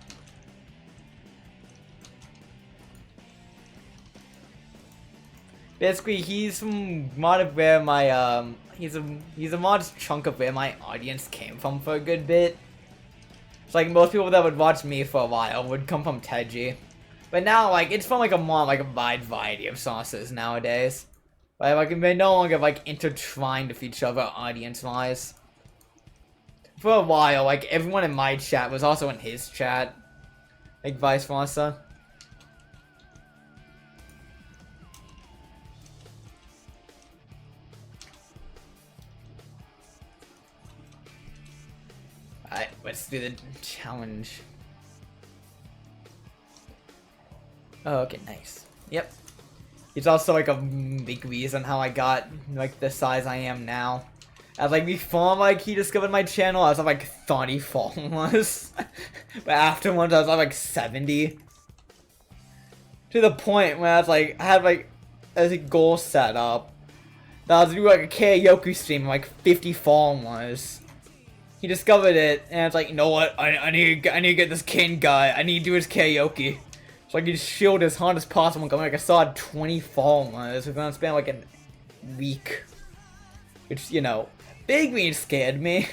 Basically, he's from mod of where my he's a modest chunk of where my audience came from for a good bit. It's like most people that would watch me for a while would come from Teji, but now like it's from like a more like a wide variety of sources nowadays. Like they no longer like intertwined with each other audience-wise. For a while, like everyone in my chat was also in his chat, like vice versa. Alright, let's do the challenge. Oh, okay, nice. Yep. It's also like a big reason how I got like the size I am now. As like before like he discovered my channel, I was at like 30 followers. But afterwards I was at like 70. To the point where I was like, I had like a goal set up. That I was doing like a karaoke stream like 50 followers. He discovered it and it's like, you know what, I need to get this King guy, I need to do his karaoke. So like he just shielded as hard as possible, going like I saw 20 followers within a span like a week. Which, you know, big mean scared me.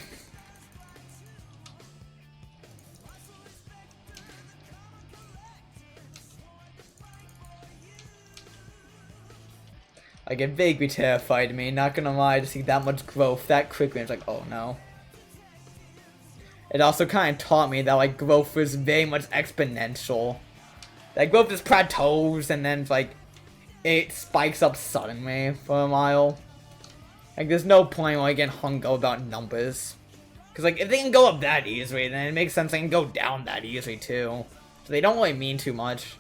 Like it vaguely terrified me, not gonna lie, to see that much growth that quickly. It's like, oh no. It also kind of taught me that like growth was very much exponential. That growth just plateaus and then like it spikes up suddenly for a while. Like there's no point where I get hung up about numbers. Cause like if they can go up that easily, then it makes sense they can go down that easily too. So they don't really mean too much.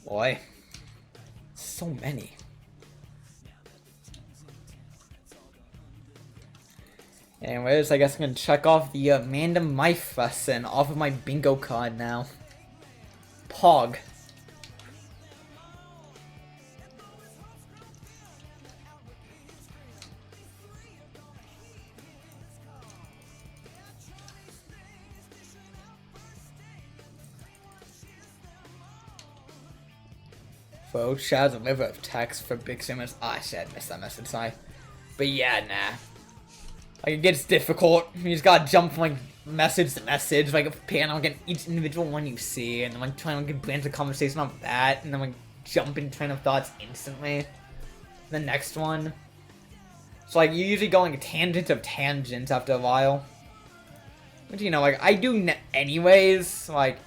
Boy, so many. Anyways, I guess I'm gonna check off the Amanda Mife lesson off of my bingo card now. Pog. Bro, shadows a liver of text for big simmers. Ah, shit, I missed that message, sorry. But yeah, nah. Like, it gets difficult. You just gotta jump from, like, message to message, like, pan on like, each individual one you see, and then, like, trying to get branch a conversation off that, and then, like, jump in train of thoughts instantly. The next one. So, like, you usually go, like, tangents of tangents after a while. Which, you know, like, I do anyways, like...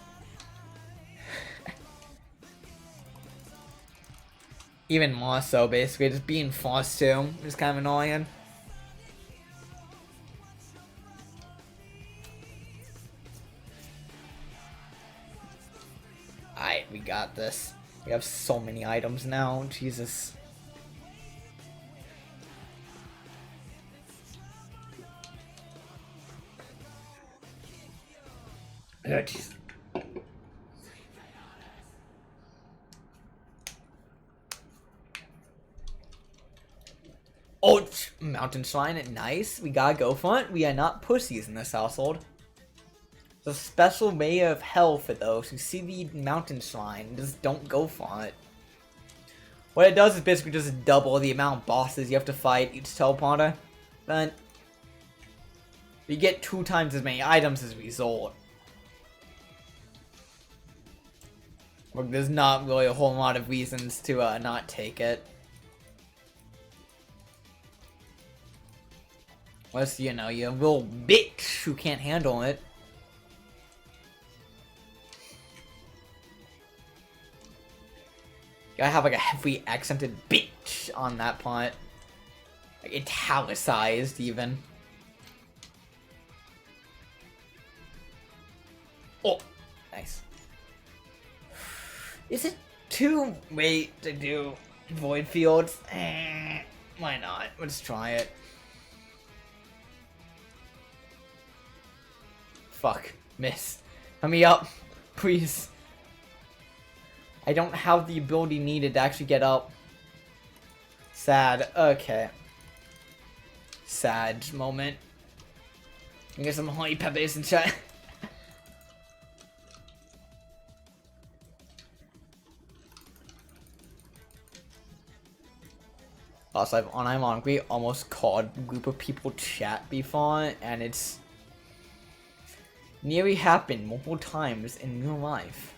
Even more so, basically, just being forced to is kind of annoying. Alright, we got this. We have so many items now. Jesus. Oh, jeez. Oh, mountain shrine, nice. We gotta go for it. We are not pussies in this household. There's a special way of hell for those who see the mountain shrine. Just don't go for it. What it does is basically just double the amount of bosses you have to fight each teleporter. Then you get 2 times as many items as a result. Look, there's not really a whole lot of reasons to not take it. Unless, you know, you're a little bitch who can't handle it. Gotta have like a heavy accented bitch on that part. Like italicized even. Oh, nice. Is it too late to do void fields? Why not? Let's try it. Fuck. Miss. Let me up. Please. I don't have the ability needed to actually get up. Sad. Okay. Sad moment. Let me get some honey peppers and chat. Also, I've unironically almost called a group of people chat before, and it's nearly happened multiple times in real life.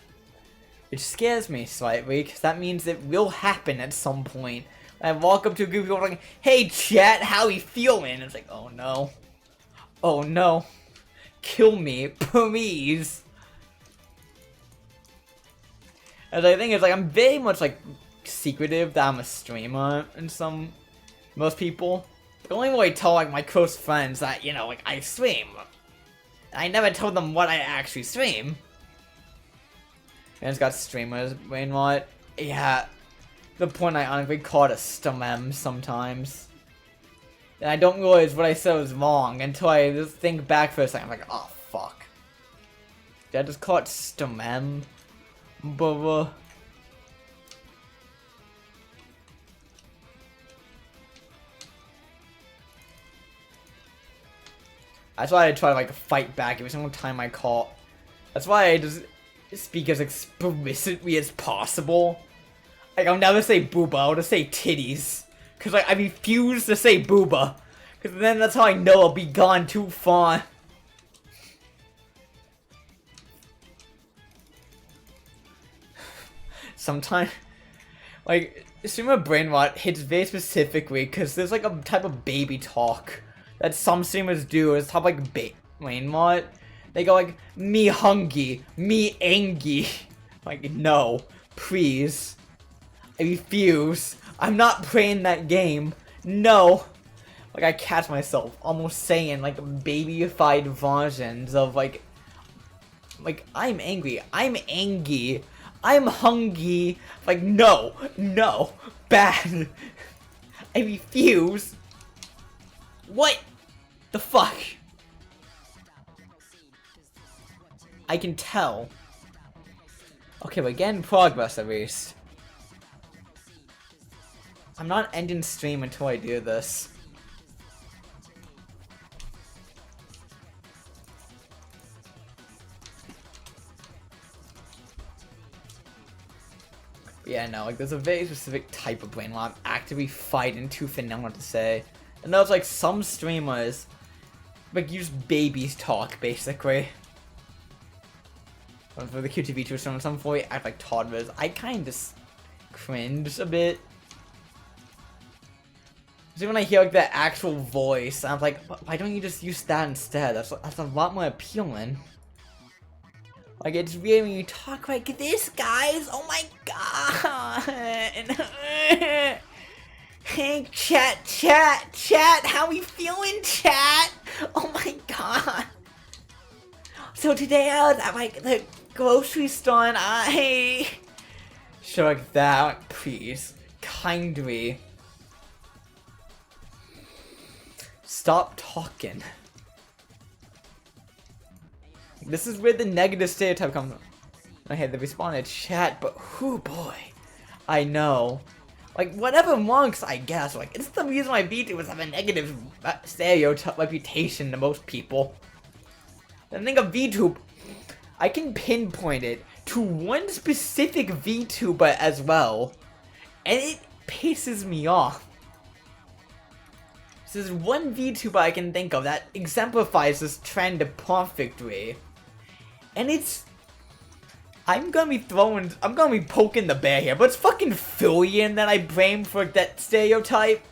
Which scares me slightly, because that means it will happen at some point. I walk up to a group of people like, hey chat, how you feeling? And it's like, oh no. Oh no. Kill me, please. And the thing is, like, I'm very much, like, secretive that I'm a streamer and most people. I only really tell, like, my close friends that, you know, like, I stream. I never told them what I actually stream. And it's got streamers, brain what? Yeah. The point I honestly call it a stomem sometimes. And I don't realize what I said was wrong until I just think back for a second. I'm like, oh fuck. Did I just call it stomem? But that's why I try to like fight back every single time I call. That's why I just speak as explicitly as possible. Like, I'll never say booba, I'll just say titties. Cause like, I refuse to say booba. Cause then that's how I know I'll be gone too far. Sometimes, like, streamer brain rot hits very specifically because there's like a type of baby talk that some streamers do. It's type like brain rot. They go like, me hungry, me angry. Like, no, please. I refuse. I'm not playing that game. No. Like, I catch myself almost saying like babyified versions of like, I'm angry, I'm angry, I'm hungry. Like, no, no, bad. I refuse. What the fuck? I can tell. Okay, we're getting progress at least. I'm not ending stream until I do this. Yeah, no, like there's a very specific type of brain rot I'm actively fighting tooth and nail to say. And there's like some streamers like use babies talk basically. For the QTV to some point act like toddlers. I kind of cringe a bit. See, when I hear like the actual voice, I'm like, why don't you just use that instead? That's a lot more appealing. Like, it's weird when you talk like this, guys. Oh my god. Hey, chat. How we feeling, chat? Oh my god. So today I was at like the grocery store and I shit like that, please, kindly stop talking. This is where the negative stereotype comes from. I had to respond in chat, but whoo boy, I know. Like, whatever monks, I guess. Like, it's the reason why VTubers have a negative stereotype reputation to most people. The thing of VTube, I can pinpoint it to one specific VTuber as well, and it pisses me off. This is one VTuber I can think of that exemplifies this trend perfectly. And it's... I'm gonna be poking the bear here, but it's fucking Fillion that I blame for that stereotype.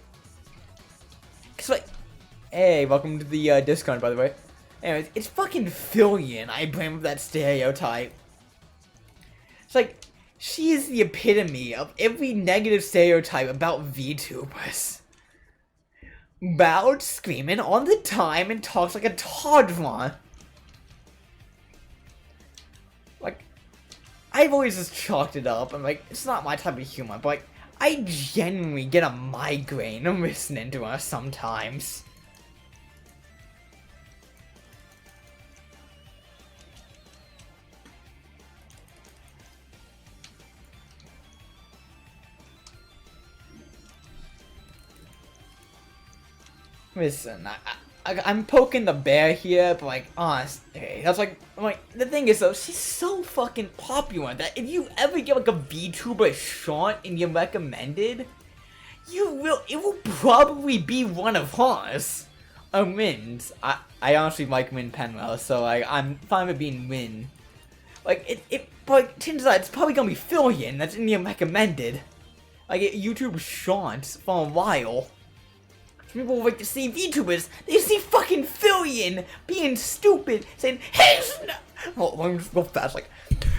Cause like, hey, welcome to the Discord, by the way. Anyways, it's fucking Fillion I blame for that stereotype. It's like, she is the epitome of every negative stereotype about VTubers. Loud, screaming all the time, and talks like a toddler. Like, I've always just chalked it up. I'm like, it's not my type of humor, but like, I genuinely get a migraine listening to her sometimes. Listen, I'm poking the bear here, but like, honestly, that's like, the thing is though, she's so fucking popular that if you ever get like a VTuber shot and you're recommended, it will probably be one of hers. Wins. I honestly like Win Penwell, so I'm fine with being Win. Like, but turns out it's probably gonna be Fillion that's in your recommended. Like, YouTube shots for a while. People like to see VTubers, they see fucking Fillion being stupid, saying, hey, oh, let me just go fast, like,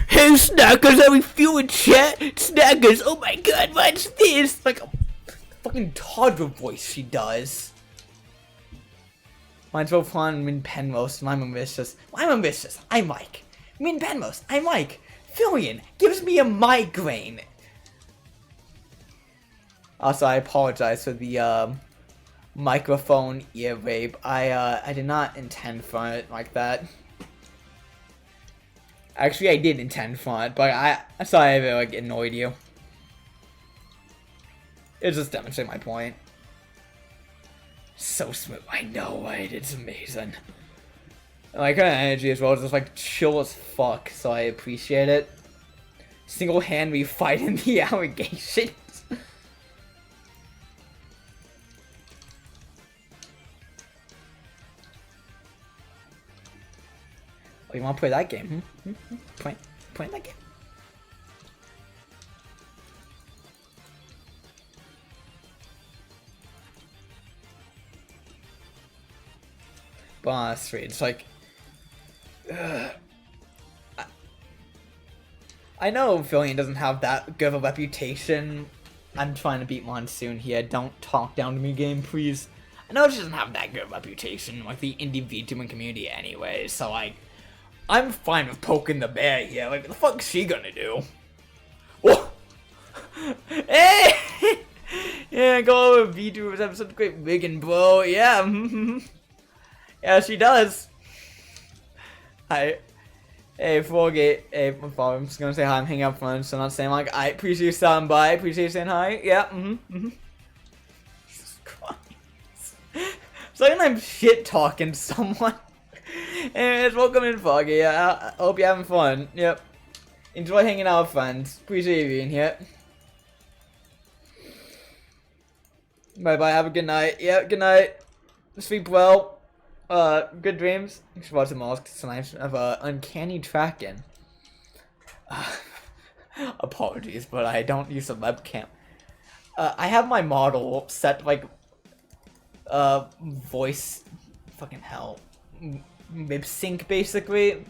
hey, Snackers, how we feeling, chat? Snackers, oh my god, what's this? Like, a fucking toddler voice she does. Mine's so fun, Min Penrose, I'm ambitious. I'm ambitious, I'm Mike. Min Penrose, I'm Mike. Fillion gives me a migraine. Also, I apologize for the, microphone ear rape. I did not intend for it like that. Actually, I did intend for it, but I'm sorry if it like annoyed you. It just demonstrates my point. So smooth. I know, right? It's amazing. And, like, her energy as well is just like chill as fuck, so I appreciate it. Single-handedly fighting the allegations. Oh, you wanna play that game? Playing that game? Boss free. It's like, I know Fillion doesn't have that good of a reputation. I'm trying to beat Monsoon here. Don't talk down to me, game, please. I know she doesn't have that good of a reputation, like the indie VTubing community, anyway. So like, I'm fine with poking the bear here. Like, what the fuck's she gonna do? Whoa! Hey! Yeah, go over VTubers have such great wiggin', bro. Yeah, yeah, she does. Hi. Hey, Forgate. Hey, I'm just gonna say hi. I'm hanging out for lunch, so I'm not saying like, I appreciate you stopping by. Appreciate you saying hi. Yeah, Jesus Christ. It's like I'm shit talking someone. Anyways, welcome in, Foggy. I hope you're having fun. Yep. Enjoy hanging out with friends. Appreciate you being here. Bye-bye. Have a good night. Yep, good night. Sleep well. Good dreams. You should watch the mask tonight. Have uncanny tracking. Apologies, but I don't use a webcam. I have my model set like, voice, fucking hell, lip sync basically.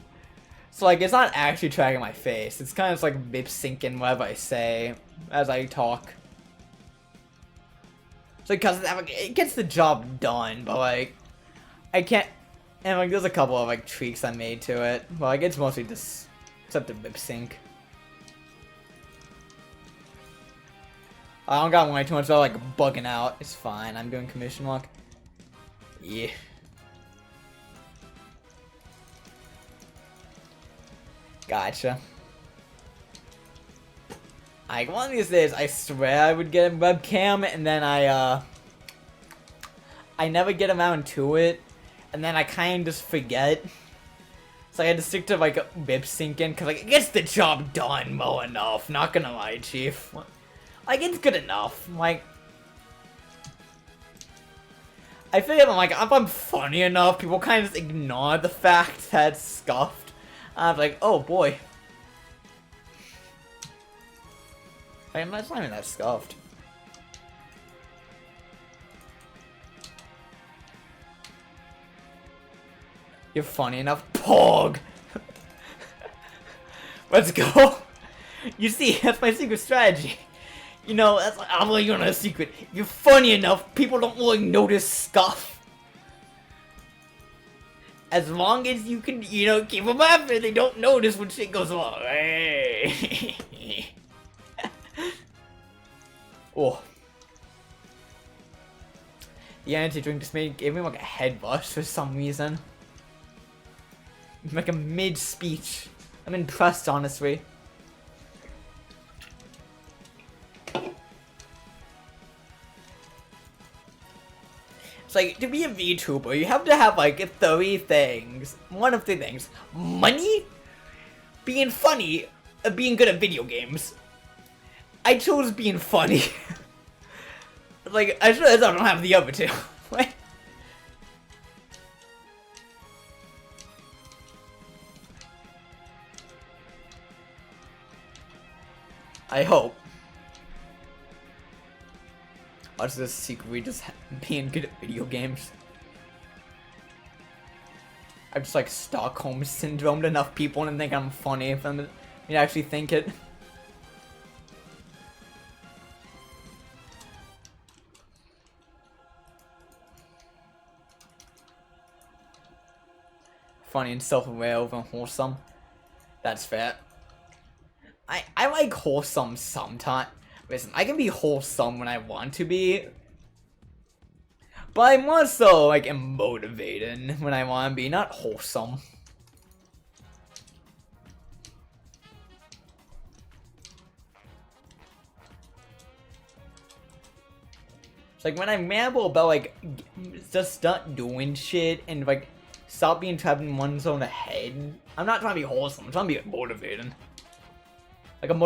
So like, it's not actually tracking my face. It's kind of just like lip syncing whatever I say as I talk. So because it gets the job done, but like, I can't. And like, there's a couple of like tweaks I made to it, but like, it's mostly just except the lip sync. I don't got way too much, like, bugging out. It's fine, I'm doing commission walk. Yeah. Gotcha. Like, one of these days, I swear I would get a webcam, and then I never get around to it, and then I kind of just forget. So I had to stick to, like, lip syncing, because, like, it gets the job done well enough, not gonna lie, Chief. Like, it's good enough, like... I feel like, if I'm funny enough, people kind of just ignore the fact that it's scuffed. I'm like, oh boy. I'm not even that scuffed. You're funny enough. Pog! Let's go! You see, that's my secret strategy. You know, that's like, I'm letting you know a secret. If you're funny enough, people don't really notice scuff. As long as you can, you know, keep them after, they don't notice when shit goes wrong. Hey. Oh. The energy drink just gave me like a head rush for some reason. Like a mid-speech. I'm impressed, honestly. It's like, to be a VTuber, you have to have like 3 things. One of 3 things. Money, being funny, and being good at video games. I chose being funny. Like, I don't have the other 2. I hope. What's this secret? Just being good at video games. I'm just like Stockholm syndromed enough people and think I'm funny if I'm you actually think it. Funny and self-aware over wholesome. That's fair. I like wholesome sometimes. Listen, I can be wholesome when I want to be. But I'm more so like motivated when I want to be, not wholesome. It's like when I ramble about like just start doing shit and like stop being trapped in one's own head. I'm not trying to be wholesome, I'm trying to be motivated. Like I'm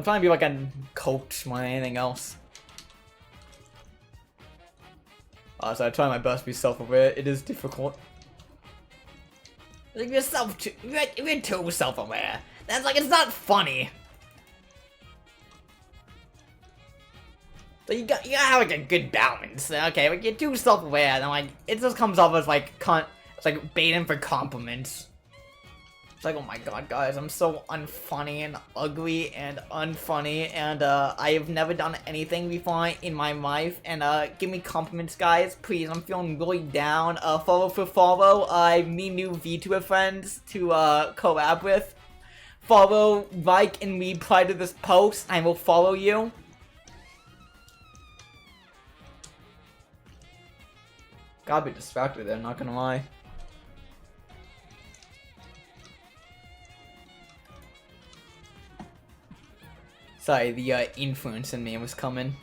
trying to be like a coach more than anything else. So I try my best to be self-aware. It is difficult. Like you're too self-aware. That's like, it's not funny. So you gotta have like a good balance. Okay, like you're too self-aware, and like it just comes off as like it's like baiting for compliments. It's like, oh my god, guys, I'm so unfunny and ugly and unfunny, and I have never done anything before in my life, and give me compliments, guys, please, I'm feeling really down. Follow for follow, I need new VTuber friends to collab with. Follow, like, and reply to this post, I will follow you. Gotta be distracted there, not gonna lie. Sorry, the influence in me was coming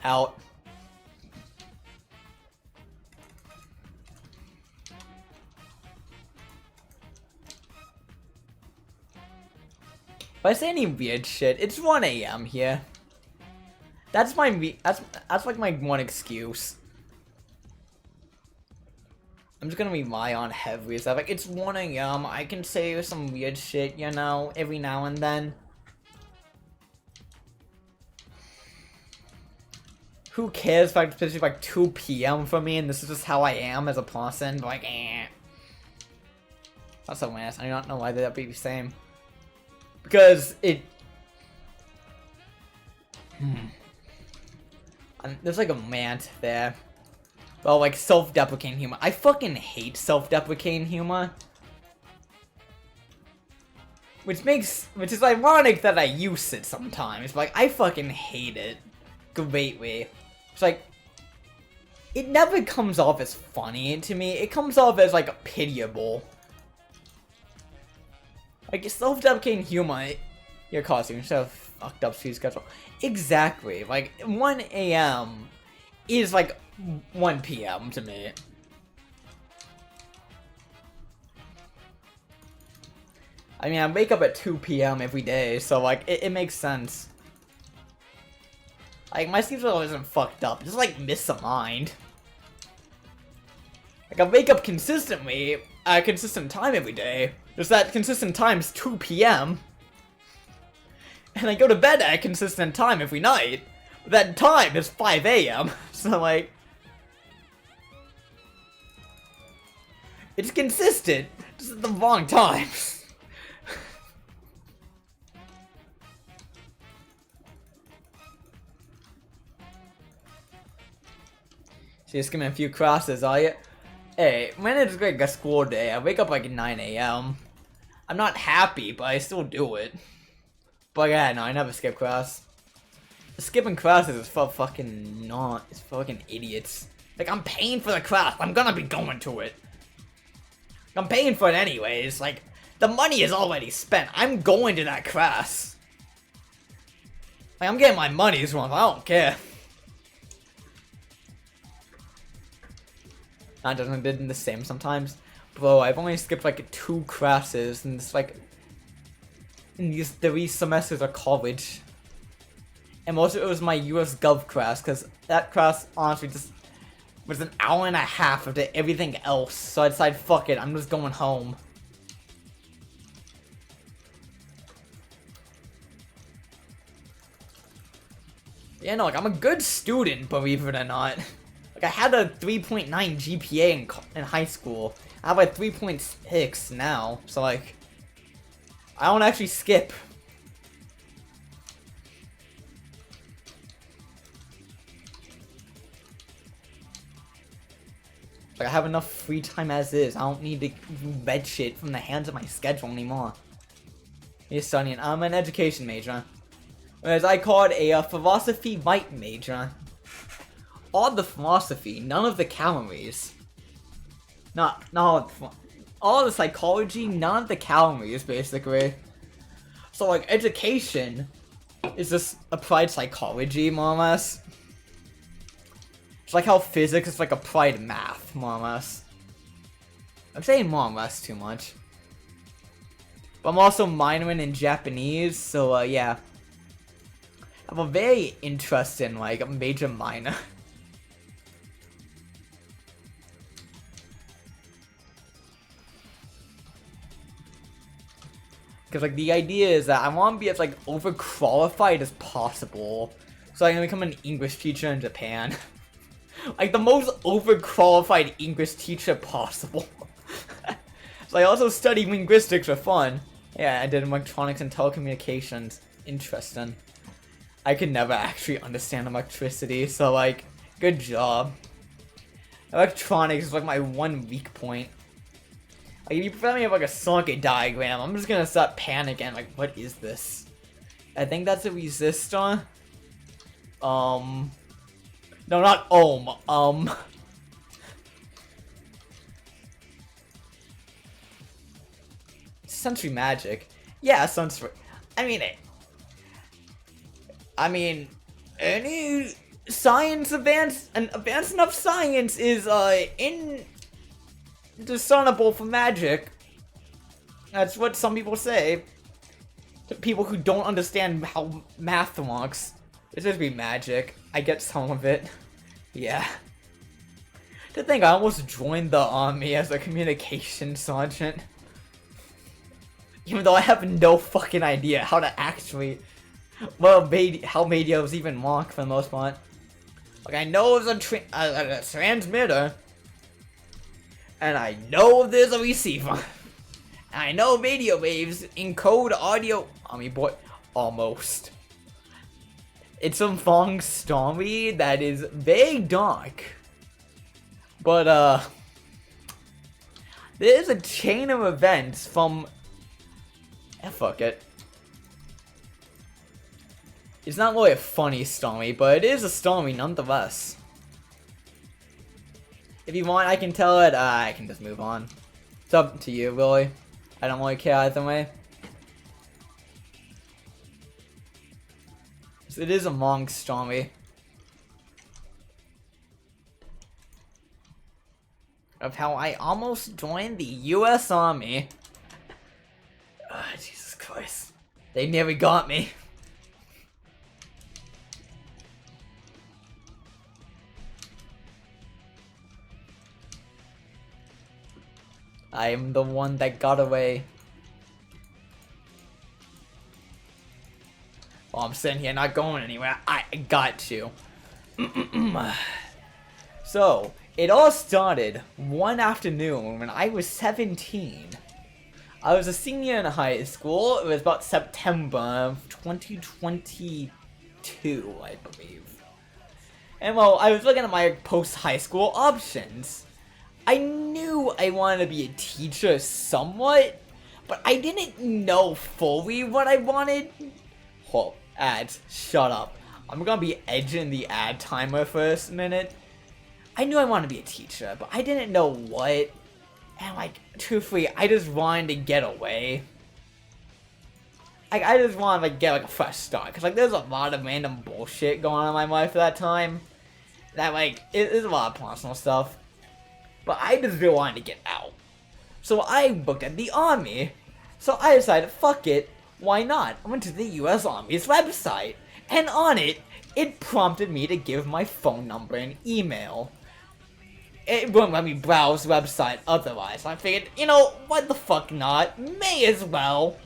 out. If I say any weird shit, it's 1 AM here. That's my that's like my one excuse. I'm just gonna rely on heavy stuff. Like, it's 1 AM, I can say some weird shit, you know, every now and then. Who cares if I especially like 2 PM for me and this is just how I am as a person? Like, eh. That's so ass. I do not know why that'd be the same. Because it... There's like a rant there. Well, like self-deprecating humor. I fucking hate self-deprecating humor. Which is ironic that I use it sometimes, but like, I fucking hate it. great way. It's like, it never comes off as funny to me. It comes off as like pitiable. Like self-deprecating humor, your costume instead of fucked up sleep schedule. Exactly. Like 1 a.m. is like 1 p.m. to me. I mean, I wake up at 2 p.m. every day, so like it makes sense. Like my sleep schedule isn't fucked up, just like misaligned. Like I wake up consistently at a consistent time every day. Just that consistent time is 2 p.m. And I go to bed at a consistent time every night. But that time is 5 a.m. So like, it's consistent, just at the wrong times. So you're skimming a few classes, are you? Hey, when it's like a school day, I wake up like 9 a.m. I'm not happy, but I still do it. But yeah, no, I never skip class. Skipping classes is for fucking not. It's for fucking idiots. Like, I'm paying for the class. I'm gonna be going to it. I'm paying for it anyways. Like, the money is already spent. I'm going to that class. Like, I'm getting my money's worth. I don't care. That doesn't did the same sometimes. Bro, I've only skipped like 2 classes and it's like in these 3 semesters of college. And most of it was my US Gov class, because that class honestly just was an hour and a half of everything else. So I decided, fuck it, I'm just going home. Yeah, no, like I'm a good student, believe it or not. Like, I had a 3.9 GPA in high school. I have a 3.6 now, so like, I don't actually skip. Like, I have enough free time as is. I don't need to bed shit from the hands of my schedule anymore. You're studying. I'm an education major. Whereas I called a philosophy white major. All the philosophy, none of the calories. Not all the psychology, none of the calories, basically. So like education is just applied psychology, more or less. It's like how physics is like applied math, more or less. I'm saying more or less too much. But I'm also minoring in Japanese, so yeah. I have a very interesting like major minor. Because, like, the idea is that I want to be as, like, overqualified as possible. So I can become an English teacher in Japan. Like, the most overqualified English teacher possible. So I also studied linguistics for fun. Yeah, I did electronics and telecommunications. Interesting. I could never actually understand electricity, so, like, good job. Electronics is, like, my one weak point. Like, if you present me with like a circuit diagram, I'm just gonna start panicking. Like, what is this? I think that's a resistor. No, not ohm. Sensory magic. Yeah, sensory. I mean, any science advanced enough science is indiscernible from magic. That's what some people say. To people who don't understand how math works. It's just be magic. I get some of it. Yeah. To think I almost joined the army as a communication sergeant. Even though I have no fucking idea how to actually... Well, how radios even work for the most part. Like, I know there's a transmitter. And I know there's a receiver. And I know radio waves encode audio. I mean, boy, almost. It's a long story that is very dark. But, there's a chain of events from... fuck it. It's not really a funny story, but it is a story nonetheless. If you want, I can tell it. I can just move on. It's up to you, really. I don't really care either way. So it is a long story. Of how I almost joined the US Army. Jesus Christ. They nearly got me. I am the one that got away. Well, I'm sitting here not going anywhere. I got to. So, it all started one afternoon when I was 17. I was a senior in high school. It was about September of 2022, I believe. And well, I was looking at my post-high school options. I knew I wanted to be a teacher somewhat, but I didn't know fully what I wanted. Hold, ads, shut up. I'm gonna be edging the ad timer for a minute. I knew I wanted to be a teacher, but I didn't know what. And like, truthfully, I just wanted to get away. Like, I just wanted to like, get like a fresh start, cause like there's a lot of random bullshit going on in my life at that time. That like, there's a lot of personal stuff. But I just really wanted to get out. So I looked at the Army. So I decided, fuck it, why not? I went to the US Army's website. And on it, it prompted me to give my phone number and email. It wouldn't let me browse the website otherwise. So I figured, you know, what the fuck not? May as well.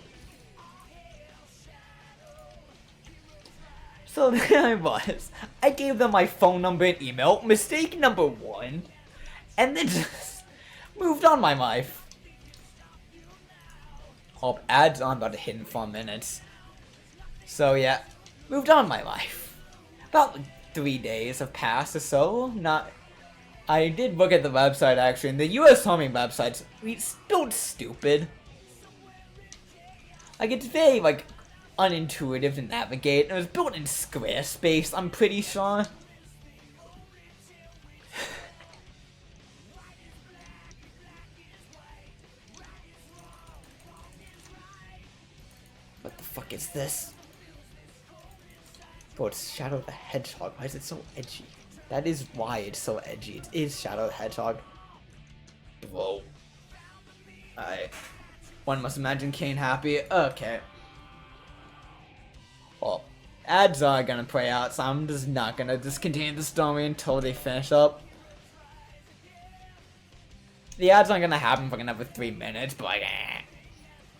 So there I was. I gave them my phone number and email, mistake number 1. And then just moved on my life. Hope ads on about to hit in 4 minutes. So yeah, moved on my life. About 3 days have passed or so. I did look at the website actually, and the US Army website's still stupid. Like it's very like unintuitive to navigate. It was built in Squarespace, I'm pretty sure. What the fuck is this? Oh, it's Shadow the Hedgehog. Why is it so edgy? That is why it's so edgy. It is Shadow the Hedgehog. Whoa. One must imagine Kane happy. Okay. Well, ads are gonna play out, so I'm just not gonna discontinue the story until they finish up. The ads aren't gonna happen for another 3 minutes, but like,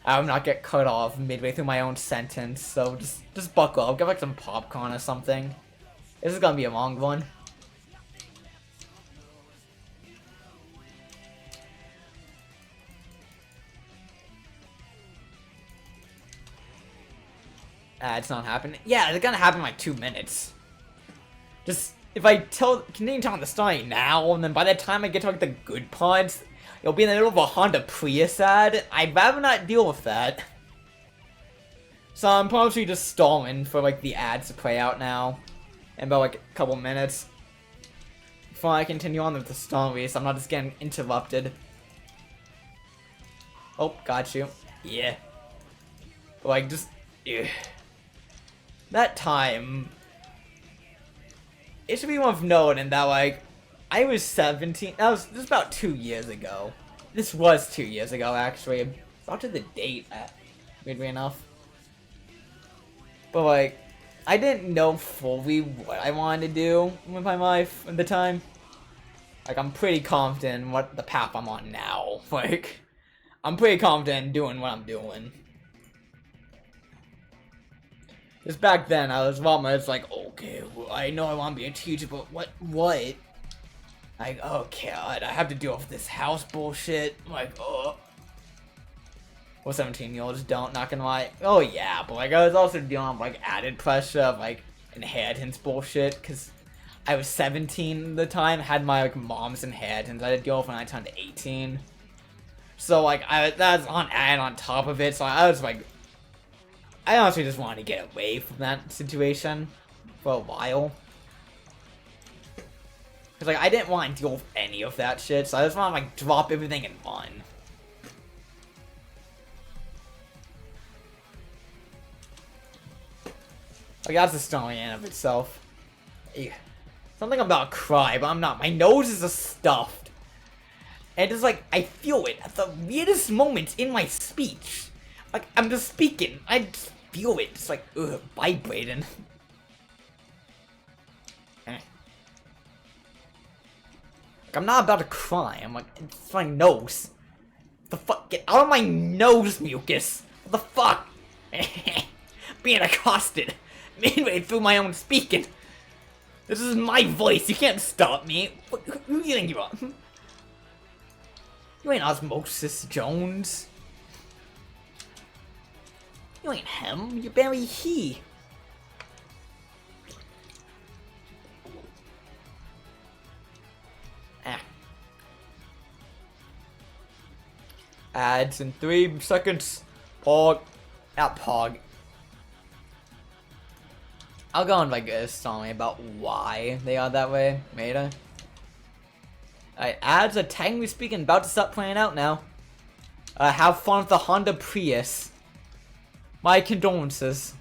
I will not get cut off midway through my own sentence, so just buckle up, get like some popcorn or something. This is gonna be a long one. It's not happening. Yeah, it's gonna happen in like 2 minutes. Just, if I continue telling the story now, and then by the time I get to like the good parts, it'll be in the middle of a Honda Prius ad. I'd rather not deal with that. So I'm probably just stalling for like the ads to play out now. In about like a couple minutes. Before I continue on with the story, so I'm not just getting interrupted. Oh, got you. Yeah. Like, just... Ugh. That time... It should be worth noting that, like, I was 17... This was about 2 years ago. This was 2 years ago, actually. About to the date, weirdly enough. But, like, I didn't know fully what I wanted to do with my life at the time. Like, I'm pretty confident in what the path I'm on now. Like, I'm pretty confident in doing what I'm doing. Just back then, I was it's like, okay, well, I know I want to be a teacher, but what? Like, oh god, I have to deal with this house bullshit. Like, oh. Well, 17-year-olds don't, not gonna lie. Oh yeah, but like, I was also dealing with like added pressure of like inheritance bullshit, because I was 17 at the time, had my like mom's inheritance I had to deal with when I turned 18. So like, that was on top of it, so I was like, I honestly just wanted to get away from that situation for a while. Cause like I didn't want to deal with any of that shit, so I just want to like drop everything and run. Like that's the story in of itself. Something about to cry, but I'm not. My nose is just stuffed. And it's like, I feel it at the weirdest moments in my speech. Like, I'm just speaking. I just feel it. It's like, ugh, vibrating. Like, I'm not about to cry. I'm like, it's my nose. What the fuck? Get out of my nose, mucus. What the fuck? Being accosted. Midway through my own speaking. This is my voice. You can't stop me. Who do you think you are? You ain't Osmosis Jones. You ain't him. You're Barry He. Ah. Ads in 3 seconds. Pog. Not Pog. I'll go on like a song about why they are that way, later. Alright, ads are technically speaking about to start playing out now. Have fun with the Honda Prius. My condolences.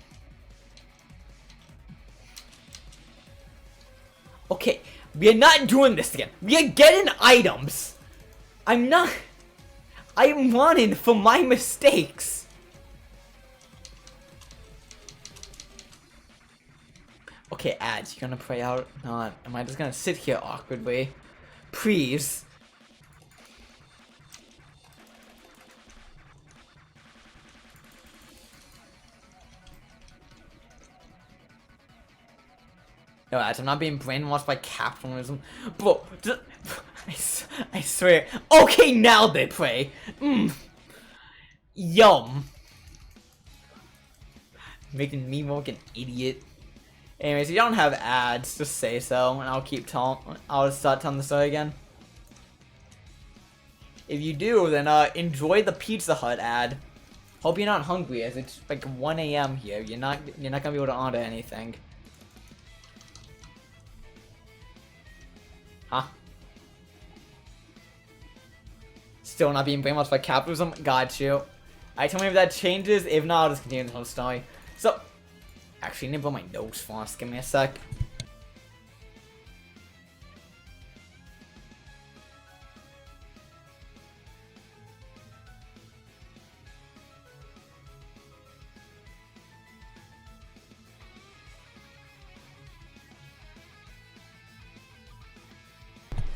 Okay, we are not doing this again. We are getting items. I am running for my mistakes. Okay, ads, you gonna pray out? Not. Am I just gonna sit here awkwardly? Please. No, ads, I'm not being brainwashed by capitalism. Bro, I swear. Okay, now they pray. Yum. Making me look like an idiot. Anyways, if you don't have ads, just say so, and I'll keep talking. I'll start telling the story again. If you do, then enjoy the Pizza Hut ad. Hope you're not hungry, as it's like 1 AM here. You're not gonna be able to order anything. Huh? Still not being brainwashed by capitalism? Got you. Alright, tell me if that changes. If not, I'll just continue the whole story. So. Actually, I need to blow my nose first. Give me a sec.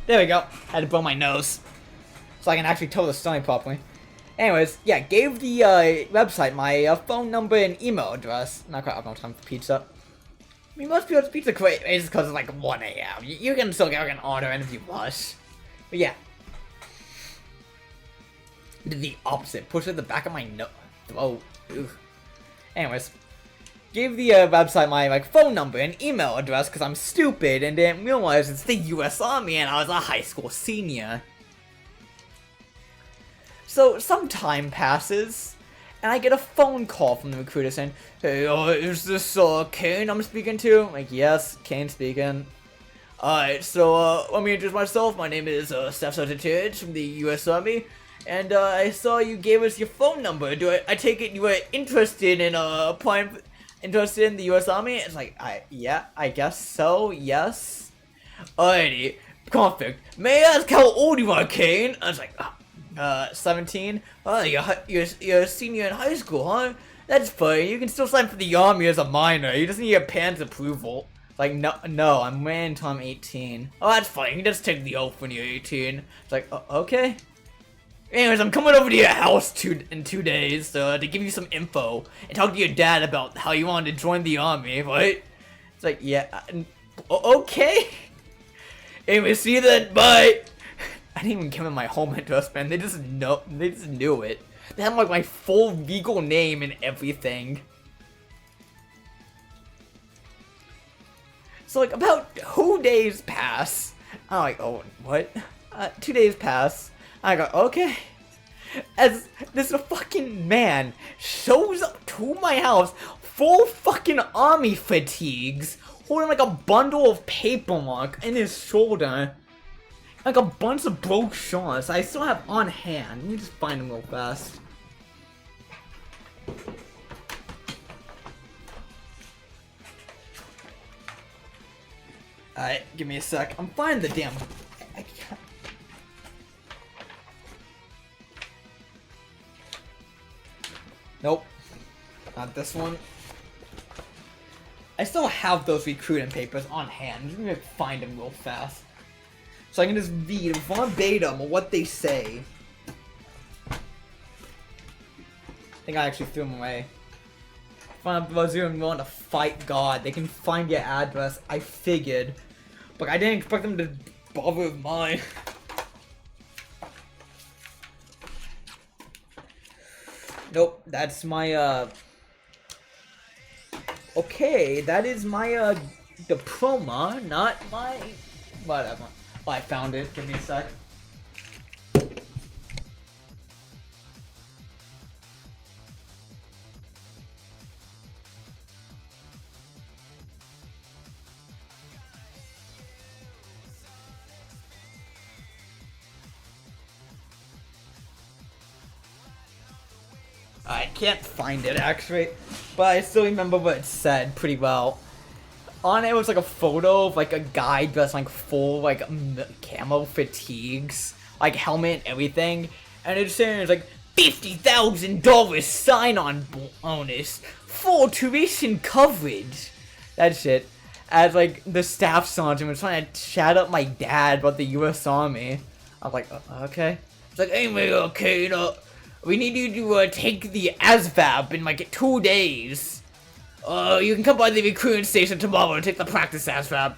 There we go. Had to blow my nose. So I can actually tell the story properly. Anyways, yeah, gave the website my phone number and email address. Not quite enough time for pizza. I mean, most people's pizza crate is because it's like 1 AM. You can still get an order in if you rush. But yeah. Did the opposite. Push it at the back of my throat. Ugh. Anyways. Gave the website my phone number and email address because I'm stupid and didn't realize it's the US Army and I was a high school senior. So, some time passes, and I get a phone call from the recruiter saying, "Hey, is this, Kane I'm speaking to?" I'm like, "Yes, Kane speaking." Alright, so, let me introduce myself. My name is, Staff Sergeant Tidge from the U.S. Army, and, I saw you gave us your phone number. I take it you were interested in, interested in the U.S. Army? It's like, yeah, I guess so, yes. Alrighty, perfect. May I ask how old you are, Kane? I was like, 17. Oh, you're a senior in high school, huh? That's fine. You can still sign for the army as a minor. You just need your parents' approval. Like, no, I'm waiting until I'm 18. Oh, that's fine. You can just take the oath when you're 18. It's like, okay. Anyways, I'm coming over to your house in 2 days to give you some info and talk to your dad about how you wanted to join the army, right? It's like, yeah, okay. Anyways, see you then. Bye. I didn't even give them my home address, man. They just knew it. They had like my full legal name and everything. So like about 2 days pass. I'm like, oh, what? 2 days pass. I go, okay. as this fucking man shows up to my house full fucking army fatigues, holding like a bundle of paperwork in his shoulder, like a bunch of brochures I still have on hand. Let me just find them real fast. Alright, give me a sec. I'm finding the damn... I can't... Nope. Not this one. I still have those recruiting papers on hand. I'm gonna find them real fast. So I can just read verbatim what they say. I think I actually threw them away. Find out those who are willing to fight God. They can find your address. I figured. But I didn't expect them to bother with mine. Nope, that's my, okay, that is my, diploma, not my... Whatever. Oh, I found it. Give me a sec. I can't find it actually, but I still remember what it said pretty well. On it was like a photo of like a guy dressed like full like camo fatigues, like helmet and everything, and it's saying it's like $50,000 sign-on bonus, full tuition coverage. That shit. As like the staff sergeant was trying to chat up my dad about the U.S. Army. I was like, okay. It's like, anyway, okay, you know, we need you to take the ASVAB in like 2 days. You can come by the recruiting station tomorrow and take the practice ASVAB.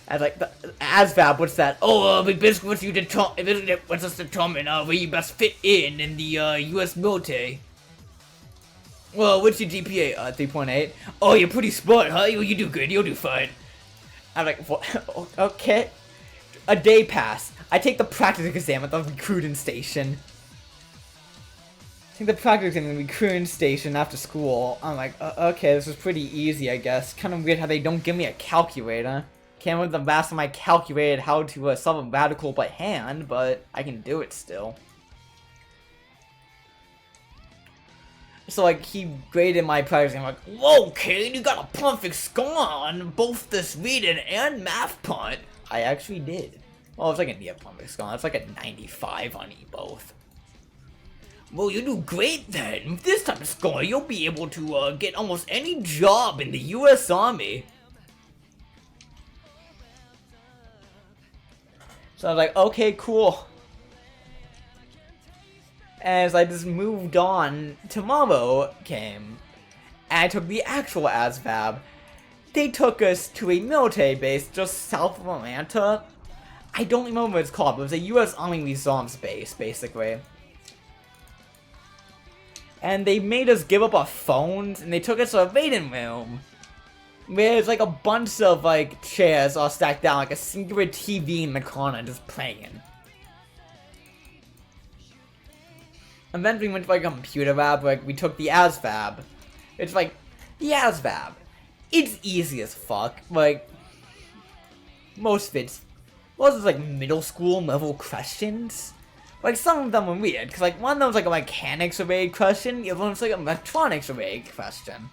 And like, the ASVAB, what's that? Oh, we basically want you to wants us to determine where you best fit in the U.S. military. Well, what's your GPA? 3.8. Oh, you're pretty smart, huh? You do good. You'll do fine. I'm like, what? Okay. A day passed. I take the practice exam at the recruiting station. I take the practice exam at the recruiting station after school. I'm like, okay, this is pretty easy, I guess. Kind of weird how they don't give me a calculator. Can't remember the last time I calculated how to solve a radical by hand, but I can do it still. So like, he graded my practice and I'm like, whoa, kid, you got a perfect score on both this reading and math part. I actually did. Well, it's like a near perfect score. It's like a 95 on both. Well, you do great then. With this type of score, you'll be able to get almost any job in the U.S. Army. So I was like, okay, cool. As I just moved on, tomorrow came, and I took the actual ASVAB. They took us to a military base just south of Atlanta. I don't remember what it's called, but it was a U.S. Army Reserve base, basically. And they made us give up our phones, and they took us to a waiting room. Where there's like a bunch of like chairs all stacked down, like a singular TV in the corner just playing. And then we went to like a computer lab, like we took the ASVAB. It's like, the ASVAB. It's easy as fuck, like, most of it's like middle school level questions. Like some of them were weird, because like one of them was like a mechanics related question, the other one was like an electronics related question.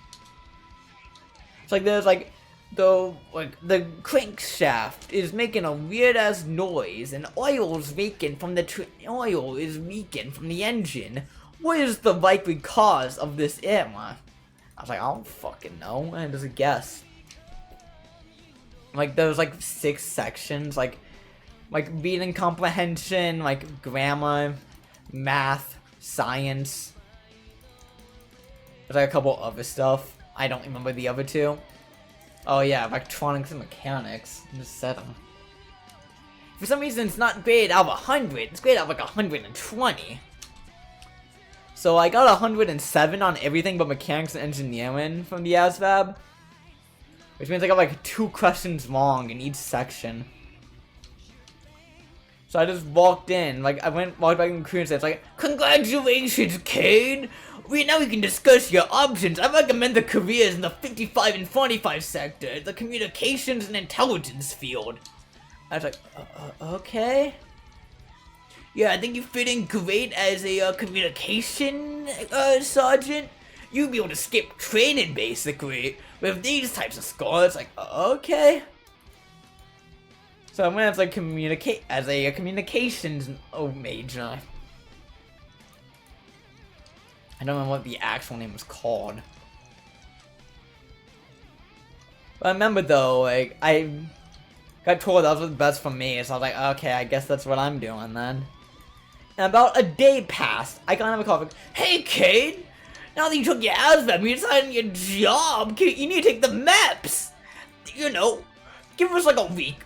It's like there's like, the crankshaft is making a weird ass noise, and oil is leaking from the engine. What is the likely cause of this error? I was like, I don't fucking know, and just a guess. Like there was like 6 sections, like reading comprehension, like grammar, math, science. There's like a couple other stuff. I don't remember the other 2. Oh yeah, electronics and mechanics. I just said them. For some reason, it's not graded out of 100. It's graded out of like 120. So I got 107 on everything but mechanics and engineering from the ASVAB. Which means I got like 2 questions wrong in each section. So I just walked in, like I walked back in the crew and said, it's like, congratulations, Kane! Now we can discuss your options. I recommend the careers in the 55 and 45 sector, the communications and intelligence field. I was like, okay. Yeah, I think you fit in great as a communication sergeant. You'd be able to skip training basically with these types of scores. Like, okay. So I'm gonna have to like communicate as a communications major. I don't know what the actual name was called. But I remember though, like I got told that was the best for me, so I was like, okay, I guess that's what I'm doing then. And about a day passed. I got another call like, hey Kane! Now that you took your ASVAB, you decided on your job, you need to take the MEPS! You know, give us like a week.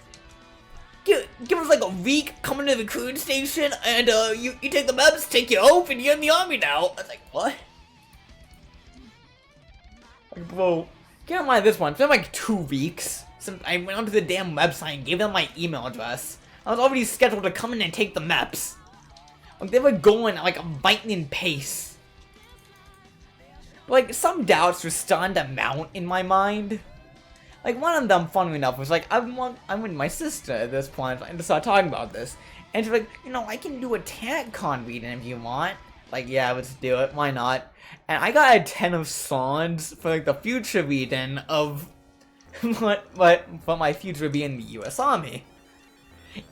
Give us like a week, come into the recruiting station, and you take the MEPS, take your oath, and you're in the army now. I was like, what? Like, bro, keep in mind this one, it's been like 2 weeks since I went onto the damn website and gave them my email address. I was already scheduled to come in and take the MEPS. Like, they were going at like a lightning pace. But, like, some doubts were starting to mount in my mind. Like, one of them, funny enough, was like, I'm with my sister at this point, and to start talking about this. And she's like, you know, I can do a TACCON reading if you want. Like, yeah, let's do it, why not? And I got a 10 of songs for, like, the future reading of what my future would be in the US Army.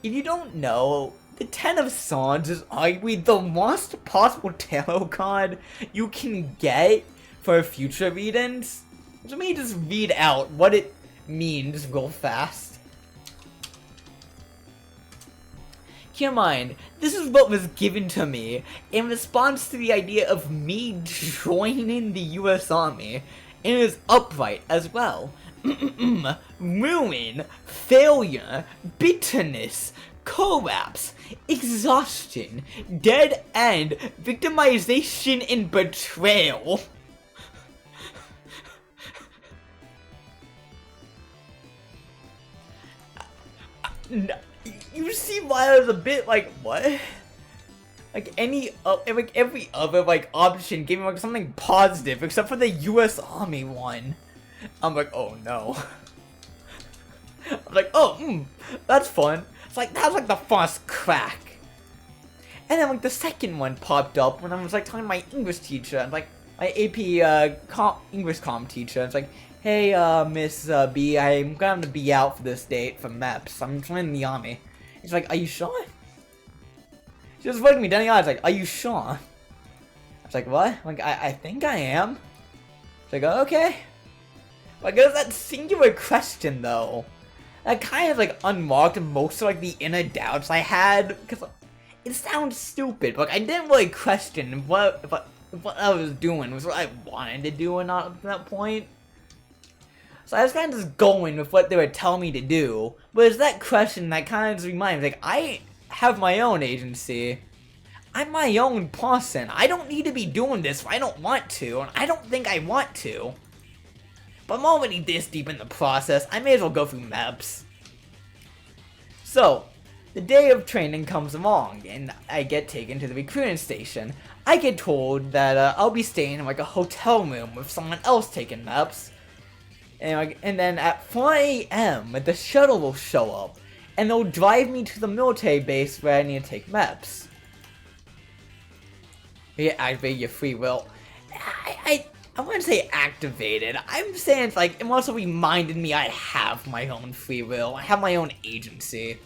If you don't know, the 10 of Swords is arguably the worst possible tarot card you can get for future readings. So let me just read out what it means real fast. Keep in mind, this is what was given to me in response to the idea of me joining the US Army, and it is upright as well. Ruin, failure, bitterness, collapse, exhaustion, dead end, victimization, and betrayal. You see why I was a bit like, what? Like every other like option gave me like something positive except for the US Army one. I'm like, oh no. I'm like, oh, that's fun. It's like, that was like the first crack. And then like the second one popped up when I was like talking to my English teacher, like my AP English comm teacher. It's like, hey, Miss B, I'm going to be out for this date for MEPS. I'm joining the army. He's like, are you sure? She just looked at me down the eyes like, are you sure? I was like, what? Like, I think I am. She's like, oh, okay. Like, it was that singular question, though. That kind of, like, unlocked most of, like, the inner doubts I had. Because it sounds stupid, but like, I didn't really question what I was doing was what I wanted to do or not at that point. So I was kind of just going with what they were telling me to do. But it's that question that kind of just reminds me, like, I have my own agency. I'm my own person. I don't need to be doing this if I don't want to, and I don't think I want to. But I'm already this deep in the process, I may as well go through MEPS. So, the day of training comes along, and I get taken to the recruiting station. I get told that I'll be staying in like a hotel room with someone else taking MEPS. And then at 4 AM, the shuttle will show up, and they'll drive me to the military base where I need to take MEPS. You activate your free will. I wouldn't say activated. I'm saying it's like, it also reminded me I have my own free will. I have my own agency.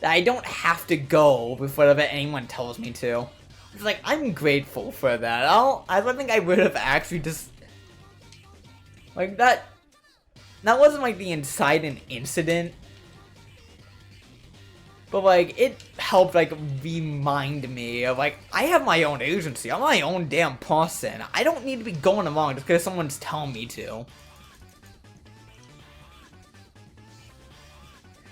That I don't have to go with whatever anyone tells me to. It's like, I'm grateful for that. I don't think I would have actually just... Like, that wasn't like the inciting incident. But like, it helped like remind me of like, I have my own agency. I'm my own damn person. I don't need to be going along just because someone's telling me to.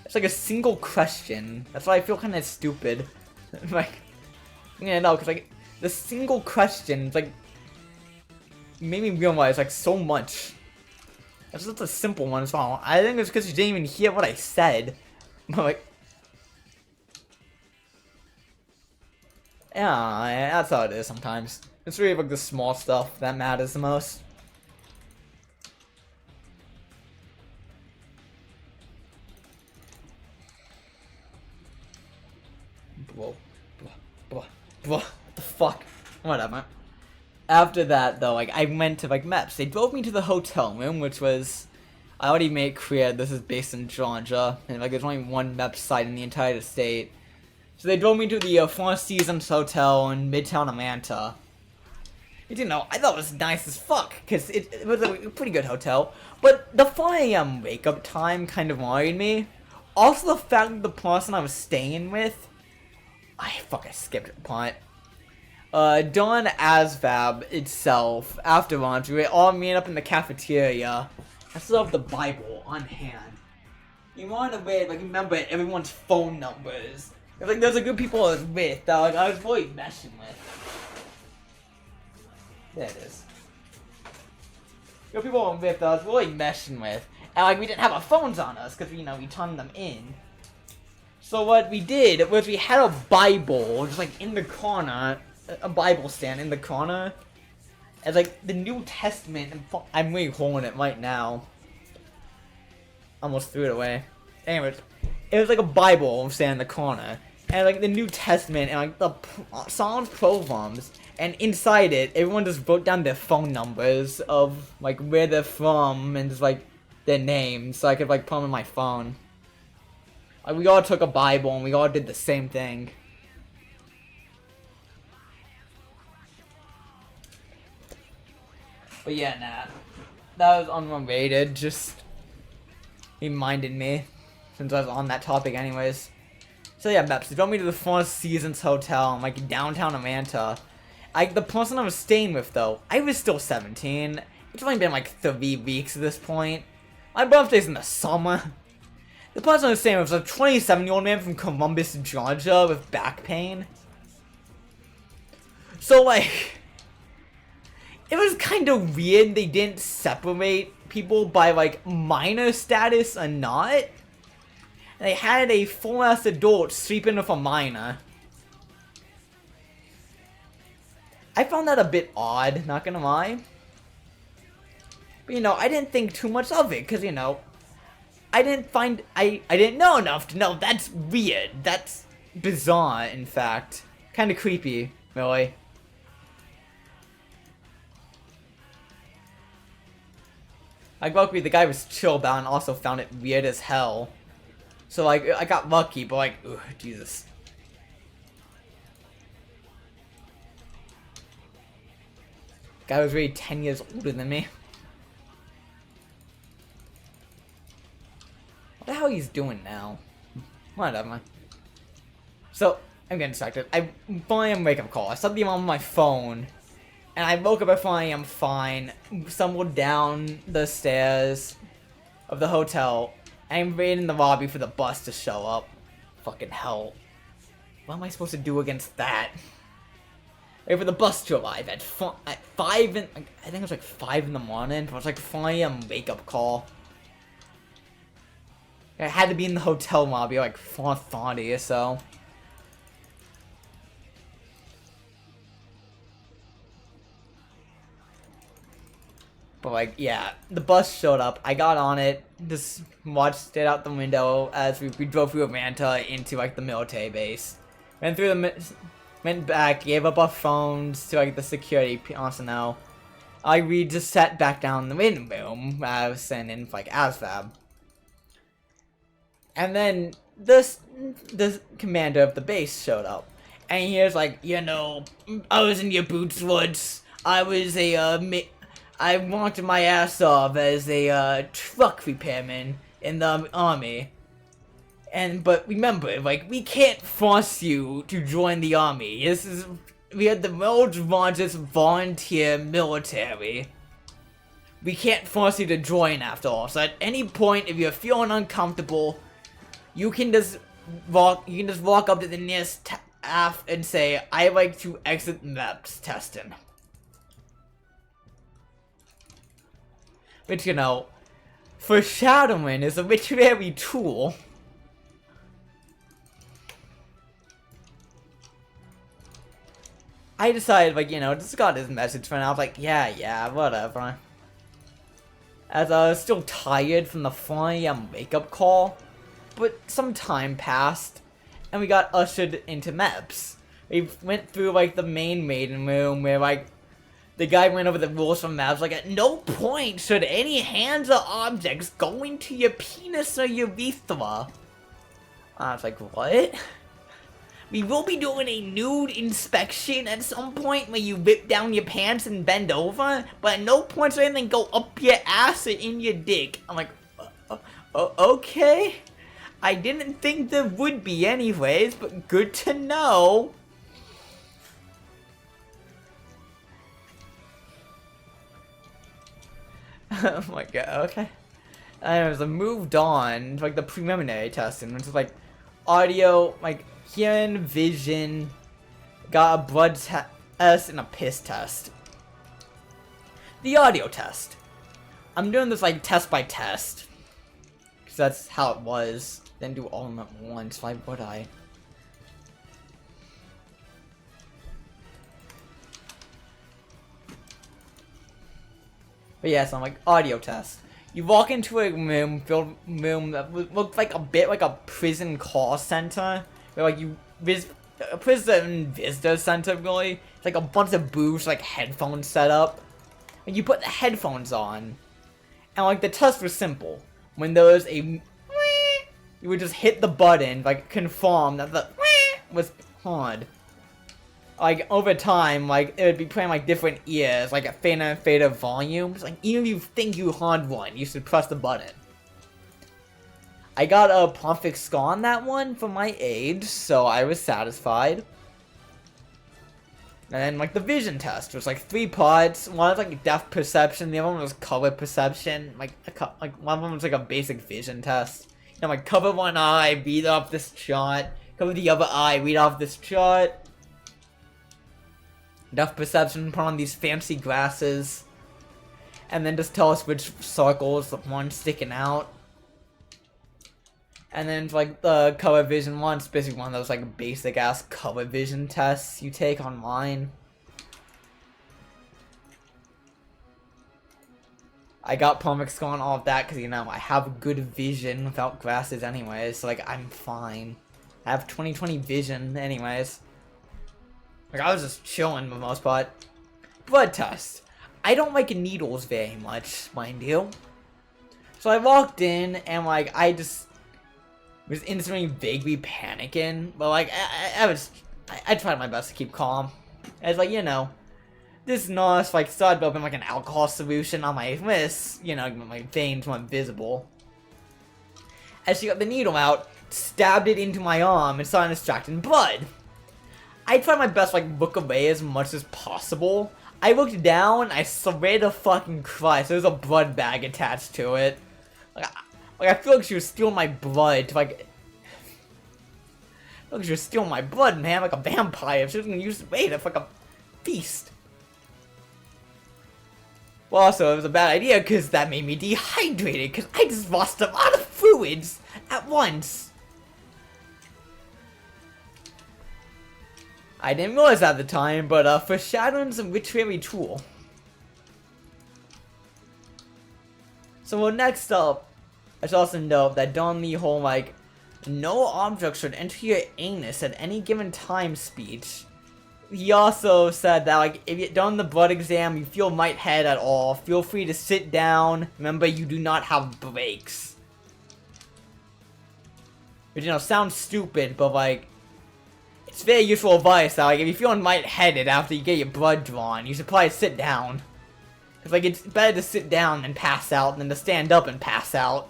It's like a single question. That's why I feel kind of stupid. Like, yeah, no, because like, the single question, like, made me realize like so much. That's just a simple one as well. I think it's because you didn't even hear what I said. But like, yeah, that's how it is sometimes. It's really like the small stuff that matters the most. Whoa. What the fuck? Whatever. After that, though, like, I went to, like, Maps. They drove me to the hotel room, which was... I already made clear this is based in Georgia, and, like, there's only one Mep site in the entire state. So they drove me to the Four Seasons Hotel in Midtown Atlanta. You know, I thought it was nice as fuck, because it was a pretty good hotel. But the 4 a.m. wake-up time kind of worried me. Also, the fact that the person I was staying with... I skipped a part. Dawn ASVAB itself, after lunch, we all meet up in the cafeteria. I still have the Bible on hand. You want to read, like, remember everyone's phone numbers. Like, there's a group of people I was with that, like, I was really messing with. There it is. There were people I was with that I was really messing with. And, like, we didn't have our phones on us, because, you know, we turned them in. So what we did was we had a Bible, just, like, in the corner, a Bible stand in the corner. As, like, the New Testament, and I'm really holding it right now. Almost threw it away. Anyways, it was like a Bible stand in the corner. And, like, the New Testament, and, like, the Psalms, Proverbs. And inside it, everyone just wrote down their phone numbers of, like, where they're from, and just, like, their names, so I could, like, put them in my phone. Like, we all took a Bible, and we all did the same thing. But yeah, nah. That was unrelated, just reminded me, since I was on that topic anyways. So yeah, Meps, they drove me to the Four Seasons Hotel in, like, downtown Atlanta. The person I was staying with, though, I was still 17. It's only been, like, 3 weeks at this point. My birthday's in the summer. The person I was staying with was a 27-year-old man from Columbus, Georgia, with back pain. So, like... It was kind of weird they didn't separate people by, like, minor status or not. And they had a full-ass adult sleeping with a minor. I found that a bit odd, not gonna lie. But, you know, I didn't think too much of it, because, you know, I didn't know enough to know that's weird. That's bizarre, in fact. Kind of creepy, really. Like, luckily, the guy was chill about and also found it weird as hell. So, like, I got lucky, but, like, ugh, Jesus. Guy was really 10 years older than me. What the hell he's doing now? Whatever. So, I'm getting distracted. I finally am wake-up call. I set the alarm on my phone. And I woke up at 4 a.m. fine, stumbled down the stairs of the hotel, and I'm waiting in the lobby for the bus to show up. Fucking hell. What am I supposed to do against that? Wait for the bus to arrive at 5 in... I think it was like 5 in the morning. It was like 4 a.m. wake-up call. I had to be in the hotel lobby like 4:30 or so. But, like, yeah, the bus showed up. I got on it, just watched it out the window as we drove through Atlanta into, like, the military base. Went back, gave up our phones to, like, the security personnel. We just sat back down in the waiting room, sending, like, ASVAB. And then the commander of the base showed up. And he was like, you know, I was in your boots once. I was I worked my ass off as a truck repairman in the army. But remember, like, we can't force you to join the army. We are the world's largest volunteer military. We can't force you to join after all. So at any point, if you're feeling uncomfortable, you can just walk up to the nearest staff and say, I'd like to exit MEPS testing. Which, you know, foreshadowing is a literary tool. I decided, like, you know, just got his message for now. I was like, yeah, whatever. As I was still tired from the 4 AM wake-up call, but some time passed, and we got ushered into MEPS. We went through, like, the main maiden room where, like, the guy went over the rules from MEPS, like, at no point should any hands or objects go into your penis or urethra. I was like, what? We will be doing a nude inspection at some point where you rip down your pants and bend over, but at no point should anything go up your ass or in your dick. I'm like, okay. I didn't think there would be anyways, but good to know. Oh my god, okay. Anyways, I moved on to, like, the preliminary testing, which is like audio, like hearing, vision, got a blood test and a piss test. The audio test. I'm doing this like test by test, because that's how it was. Then do all of them at once. Why would I? But yeah, so I'm like, audio test. You walk into a room that looks like a bit like a prison call center. Where, like, a prison visitor center, really. It's like a bunch of booths, like headphones set up. And you put the headphones on. And, like, the test was simple. When there was a you would just hit the button, like, confirm that the was on. Like, over time, like, it would be playing, like, different ears, like, a fader and fader volumes. Like, even if you think you heard one, you should press the button. I got a perfect score on that one for my age, so I was satisfied. And then, like, the vision test was, like, 3 parts. One was, like, depth perception, the other one was color one of them was, like, a basic vision test. You know, like, cover one eye, read off this chart. Cover the other eye, read off this chart. Depth perception, put on these fancy glasses. And then just tell us which circles the one's sticking out. And then, like, the color vision one, it's basically one of those, like, basic-ass color vision tests you take online. I got perfect score on all of that because, you know, I have good vision without glasses anyways, so, like, I'm fine. I have 20/20 vision anyways. Like, I was just chilling for the most part. Blood test. I don't like needles very much, mind you. So I walked in, and, like, I just was instantly vaguely panicking. But, like, I tried my best to keep calm. It's like, you know, this nurse, like, started opening, like, an alcohol solution on my wrist. You know, my veins weren't visible. As she got the needle out, stabbed it into my arm, and started extracting blood. I tried my best to, like, look away as much as possible. I looked down, I swear to fucking Christ, there was a blood bag attached to it. Like, I feel like she was stealing my blood to, like... I feel like she was stealing my blood, man, like a vampire. She was gonna use it later for, like, a feast. Well, also, it was a bad idea, because that made me dehydrated, because I just lost a lot of fluids at once. I didn't realize that at the time, but foreshadowing some literary tool. So next up, I should also note that during the whole, like, no object should enter your anus at any given time speech, he also said that, like, if you're done the blood exam, you feel lightheaded at all, feel free to sit down. Remember, you do not have breaks. Which, you know, sounds stupid, but, like, it's very useful advice that, like, if you're feeling lightheaded after you get your blood drawn, you should probably sit down. Cause, like, it's better to sit down and pass out than to stand up and pass out.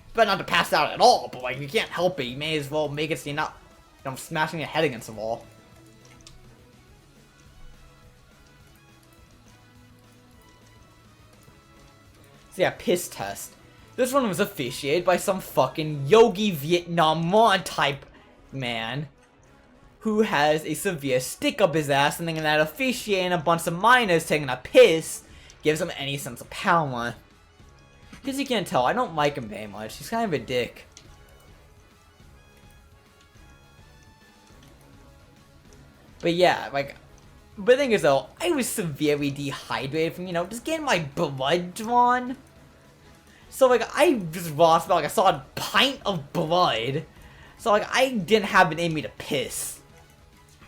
It's better not to pass out at all, but, like, if you can't help it, you may as well make it so you're not, you know, smashing your head against the wall. So yeah, piss test. This one was officiated by some fucking Yogi Vietnam type man who has a severe stick up his ass, and thinking that officiating a bunch of minors taking a piss gives him any sense of power. Because you can't tell, I don't like him very much. He's kind of a dick. But yeah, like, but the thing is though, I was severely dehydrated from, you know, just getting my blood drawn. So like, I just lost about like a solid pint of blood. So like, I didn't have it in me to piss.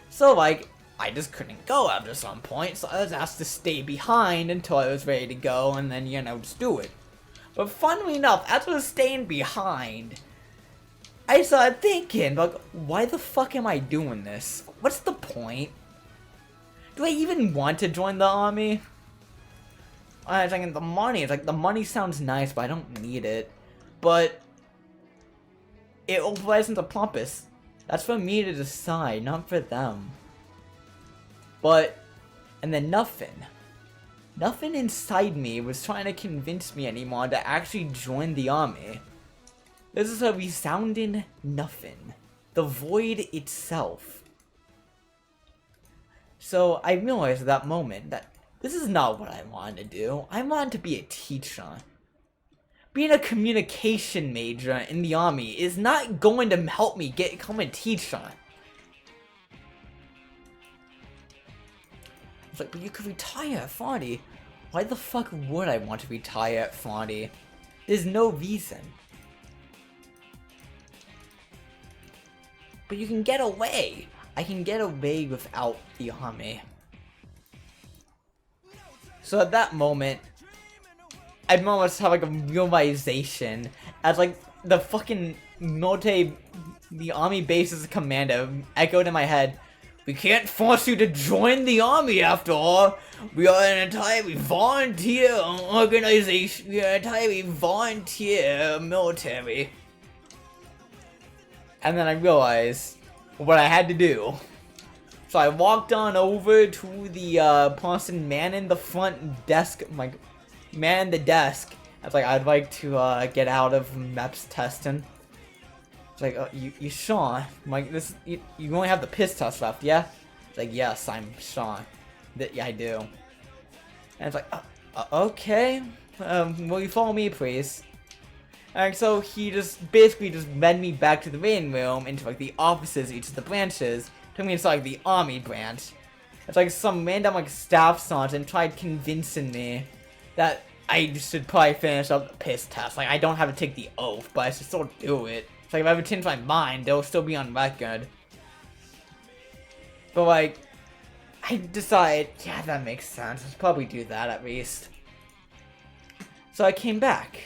So like, I just couldn't go after some point, so I was asked to stay behind until I was ready to go, and then, you know, just do it. But funnily enough, as I was staying behind, I started thinking, like, why the fuck am I doing this? What's the point? Do I even want to join the army? I was thinking, the money sounds nice, but I don't need it. But it applies into Plumpus. That's for me to decide, not for them. But, and then nothing inside me was trying to convince me anymore to actually join the army. This is a resounding nothing. The void itself. So I realized at that moment that this is not what I wanted to do. I wanted to be a teacher. Being a communication major in the army is not going to help me become a teacher. It's like, but you could retire at 40. Why the fuck would I want to retire at 40? There's no reason. But you can get away. I can get away without the army. So at that moment, I almost have like a realization as like the fucking the army base's commander echoed in my head. We can't force you to join the army after all. We are an entirely volunteer organization. We are an entirely volunteer military. And then I realized what I had to do. So I walked on over to the person manning the front desk, like, man the desk. I was like, I'd like to get out of MEPS testing. It's like, you Sean, like, this, you only have the piss test left, yeah? It's like, yes, I'm Sean. Yeah, I do. And it's like, okay. Will you follow me, please? And so he just basically just led me back to the main room into like the offices, each of the branches. Took me into like the army branch. It's like some random like staff sergeant tried convincing me that I should probably finish up the piss test. Like, I don't have to take the oath, but I should still do it. It's like if I ever change my mind, it'll still be on record. But like, I decided, yeah, that makes sense. I should probably do that at least. So I came back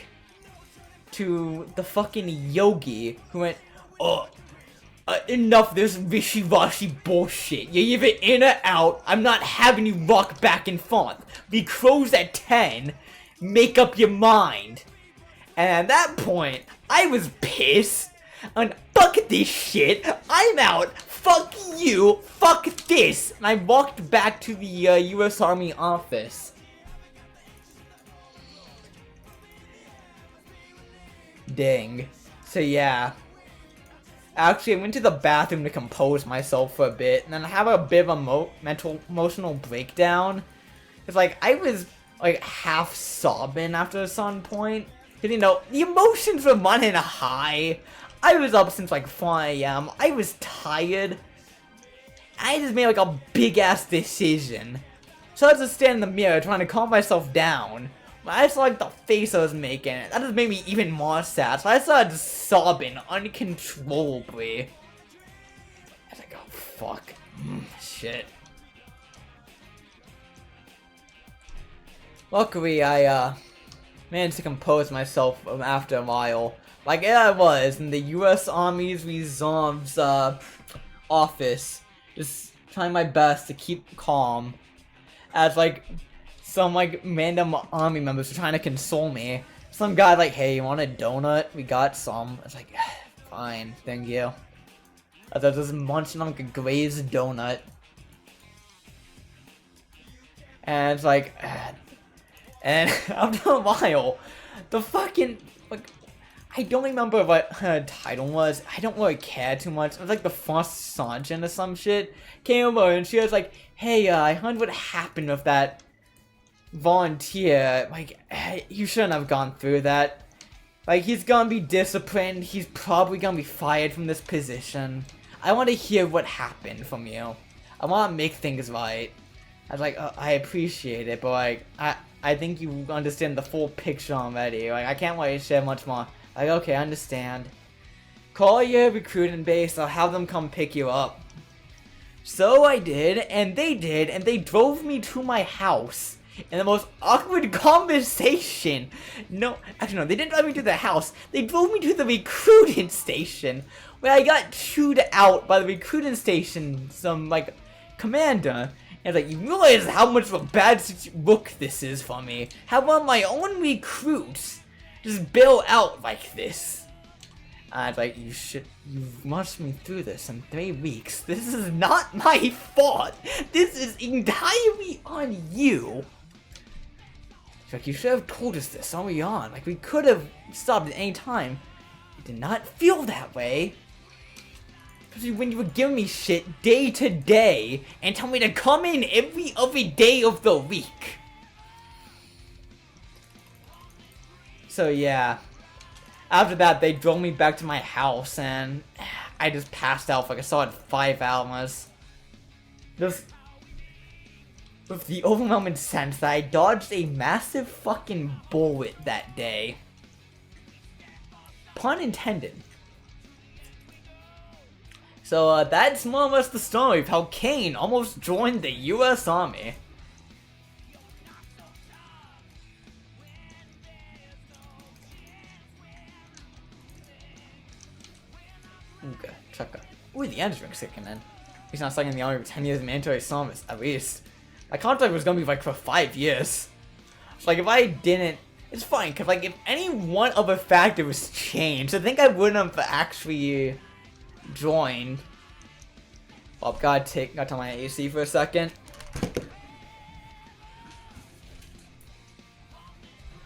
to the fucking yogi who went, oh, enough of this wishy-washy bullshit. You're either in or out. I'm not having you walk back and forth. We close at 10. Make up your mind. And at that point, I was pissed. And fuck this shit. I'm out. Fuck you. Fuck this. And I walked back to the U.S. Army office. Dang. So yeah. Actually, I went to the bathroom to compose myself for a bit, and then I have a bit of a emotional breakdown. It's like, I was, like, half sobbing after some point. Because, you know, the emotions were running high. I was up since, like, 4 AM. I was tired. I just made, like, a big-ass decision. So I was just standing in the mirror trying to calm myself down. I saw like the face I was making. That just made me even more sad. So I started just sobbing uncontrollably. I was like, oh fuck. Shit. Luckily, I managed to compose myself after a while. Like, yeah, I was in the U.S. Army's Reserve's office, just trying my best to keep calm. As like, some like random army members were trying to console me. Some guy like, hey, you want a donut? We got some. I was like, fine, thank you. I was just munching on like a glazed donut. And it's like, and after a while, the fucking, like, I don't remember what her title was. I don't really care too much. It was like the first sergeant or some shit. Came over and she was like, hey, I heard what happened with that volunteer. Like, you shouldn't have gone through that. Like, he's gonna be disciplined. He's probably gonna be fired from this position. I want to hear what happened from you. I want to make things right. I was like, I appreciate it, but like, I think you understand the full picture already. Like, I can't really share much more. Like, okay, I understand. Call your recruiting base, I'll have them come pick you up. So I did, and they drove me to my house. In the most awkward conversation. No, actually no, they didn't drive me to the house. They drove me to the recruiting station, where I got chewed out by the recruiting station, some, like, commander. And like, you realize how much of a bad look this is for me. How one my own recruits just bail out like this. And it's like, you've marched me through this in 3 weeks. This is not my fault. This is entirely on you. It's like, you should have told us this early on. Like, we could have stopped at any time. It did not feel that way. Especially when you were giving me shit day to day and tell me to come in every other day of the week. So yeah. After that, they drove me back to my house and I just passed out for like a solid 5 hours. Just with the overwhelming sense that I dodged a massive fucking bullet that day. Pun intended. So that's more or less the story of how Cain almost joined the US Army. Okay, check out. Ooh, the end drink's kicking in. He's not stuck in the army for 10 years of mandatory service, at least. My contract was gonna be like for 5 years. So like if I didn't, it's fine, cause like if any one other factor was changed, I think I wouldn't have actually joined. Well, I've gotta turn my AC for a second.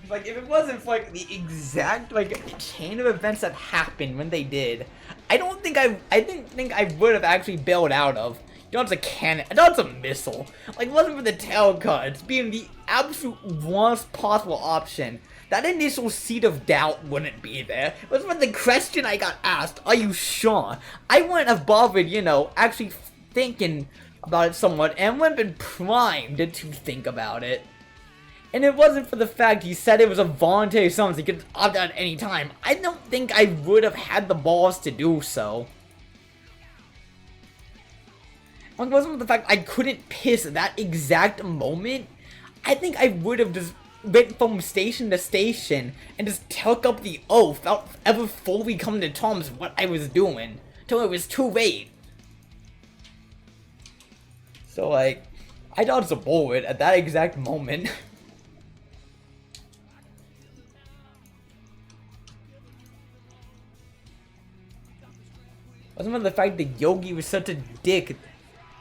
Like, if it wasn't for, like, the exact, like, chain of events that happened when they did, I didn't think I would have actually bailed out of. You know, it's a cannon, I know it's a missile. Like, it wasn't for the tail cuts being the absolute worst possible option. That initial seed of doubt wouldn't be there. It was for the question I got asked, are you sure? I wouldn't have bothered, you know, actually thinking about it somewhat, and wouldn't have been primed to think about it. And it wasn't for the fact he said it was a voluntary summons, he could opt out at any time. I don't think I would have had the balls to do so. It wasn't for the fact I couldn't piss at that exact moment. I think I would have just went from station to station and just took up the oath without ever fully coming to terms with what I was doing. Till it was too late. So like, I dodged a bullet at that exact moment. Wasn't it the fact that Yogi was such a dick?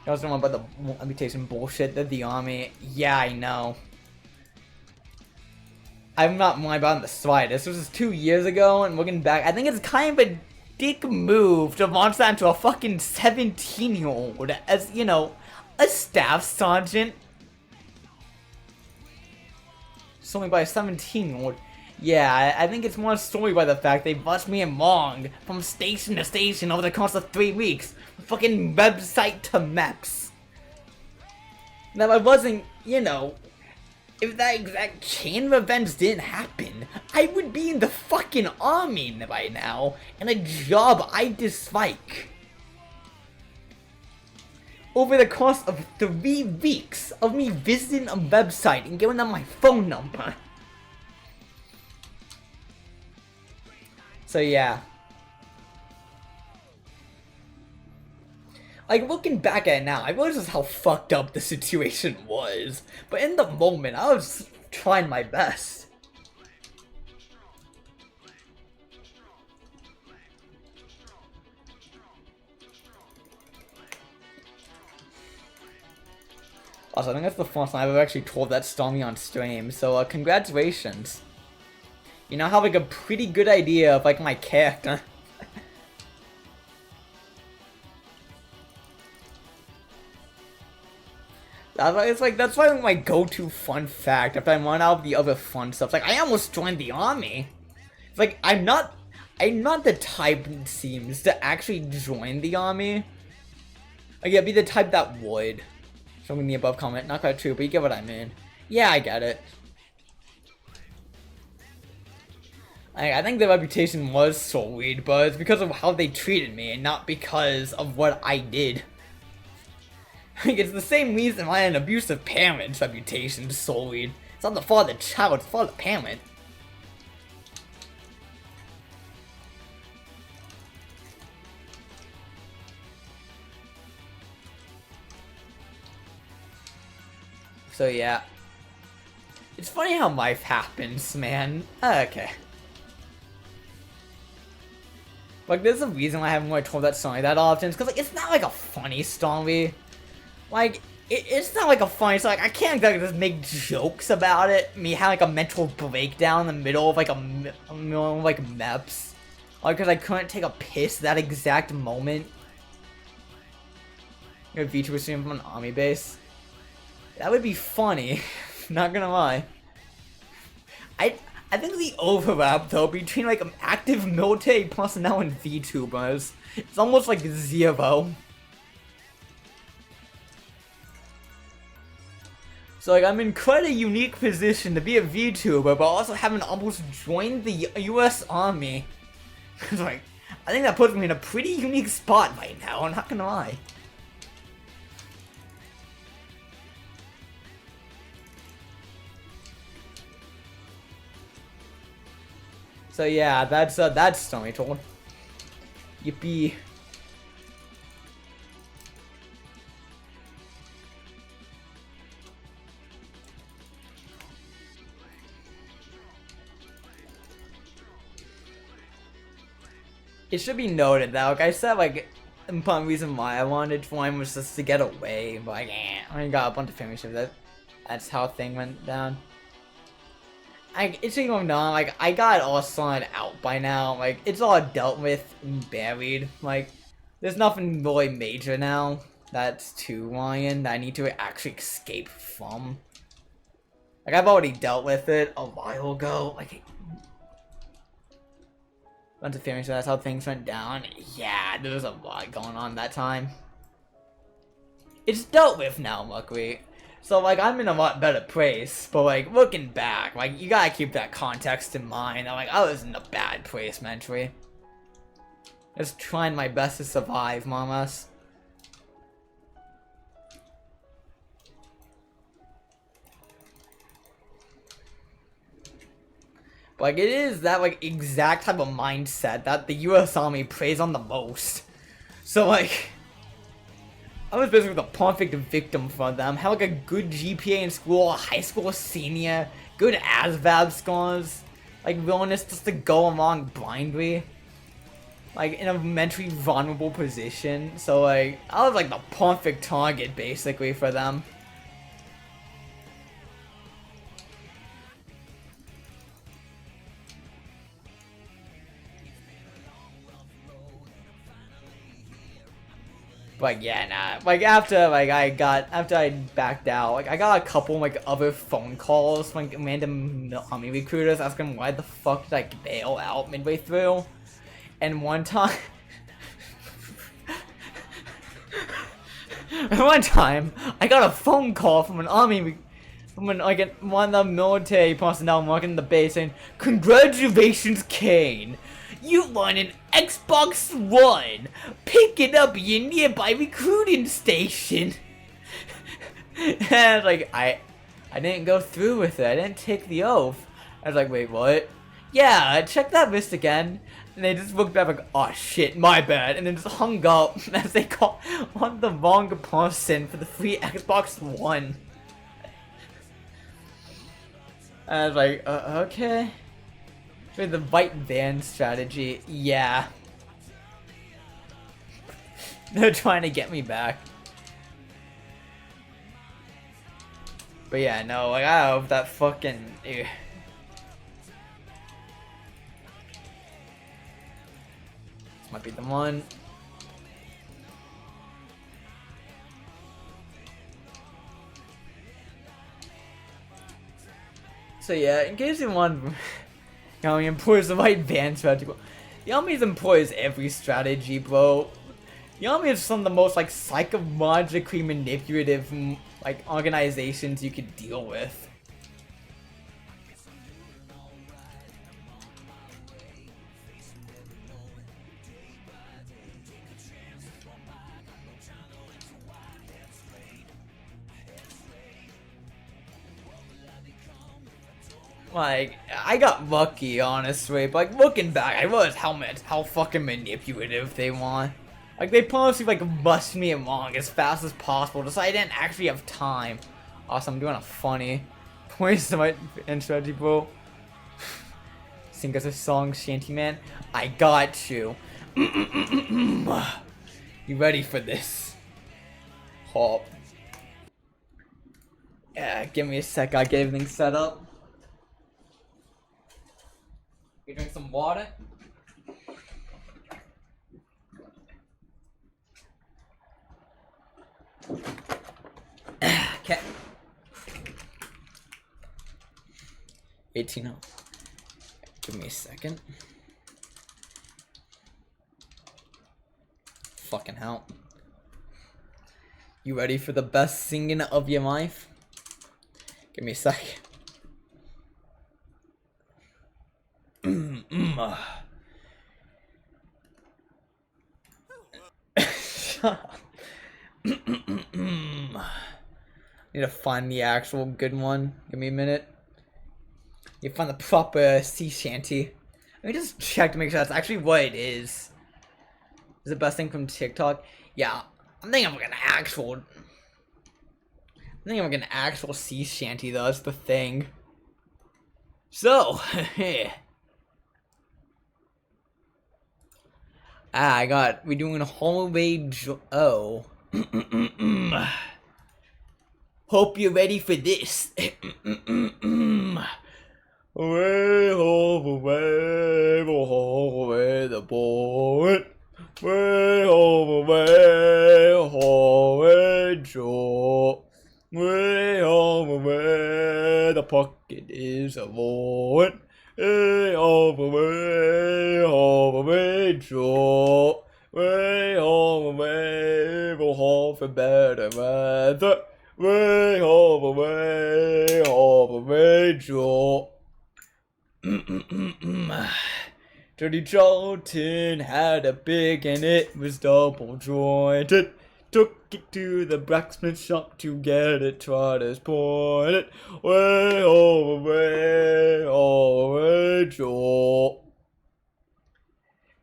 I was talking about the reputation bullshit that the army. Yeah, I know. I'm not lying about it in the slightest. This was 2 years ago, and looking back, I think it's kind of a dick move to launch that into a fucking 17-year-old as, you know, a staff sergeant. Something by a 17-year-old. Yeah, I think it's more a story by the fact they bust me along from station to station over the course of 3 weeks. Fucking website to maps. Now I wasn't, you know, if that exact chain of events didn't happen, I would be in the fucking army by now, and a job I dislike. Over the course of 3 weeks of me visiting a website and giving them my phone number. So yeah. Like, looking back at it now, I realize just how fucked up the situation was. But in the moment, I was trying my best. Also, I think that's the first time I've ever actually told that story on stream, so congratulations. You now have like a pretty good idea of like my character. It's like, that's why my go-to fun fact after I run out of the other fun stuff. Like, I almost joined the army. It's like, I'm not the type, it seems, to actually join the army. Like, yeah, be the type that would. Showing the above comment, not quite true, but you get what I mean. Yeah, I get it. I think the reputation was sullied, but it's because of how they treated me, and not because of what I did. Like, it's the same reason why an abusive parent's reputation is sullied. It's not the fault of the child, it's the fault of the parent. So yeah. It's funny how life happens, man. Okay. Like, there's a reason why I haven't really told that story that often. It's because, like, it's not, like, a funny story. Like, it's not, like, a funny story. Like, I can't, like, just make jokes about it. Me having, like, a mental breakdown in the middle of, like, like, MEPS. Like, because I couldn't take a piss that exact moment. A VTuber stream from an army base. That would be funny. Not gonna lie. I think the overlap, though, between, like, active military personnel and VTubers, it's almost, like, zero. So, like, I'm in quite a unique position to be a VTuber, but also having almost joined the US Army. Like, I think that puts me in a pretty unique spot right now, I'm not gonna lie. So yeah, that's story told. Yippee. It should be noted that, like I said, like, the important reason why I wanted to join was just to get away, but like, I got a bunch of family shit. That's how thing went down. It's going on, like, I got it all sorted out by now, like, it's all dealt with and buried, like, there's nothing really major now that's too lying that I need to actually escape from. Like, I've already dealt with it a while ago, like, bunch of feelings, so that's how things went down. Yeah, there was a lot going on that time. It's dealt with now, luckily. So, like, I'm in a lot better place, but, like, looking back, like, you gotta keep that context in mind. Like, I was in a bad place mentally. Just trying my best to survive, mamas. But, like, it is that, like, exact type of mindset that the US Army preys on the most. So, like, I was basically the perfect victim for them. Had like a good GPA in school, a high school senior, good ASVAB scores, like willingness just to go along blindly, like in a mentally vulnerable position. So like I was like the perfect target basically for them. But yeah, nah. Like after I backed out, like I got a couple like other phone calls from like random army recruiters asking why the fuck did I bail out midway through. And one time I got a phone call from an army one of the military personnel working the base saying, "Congratulations, Kane. You won an Xbox One! Pick it up at your nearby recruiting station!" And like, I didn't go through with it. I didn't take the oath. I was like, wait, what? Yeah, check that list again. And they just looked back like, oh shit, my bad. And then just hung up as they called on the wrong person for the free Xbox One. I was like, okay. With the white van strategy, yeah. They're trying to get me back. But yeah, no, like I hope that fucking This might be the one. So yeah, in case you want, the Army employs the right van strategy. The Army employs every strategy, bro. The army is some of the most like psychologically manipulative like organizations you could deal with. Like, I got lucky, honestly, but like, looking back, I realized how fucking manipulative they want. Like, they purposely, like, bust me along as fast as possible, just so I didn't actually have time. Also, I'm doing a funny voice to my intro, bro. Sing us a song, Shanty Man. I got you. You ready for this? Hop. Yeah, give me a sec, I get everything set up. You drink some water? Okay. 18. Give me a second. Fucking hell. You ready for the best singing of your life? Give me a sec. Need to find the actual good one. Give me a minute. You find the proper sea shanty. Let me just check to make sure that's actually what it is. Is the best thing from TikTok? Yeah, I'm thinking of an actual sea shanty though. That's the thing. So, we're doing a holiday oh. Hope you're ready for this. Way over the board. Way over Joe. Way over the pocket is a board. Way over Joe. Way over for better weather. Way over Joe. Dirty Charlton had a pig and it was double jointed. Took it to the blacksmith shop to get it trotters pointed. Way over Joe.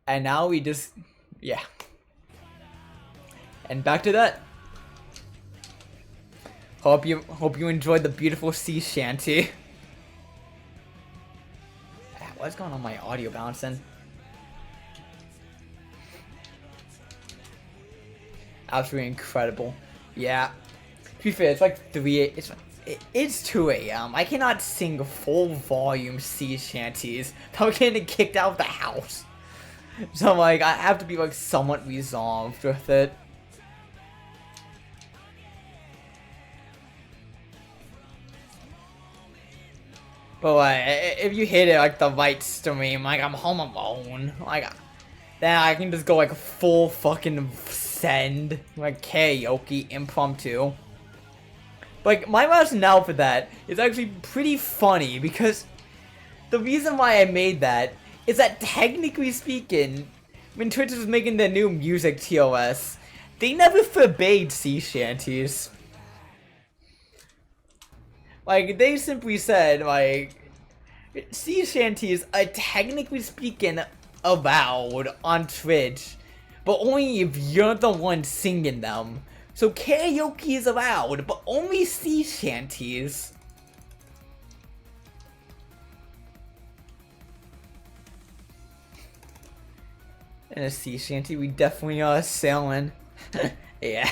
And now we just, yeah. And back to that. Hope you enjoyed the beautiful sea shanty. What's going on my audio bouncing? Absolutely incredible. Yeah. To be fair, it's like 3 it's 2 a.m. I cannot sing full volume sea shanties without getting kicked out of the house. So like I have to be like somewhat resolved with it. But like, if you hit it like the right stream, like I'm home alone, like then I can just go like full fucking send, like karaoke impromptu. Like my rationale for that is actually pretty funny because the reason why I made that is that technically speaking, when Twitch was making their new music TOS, they never forbade sea shanties. Like, they simply said, like, sea shanties are technically speaking allowed on Twitch, but only if you're the one singing them. So karaoke is allowed, but only sea shanties. In a sea shanty, we definitely are sailing. Yeah.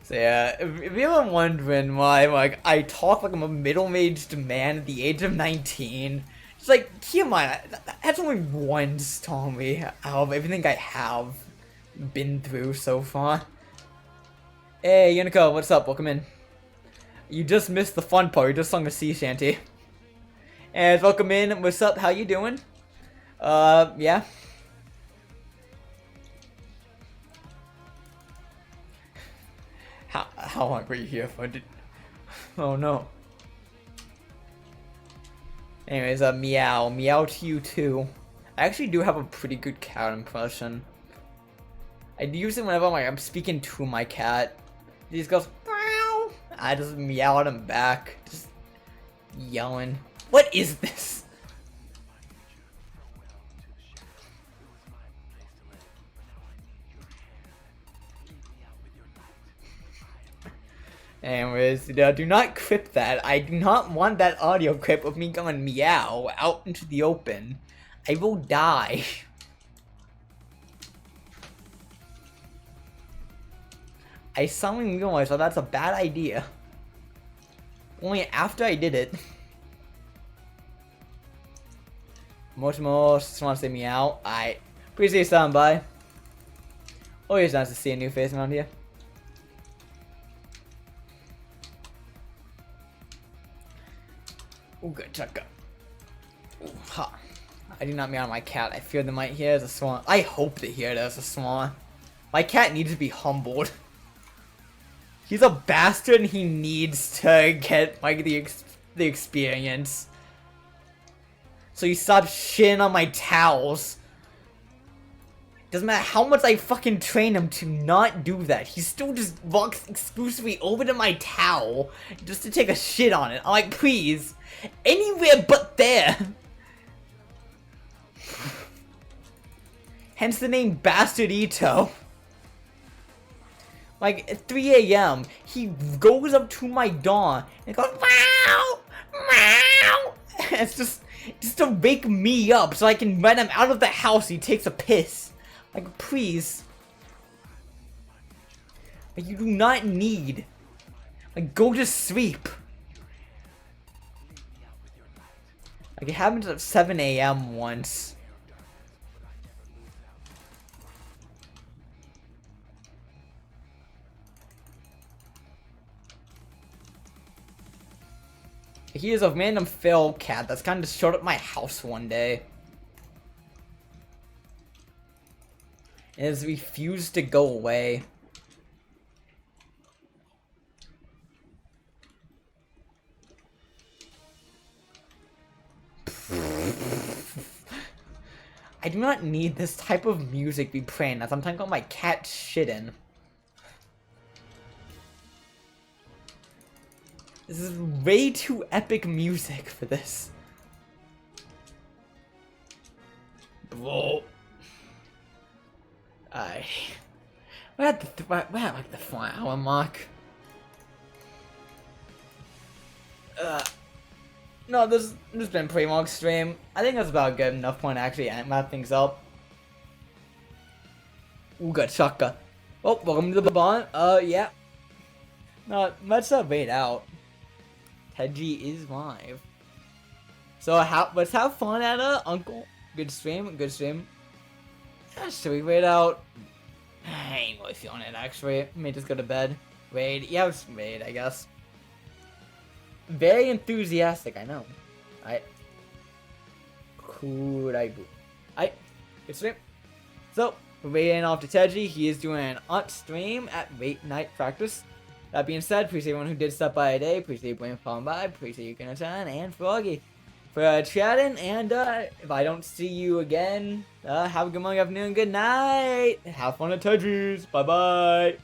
So yeah, if you're wondering why, like, I talk like I'm a middle-aged man at the age of 19, it's like, keep in mind, that's only one story out of everything I have been through so far. Hey, Unico, what's up? Welcome in. You just missed the fun part, you just sung a sea shanty. And welcome in, what's up, how you doing? Yeah. How long were you here for? Oh no. Anyways, meow to you too. I actually do have a pretty good cat impression. I use it whenever I'm speaking to my cat. He just goes meow. I just meow at him back, just yelling. What is this? Anyways, do not clip that. I do not want that audio clip of me going meow out into the open. I will die. I suddenly realized that that's a bad idea. Only after I did it. Just want to say meow. I appreciate stopping by. Always nice to see a new face around here. Ooh, good, Chaka. Ooh, ha. I do not meow at my cat. I fear they might hear as a swan. I hope they hear it as a swan. My cat needs to be humbled. He's a bastard and he needs to get, like, the experience. So you stop shitting on my towels. Doesn't matter how much I fucking train him to not do that. He still just walks exclusively over to my towel just to take a shit on it. I'm like, please. Anywhere but there. Hence the name Bastard Ito. Like, at 3 a.m., he goes up to my door and goes, meow, meow. It's just to wake me up so I can let him out of the house. He takes a piss. Like, please. Like, you do not need. Like, go to sleep. Like, it happened at 7 a.m. once. He is a random feral cat that's kind of showed up at my house one day. And has refused to go away. I do not need this type of music be playing as I'm talking about my cat shitting. This is way too epic music for this. Whoa. We're at like the 4-hour mark. No, this has been a pretty long stream. I think that's about a good enough point to actually wrap things up. Ooga chaka. Oh, welcome to the bond. Yeah. No, let's wait out. Teji is live. So let's have fun at Uncle. Good stream, good stream. Should we wait out? I ain't really feeling it actually. May just go to bed. Raid. Yeah, let's raid, I guess. Very enthusiastic, I know. Good stream. So, we're waiting off to Teji. He is doing an up stream at late night practice. That being said, appreciate everyone who did stop by today. Appreciate Blaine falling by. Appreciate you, Kenneth-chan, and Froggy for chatting. And if I don't see you again, have a good morning, afternoon, good night. Have fun at Teji's. Bye bye.